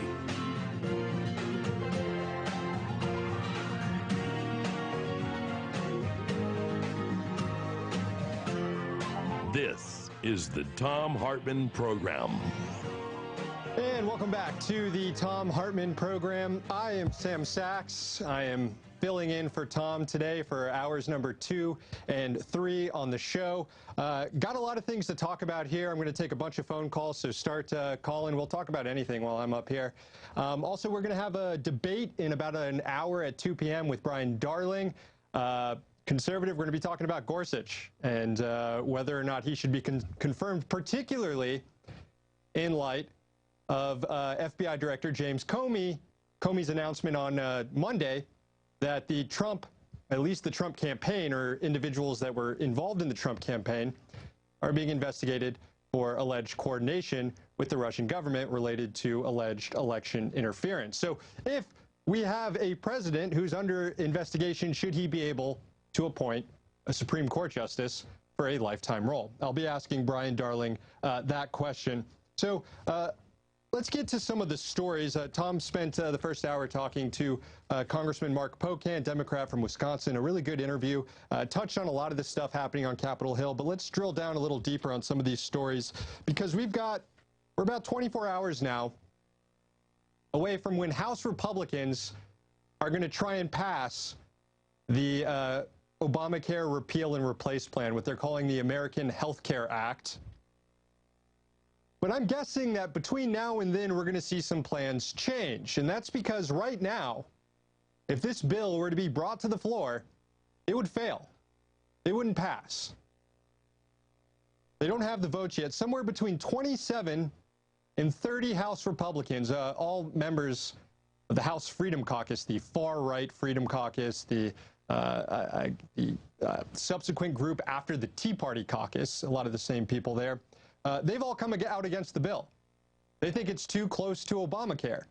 This is the Thom Hartmann Program. And welcome back to the Thom Hartmann Program. I am Sam Sachs. I am filling in for Tom today for hours number 2 and 3 on the show. Got a lot of things to talk about here. I'm going to take a bunch of phone calls, so start calling. We'll talk about anything while I'm up here. Also, we're going to have a debate in about an hour at 2 p.m. with Brian Darling. Conservative, we're going to be talking about Gorsuch and whether or not he should be confirmed, particularly in light of FBI Director James Comey's announcement on Monday that at least the Trump campaign, or individuals that were involved in the Trump campaign, are being investigated for alleged coordination with the Russian government related to alleged election interference. So if we have a president who's under investigation, should he be able to appoint a Supreme Court justice for a lifetime role? I'll be asking Brian Darling that question. So let's get to some of the stories. Tom spent the first hour talking to Congressman Mark Pocan, Democrat from Wisconsin. A really good interview. Touched on a lot of this stuff happening on Capitol Hill, but let's drill down a little deeper on some of these stories, because we're about 24 hours now away from when House Republicans are going to try and pass the Obamacare repeal and replace plan, what they're calling the American Health Care Act. But I'm guessing that between now and then, we're going to see some plans change. And that's because right now, if this bill were to be brought to the floor, it would fail. It wouldn't pass. They don't have the votes yet. Somewhere between 27 and 30 House Republicans, all members of the House Freedom Caucus, the far-right Freedom Caucus, the subsequent group after the Tea Party caucus, a lot of the same people there, they've all come out against the bill. They think it's too close to Obamacare.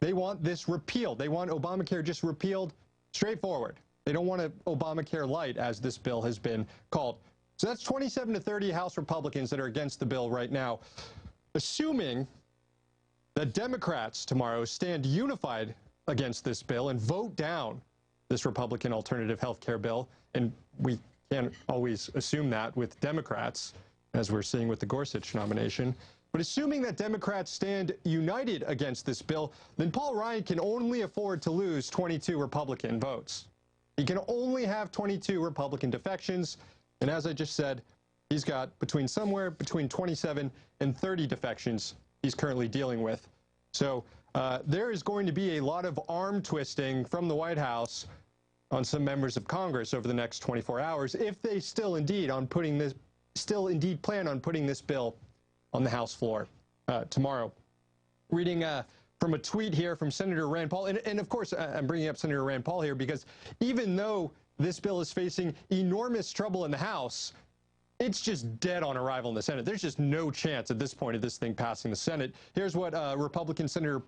They want this repealed. They want Obamacare just repealed straightforward. They don't want Obamacare light, as this bill has been called. So that's 27 to 30 House Republicans that are against the bill right now. Assuming that Democrats tomorrow stand unified against this bill and vote down this Republican alternative health care bill, and we can't always assume that with Democrats, as we're seeing with the Gorsuch nomination. But assuming that Democrats stand united against this bill, then Paul Ryan can only afford to lose 22 Republican votes. He can only have 22 Republican defections. And as I just said, he's got somewhere between 27 and 30 defections he's currently dealing with. So there is going to be a lot of arm twisting from the White House on some members of Congress over the next 24 hours if they still indeed plan on putting this bill on the House floor tomorrow. Reading from a tweet here from Senator Rand Paul, and of course I'm bringing up Senator Rand Paul here because even though this bill is facing enormous trouble in the House, it's just dead on arrival in the Senate. There's just no chance at this point of this thing passing the Senate. Here's what Republican Senator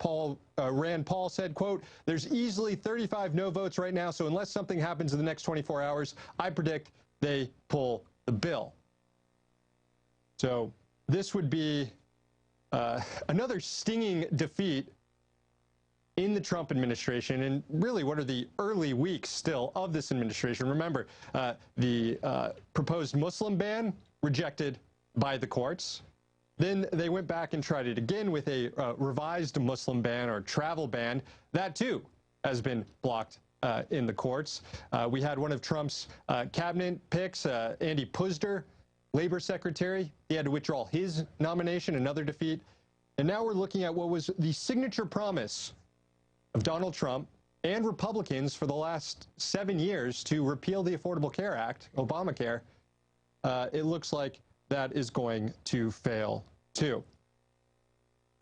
Rand Paul said, quote, "There's easily 35 no votes right now, so unless something happens in the next 24 hours, I predict they pull the bill." So this would be another stinging defeat in the Trump administration, and really what are the early weeks still of this administration. Remember, the proposed Muslim ban rejected by the courts. Then they went back and tried it again with a revised Muslim ban or travel ban. That, too, has been blocked in the courts. We had one of Trump's cabinet picks, Andy Puzder, Labor Secretary. He had to withdraw his nomination, another defeat. And now we're looking at what was the signature promise of Donald Trump and Republicans for the last 7 years to repeal the Affordable Care Act, Obamacare. It looks like that is going to fail, too.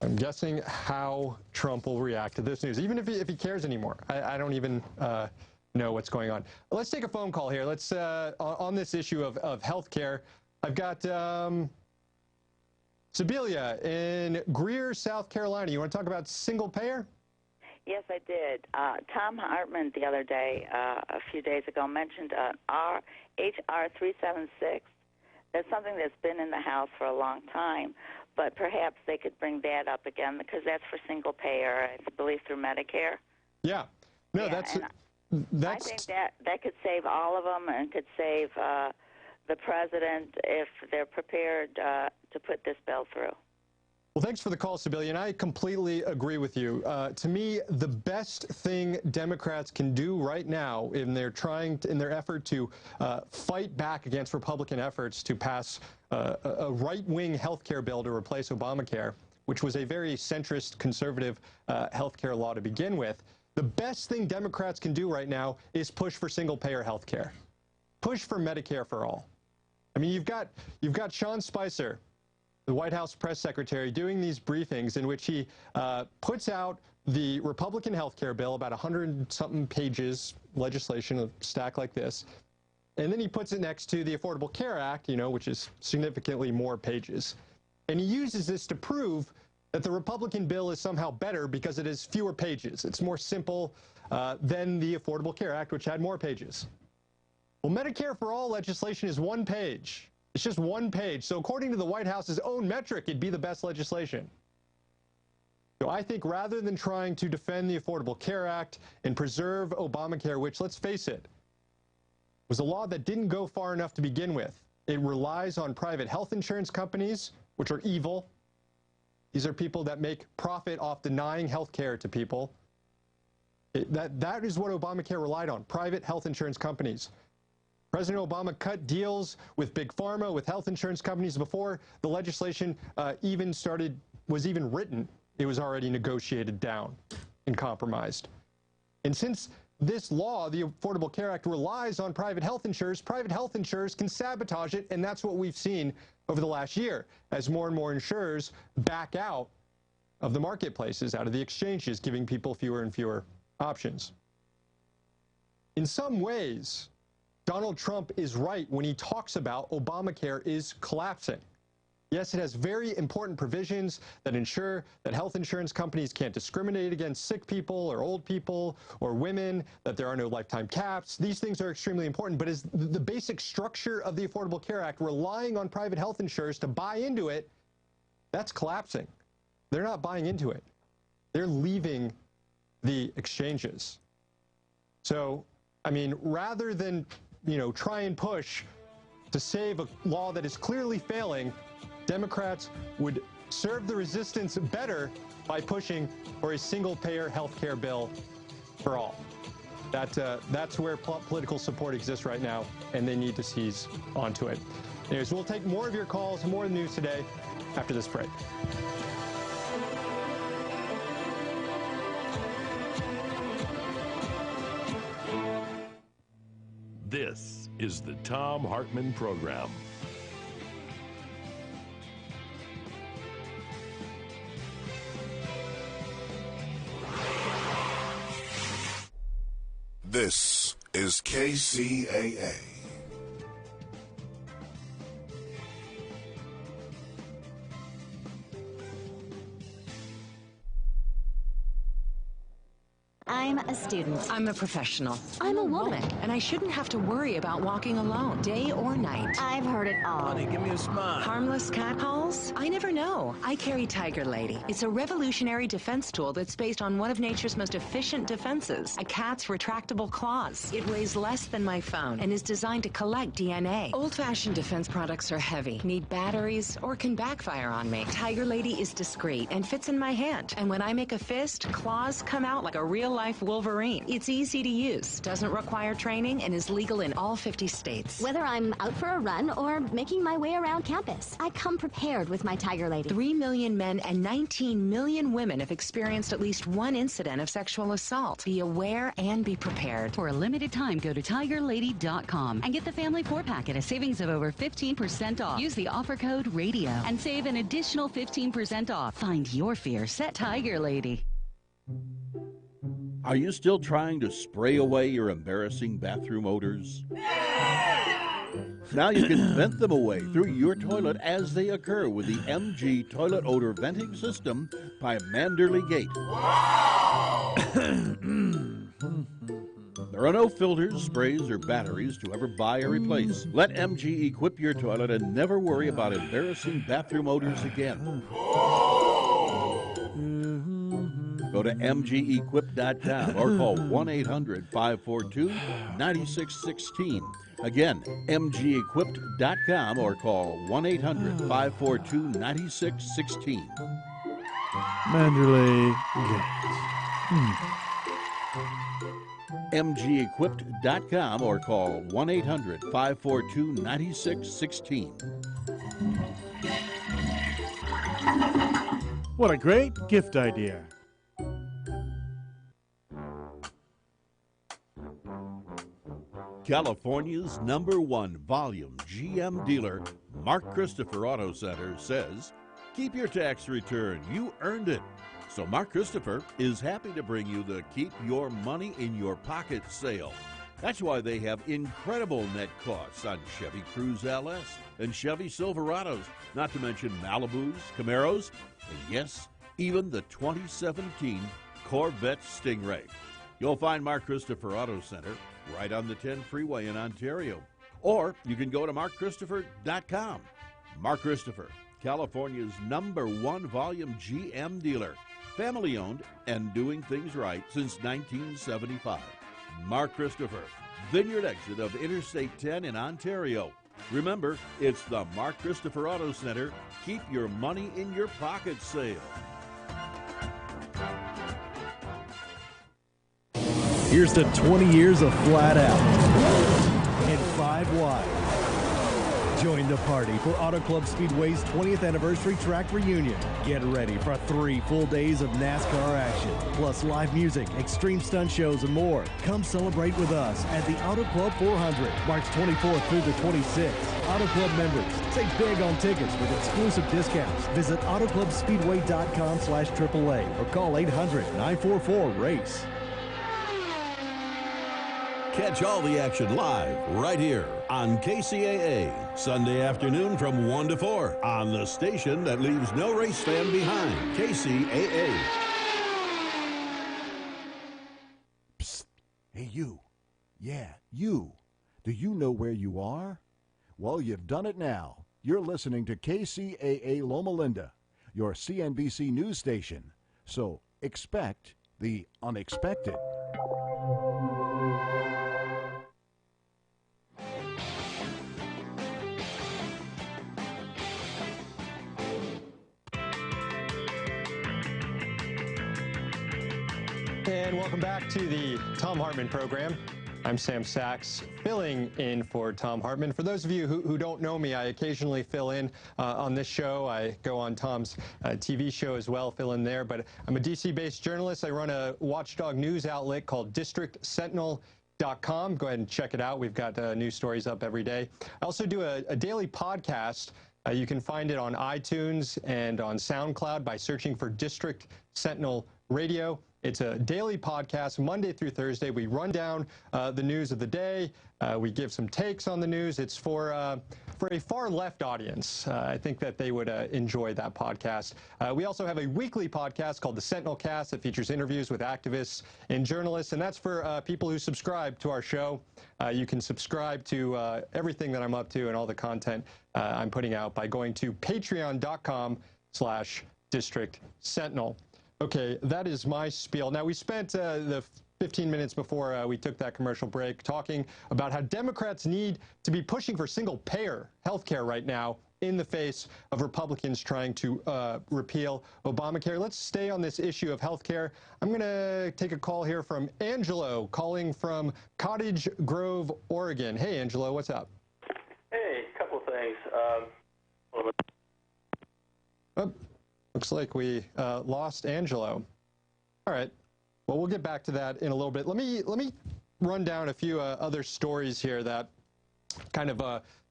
I'm guessing how Trump will react to this news, even if he cares anymore. I don't even know what's going on. Let's take a phone call here. Let's on this issue of health care. I've got Sibylia in Greer, South Carolina. You want to talk about single payer? Yes, I did. Tom Hartman the other day, a few days ago, mentioned HR 376. That's something that's been in the House for a long time, but perhaps they could bring that up again because that's for single payer, I believe, through Medicare. Yeah. No, yeah, that's I think that could save all of them and could save the president if they're prepared to put this bill through. Well, thanks for the call, Sibylia, and I completely agree with you. To me, the best thing Democrats can do right now in their effort to fight back against Republican efforts to pass a right-wing health care bill to replace Obamacare, which was a very centrist, conservative health care law to begin with, the best thing Democrats can do right now is push for single-payer health care. Push for Medicare for all. I mean, you've got Sean Spicer, the White House press secretary, doing these briefings in which he puts out the Republican health care bill, about 100-something pages legislation, a stack like this, and then he puts it next to the Affordable Care Act, which is significantly more pages. And he uses this to prove that the Republican bill is somehow better because it has fewer pages. It's more simple than the Affordable Care Act, which had more pages. Well, Medicare for All legislation is one page. It's just one page. So according to the White House's own metric, it'd be the best legislation. So I think rather than trying to defend the Affordable Care Act and preserve Obamacare, which, let's face it, was a law that didn't go far enough to begin with. It relies on private health insurance companies, which are evil. These are people that make profit off denying health care to people. That is what Obamacare relied on, private health insurance companies. President Obama cut deals with Big Pharma, with health insurance companies before the legislation was even written. It was already negotiated down and compromised. And since this law, the Affordable Care Act, relies on private health insurers can sabotage it, and that's what we've seen over the last year as more and more insurers back out of the marketplaces, out of the exchanges, giving people fewer and fewer options. In some ways, Donald Trump is right when he talks about Obamacare is collapsing. Yes, it has very important provisions that ensure that health insurance companies can't discriminate against sick people or old people or women, that there are no lifetime caps. These things are extremely important, but as the basic structure of the Affordable Care Act, relying on private health insurers to buy into it, that's collapsing. They're not buying into it. They're leaving the exchanges. So, I mean, rather than try and push to save a law that is clearly failing, Democrats would serve the resistance better by pushing for a single-payer health care bill for all. That's where political support exists right now, and they need to seize onto it. Anyways, we'll take more of your calls, more news today after this break. This is the Thom Hartmann Program. This is KCAA. I'm a student. I'm a professional. I'm a woman, and I shouldn't have to worry about walking alone, day or night. I've heard it all. Honey, give me a smile. Harmless catcalls? I never know. I carry Tiger Lady. It's a revolutionary defense tool that's based on one of nature's most efficient defenses, a cat's retractable claws. It weighs less than my phone and is designed to collect DNA. Old-fashioned defense products are heavy, need batteries, or can backfire on me. Tiger Lady is discreet and fits in my hand. And when I make a fist, claws come out like a real-life Wolverine. It's easy to use, doesn't require training, and is legal in all 50 states. Whether I'm out for a run or making my way around campus, I come prepared with my Tiger Lady. 3 million men and 19 million women have experienced at least one incident of sexual assault. Be aware and be prepared. For a limited time, go to TigerLady.com and get the Family 4-pack at a savings of over 15% off. Use the offer code RADIO and save an additional 15% off. Find your fierce at Tiger Lady. Are you still trying to spray away your embarrassing bathroom odors? Now you can vent them away through your toilet as they occur with the MG Toilet Odor Venting System by Manderley Gate. There are no filters, sprays, or batteries to ever buy or replace. Let MG equip your toilet and never worry about embarrassing bathroom odors again. Go to mgequip.com or call 1-800-542-9616. Again, mgequipped.com or call 1-800-542-9616. Manderley mgequipped.com or call 1-800-542-9616. What a great gift idea. California's #1 volume GM dealer, Mark Christopher Auto Center, says, keep your tax return. You earned it. So Mark Christopher is happy to bring you the Keep Your Money in Your Pocket sale. That's why they have incredible net costs on Chevy Cruze LS and Chevy Silverados, not to mention Malibus, Camaros, and yes, even the 2017 Corvette Stingray. You'll find Mark Christopher Auto Center right on the 10 freeway in Ontario. Or you can go to markchristopher.com. Mark Christopher, California's #1 volume GM dealer. Family owned and doing things right since 1975. Mark Christopher, Vineyard exit of Interstate 10 in Ontario. Remember, it's the Mark Christopher Auto Center Keep Your Money in Your Pocket sale. Here's the 20 years of Flat Out and 5 Wide. Join the party for Auto Club Speedway's 20th anniversary track reunion. Get ready for 3 full days of NASCAR action, plus live music, extreme stunt shows, and more. Come celebrate with us at the Auto Club 400, March 24th through the 26th. Auto Club members, save big on tickets with exclusive discounts. Visit autoclubspeedway.com/AAA or call 800-944-RACE. Catch all the action live right here on KCAA, Sunday afternoon from 1 to 4 on the station that leaves no race fan behind, KCAA. Psst. Hey, you. Yeah, you. Do you know where you are? Well, you've done it now. You're listening to KCAA Loma Linda, your CNBC news station. So expect the unexpected. And welcome back to the Thom Hartmann program. I'm Sam Sachs, filling in for Thom Hartmann. For those of you who don't know me, I occasionally fill in on this show. I go on Tom's TV show as well, fill in there. But I'm a D.C.-based journalist. I run a watchdog news outlet called DistrictSentinel.com. Go ahead and check it out. We've got news stories up every day. I also do a daily podcast. You can find it on iTunes and on SoundCloud by searching for District Sentinel Radio. It's a daily podcast, Monday through Thursday. We run down the news of the day. We give some takes on the news. It's for a far left audience. I think that they would enjoy that podcast. We also have a weekly podcast called the Sentinel Cast that features interviews with activists and journalists, and that's for people who subscribe to our show. You can subscribe to everything that I'm up to and all the content I'm putting out by going to patreon.com/District Sentinel. Okay, that is my spiel. Now, we spent the 15 minutes before we took that commercial break talking about how Democrats need to be pushing for single-payer health care right now in the face of Republicans trying to repeal Obamacare. Let's stay on this issue of health care. I'm going to take a call here from Angelo, calling from Cottage Grove, Oregon. Hey, Angelo, what's up? Hey, a couple of things. Looks like we lost Angelo. All right. Well, we'll get back to that in a little bit. Let me run down a few other stories here that kind of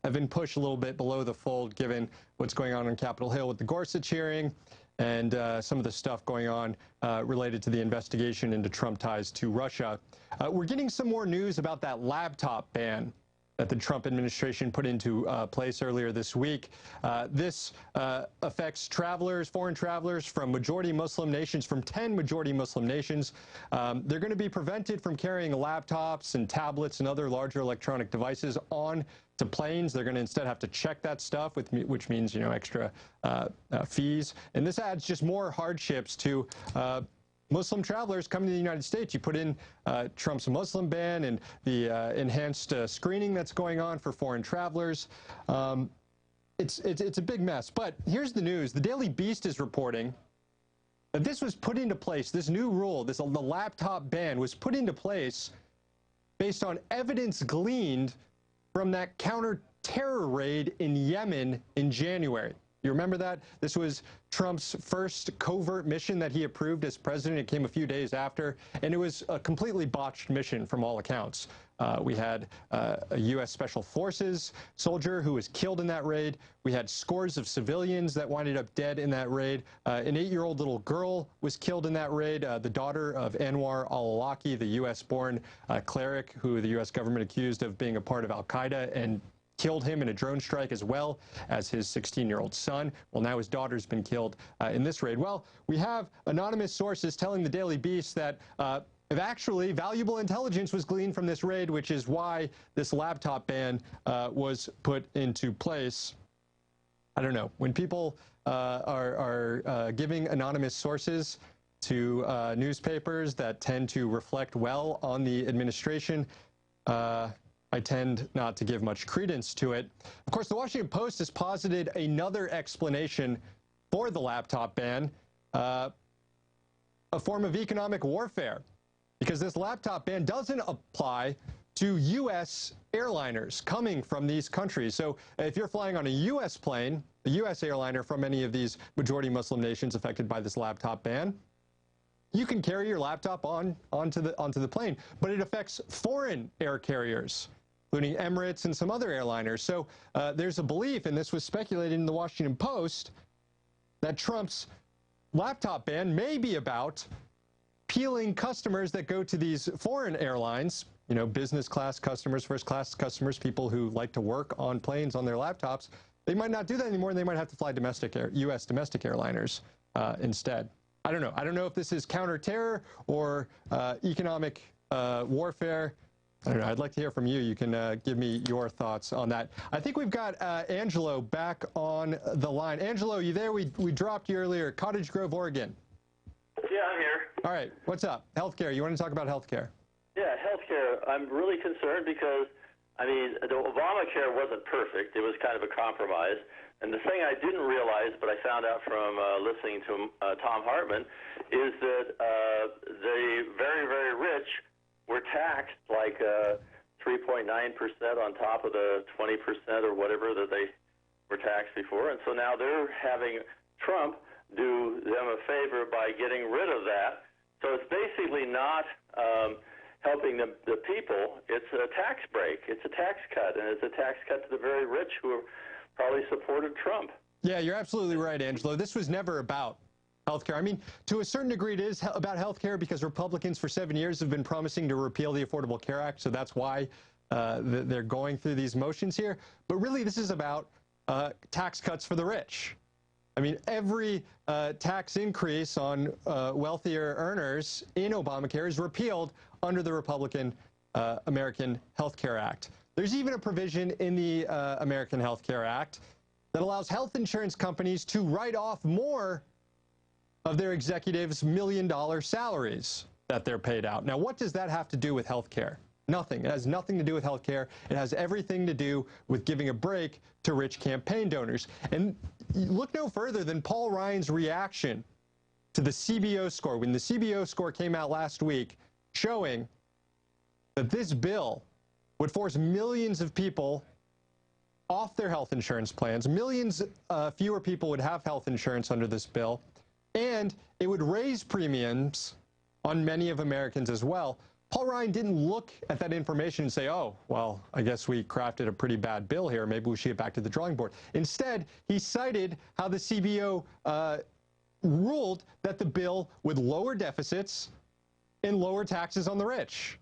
have been pushed a little bit below the fold given what's going on Capitol Hill with the Gorsuch hearing and some of the stuff going on related to the investigation into Trump ties to Russia. We're getting some more news about that laptop ban that the Trump administration put into place earlier this week. This affects travelers, foreign travelers from majority Muslim nations, from 10 majority Muslim nations. They're going to be prevented from carrying laptops and tablets and other larger electronic devices on to planes. They're going to instead have to check that stuff, which means, extra fees. And this adds just more hardships to Muslim travelers coming to the United States. You put in Trump's Muslim ban and the enhanced screening that's going on for foreign travelers. It's a big mess. But here's the news. The Daily Beast is reporting that this was put into place, this new rule, the laptop ban was put into place based on evidence gleaned from that counter-terror raid in Yemen in January. You remember that? This was Trump's first covert mission that he approved as president. It came a few days after, and it was a completely botched mission from all accounts. We had a U.S. Special Forces soldier who was killed in that raid. We had scores of civilians that winded up dead in that raid. An 8-year-old little girl was killed in that raid, the daughter of Anwar al-Awlaki, the U.S.-born cleric who the U.S. government accused of being a part of al-Qaeda and killed him in a drone strike, as well as his 16-year-old son. Well, now his daughter's been killed in this raid. Well, we have anonymous sources telling the Daily Beast that actually valuable intelligence was gleaned from this raid, which is why this laptop ban was put into place. I don't know. When people are giving anonymous sources to newspapers that tend to reflect well on the administration, I tend not to give much credence to it. Of course, the Washington Post has posited another explanation for the laptop ban, a form of economic warfare, because this laptop ban doesn't apply to U.S. airliners coming from these countries. So if you're flying on a U.S. plane, a U.S. airliner from any of these majority Muslim nations affected by this laptop ban, you can carry your laptop onto the plane. But it affects foreign air carriers, including Emirates and some other airliners. So there's a belief, and this was speculated in the Washington Post, that Trump's laptop ban may be about peeling customers that go to these foreign airlines, business class customers, first class customers, people who like to work on planes on their laptops. They might not do that anymore, and they might have to fly U.S. domestic airliners instead. I don't know. I don't know if this is counter-terror or economic warfare. I don't know. I'd like to hear from you. You can give me your thoughts on that. I think we've got Angelo back on the line. Angelo, you there? We dropped you earlier. Cottage Grove, Oregon. Yeah, I'm here. All right. What's up? Healthcare. You want to talk about healthcare? Yeah, healthcare. I'm really concerned because, the Obamacare wasn't perfect. It was kind of a compromise. And the thing I didn't realize, but I found out from listening to Tom Hartman, is that the very, very rich were taxed like 3.9% on top of the 20% or whatever that they were taxed before. And so now they're having Trump do them a favor by getting rid of that. So it's basically not helping the people. It's a tax break. It's a tax cut, and it's a tax cut to the very rich who are probably supported Trump. Yeah, you're absolutely right, Angelo. This was never about health care. I mean, to a certain degree, it is about health care because Republicans for 7 years have been promising to repeal the Affordable Care Act, so that's why they're going through these motions here. But really, this is about tax cuts for the rich. I mean, every tax increase on wealthier earners in Obamacare is repealed under the Republican American Health Care Act. There's even a provision in the American Health Care Act that allows health insurance companies to write off more of their executives' million-dollar salaries that they're paid out. Now, what does that have to do with health care? Nothing. It has nothing to do with health care. It has everything to do with giving a break to rich campaign donors. And look no further than Paul Ryan's reaction to the CBO score. When the CBO score came out last week showing that this bill would force millions of people off their health insurance plans, millions fewer people would have health insurance under this bill, and it would raise premiums on many of Americans as well. Paul Ryan didn't look at that information and say, oh, well, I guess we crafted a pretty bad bill here. Maybe we should get back to the drawing board. Instead, he cited how the CBO ruled that the bill would lower deficits and lower taxes on the rich.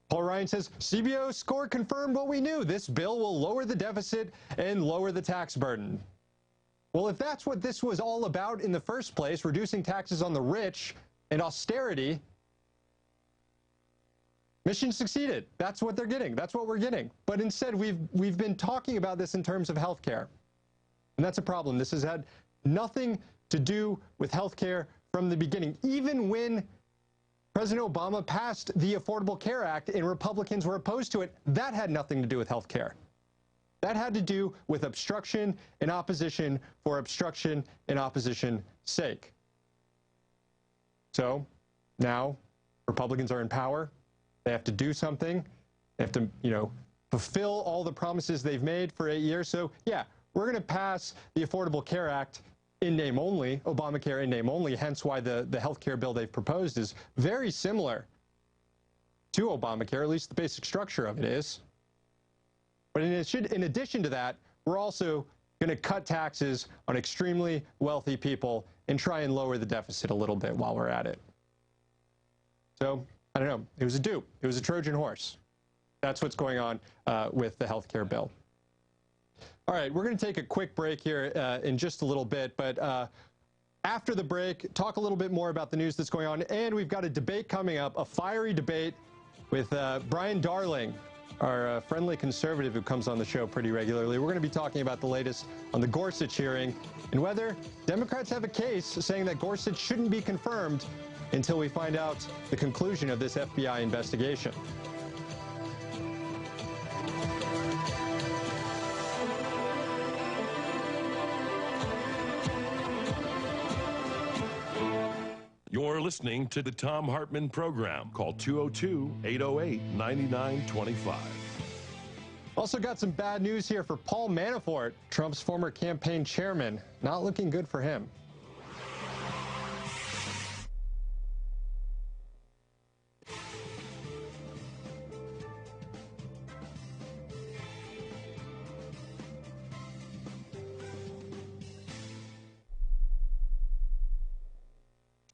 Paul Ryan says, CBO score confirmed what we knew. This bill will lower the deficit and lower the tax burden. Well, if that's what this was all about in the first place, reducing taxes on the rich and austerity, mission succeeded. That's what they're getting. That's what we're getting. But instead, we've been talking about this in terms of health care. And that's a problem. This has had nothing to do with health care from the beginning. Even when President Obama passed the Affordable Care Act and Republicans were opposed to it, that had nothing to do with health care. That had to do with obstruction and opposition for obstruction and opposition's sake. So now Republicans are in power. They have to do something. They have to, fulfill all the promises they've made for 8 years. So, yeah, we're going to pass the Affordable Care Act in name only, Obamacare in name only, hence why the health care bill they've proposed is very similar to Obamacare, at least the basic structure of it is. But in addition to that, we're also going to cut taxes on extremely wealthy people and try and lower the deficit a little bit while we're at it. So, I don't know. It was a dupe. It was a Trojan horse. That's what's going on with the health care bill. All right, we're going to take a quick break here in just a little bit, but after the break, talk a little bit more about the news that's going on, and we've got a debate coming up, a fiery debate with Brian Darling, our friendly conservative who comes on the show pretty regularly. We're going to be talking about the latest on the Gorsuch hearing and whether Democrats have a case saying that Gorsuch shouldn't be confirmed until we find out the conclusion of this FBI investigation. You're listening to the Thom Hartmann Program. Call 202-808-9925. Also got some bad news here for Paul Manafort, Trump's former campaign chairman. Not looking good for him.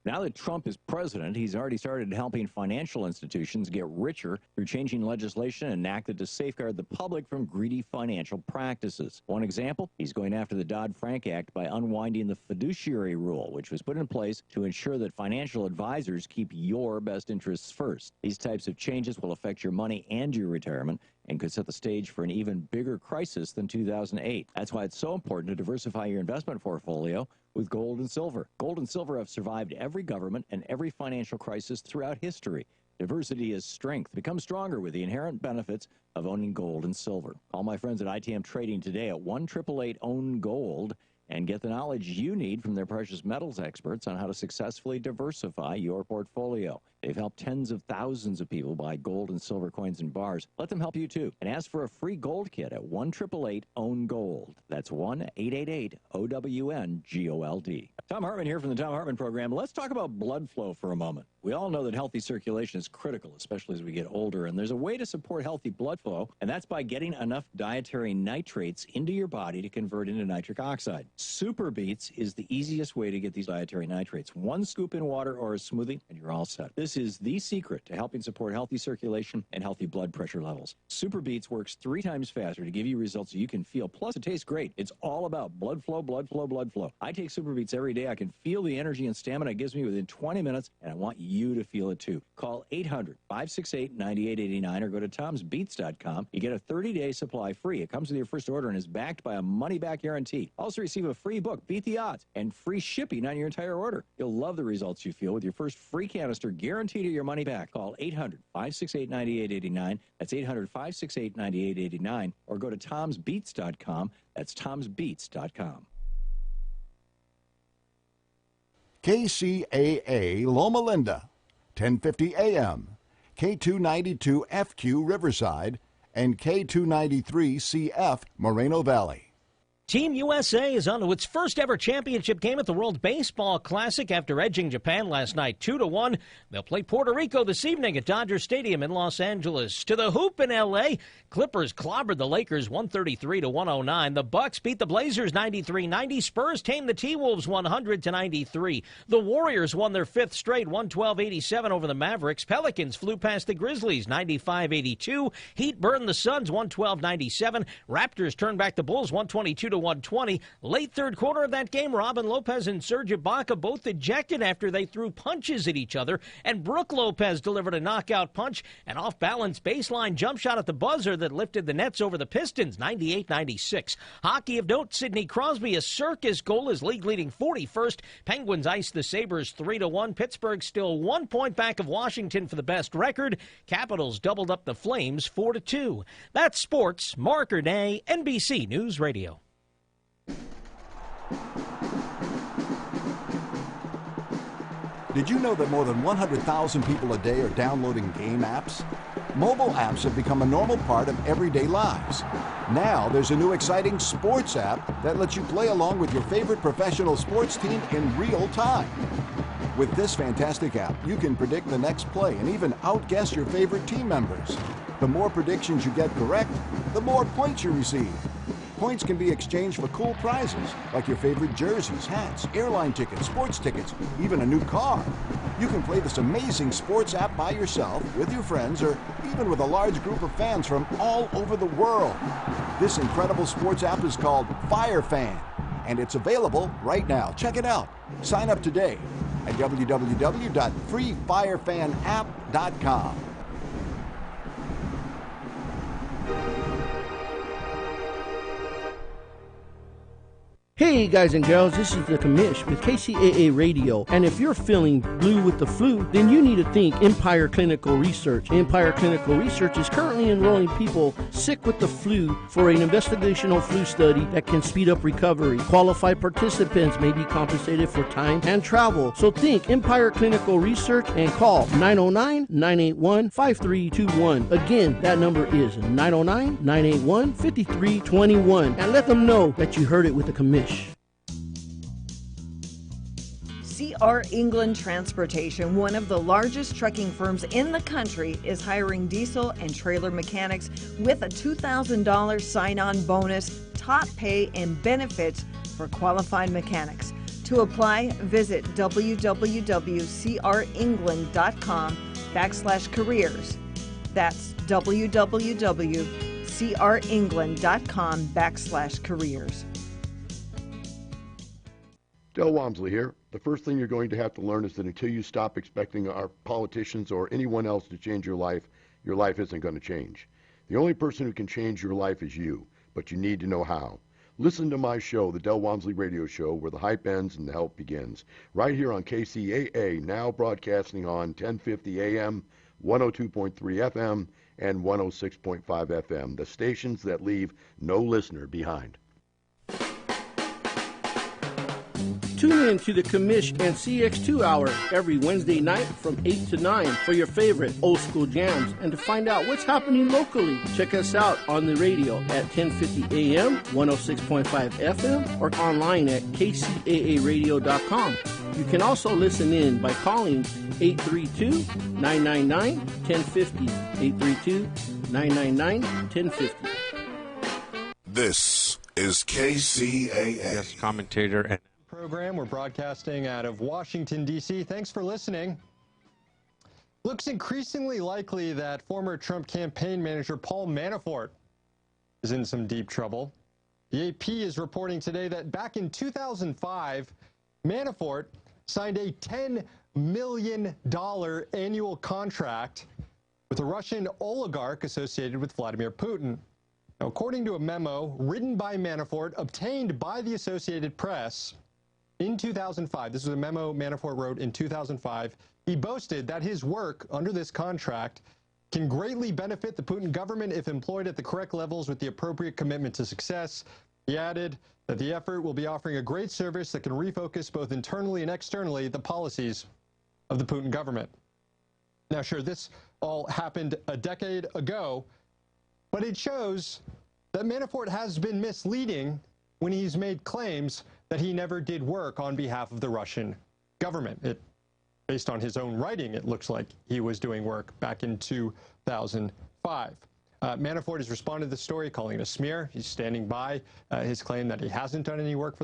Now that Trump is president, he's already started helping financial institutions get richer through changing legislation enacted to safeguard the public from greedy financial practices. One example, he's going after the Dodd-Frank Act by unwinding the fiduciary rule, which was put in place to ensure that financial advisors keep your best interests first. These types of changes will affect your money and your retirement and could set the stage for an even bigger crisis than 2008. That's why it's so important to diversify your investment portfolio with gold and silver. Gold and silver have survived every government and every financial crisis throughout history. Diversity is strength. Become stronger with the inherent benefits of owning gold and silver. Call my friends at ITM Trading today at 1-888-OWN-GOLD and get the knowledge you need from their precious metals experts on how to successfully diversify your portfolio. They've helped tens of thousands of people buy gold and silver coins and bars. Let them help you too. And ask for a free gold kit at 1-888-OWN-GOLD. That's 1-888-OWN-GOLD. Tom Hartman here from the Tom Hartman Program. Let's talk about blood flow for a moment. We all know that healthy circulation is critical, especially as we get older, and there's a way to support healthy blood flow, and that's by getting enough dietary nitrates into your body to convert into nitric oxide. Super Beets is the easiest way to get these dietary nitrates. 1 scoop in water or a smoothie, and you're all set. This is the secret to helping support healthy circulation and healthy blood pressure levels. Super Beets works 3 times faster to give you results you can feel, plus it tastes great. It's all about blood flow, blood flow, blood flow. I take Super Beets every day. I can feel the energy and stamina it gives me within 20 minutes, and I want you to feel it too. Call 800-568-9889 or go to tomsbeets.com. You get a 30-day supply free. It comes with your first order and is backed by a money-back guarantee. Also receive a free book, Beat the Odds, and free shipping on your entire order. You'll love the results you feel with your first free canister, guaranteed your money back. Call 800-568-9889. That's 800-568-9889 or go to tomsbeets.com. That's tomsbeets.com. KCAA Loma Linda, 1050 AM, K292FQ Riverside, and K293CF Moreno Valley. Team USA is on to its first ever championship game at the World Baseball Classic after edging Japan last night 2-1. They'll play Puerto Rico this evening at Dodger Stadium in Los Angeles. To the hoop in L.A., Clippers clobbered the Lakers 133-109. The Bucks beat the Blazers 93-90. Spurs tamed the T-Wolves 100-93. The Warriors won their 5th straight 112-87 over the Mavericks. Pelicans flew past the Grizzlies 95-82. Heat burned the Suns 112-97. Raptors turned back the Bulls 122-120. Late third quarter of that game, Robin Lopez and Serge Ibaka both ejected after they threw punches at each other, and Brooke Lopez delivered a knockout punch, an off-balance baseline jump shot at the buzzer that lifted the Nets over the Pistons 98-96. Hockey of note, Sidney Crosby, a circus goal, is league-leading 41st. Penguins iced the Sabres 3-1. Pittsburgh still 1 point back of Washington for the best record. Capitals doubled up the Flames 4-2. That's sports. Mark Ernay, NBC News Radio. Did you know that more than 100,000 people a day are downloading game apps? Mobile apps have become a normal part of everyday lives. Now there's a new exciting sports app that lets you play along with your favorite professional sports team in real time. With this fantastic app, you can predict the next play and even outguess your favorite team members. The more predictions you get correct, the more points you receive. Points can be exchanged for cool prizes, like your favorite jerseys, hats, airline tickets, sports tickets, even a new car. You can play this amazing sports app by yourself, with your friends, or even with a large group of fans from all over the world. This incredible sports app is called Fire Fan, and it's available right now. Check it out. Sign up today at www.freefirefanapp.com. Hey guys and girls, this is the commish with KCAA Radio, and if you're feeling blue with the flu, then you need to think Empire Clinical Research. Empire Clinical Research is currently enrolling people sick with the flu for an investigational flu study that can speed up recovery. Qualified participants may be compensated for time and travel. So think Empire Clinical Research and call 909-981-5321. Again, that number is 909-981-5321, and let them know that you heard it with the commish. CR England Transportation, one of the largest trucking firms in the country, is hiring diesel and trailer mechanics with a $2,000 sign-on bonus, top pay, and benefits for qualified mechanics. To apply, visit www.crengland.com/careers. That's www.crengland.com/careers. Del Walmsley here. The first thing you're going to have to learn is that until you stop expecting our politicians or anyone else to change your life isn't going to change. The only person who can change your life is you, but you need to know how. Listen to my show, the Del Walmsley Radio Show, where the hype ends and the help begins. Right here on KCAA, now broadcasting on 1050 AM, 102.3 FM, and 106.5 FM, the stations that leave no listener behind. Tune in to the Commish and CX2 Hour every Wednesday night from 8 to 9 for your favorite old school jams and to find out what's happening locally. Check us out on the radio at 1050 AM, 106.5 FM, or online at kcaaradio.com. You can also listen in by calling 832-999-1050, 832-999-1050. This is KCAA. Guest commentator and program. We're broadcasting out of Washington, D.C. Thanks for listening. Looks increasingly likely that former Trump campaign manager Paul Manafort is in some deep trouble. The AP is reporting today that back in 2005, Manafort signed a $10 million annual contract with a Russian oligarch associated with Vladimir Putin. Now, according to a memo written by Manafort, obtained by the Associated Press in 2005, this was a memo Manafort wrote in 2005, he boasted that his work under this contract can greatly benefit the Putin government if employed at the correct levels with the appropriate commitment to success. He added that the effort will be offering a great service that can refocus both internally and externally the policies of the Putin government. Now, sure, this all happened a decade ago, but it shows that Manafort has been misleading when he's made claims that he never did work on behalf of the Russian government. Based on his own writing, it looks like he was doing work back in 2005. Manafort has responded to the story, calling it a smear. He's standing by his claim that he hasn't done any work for the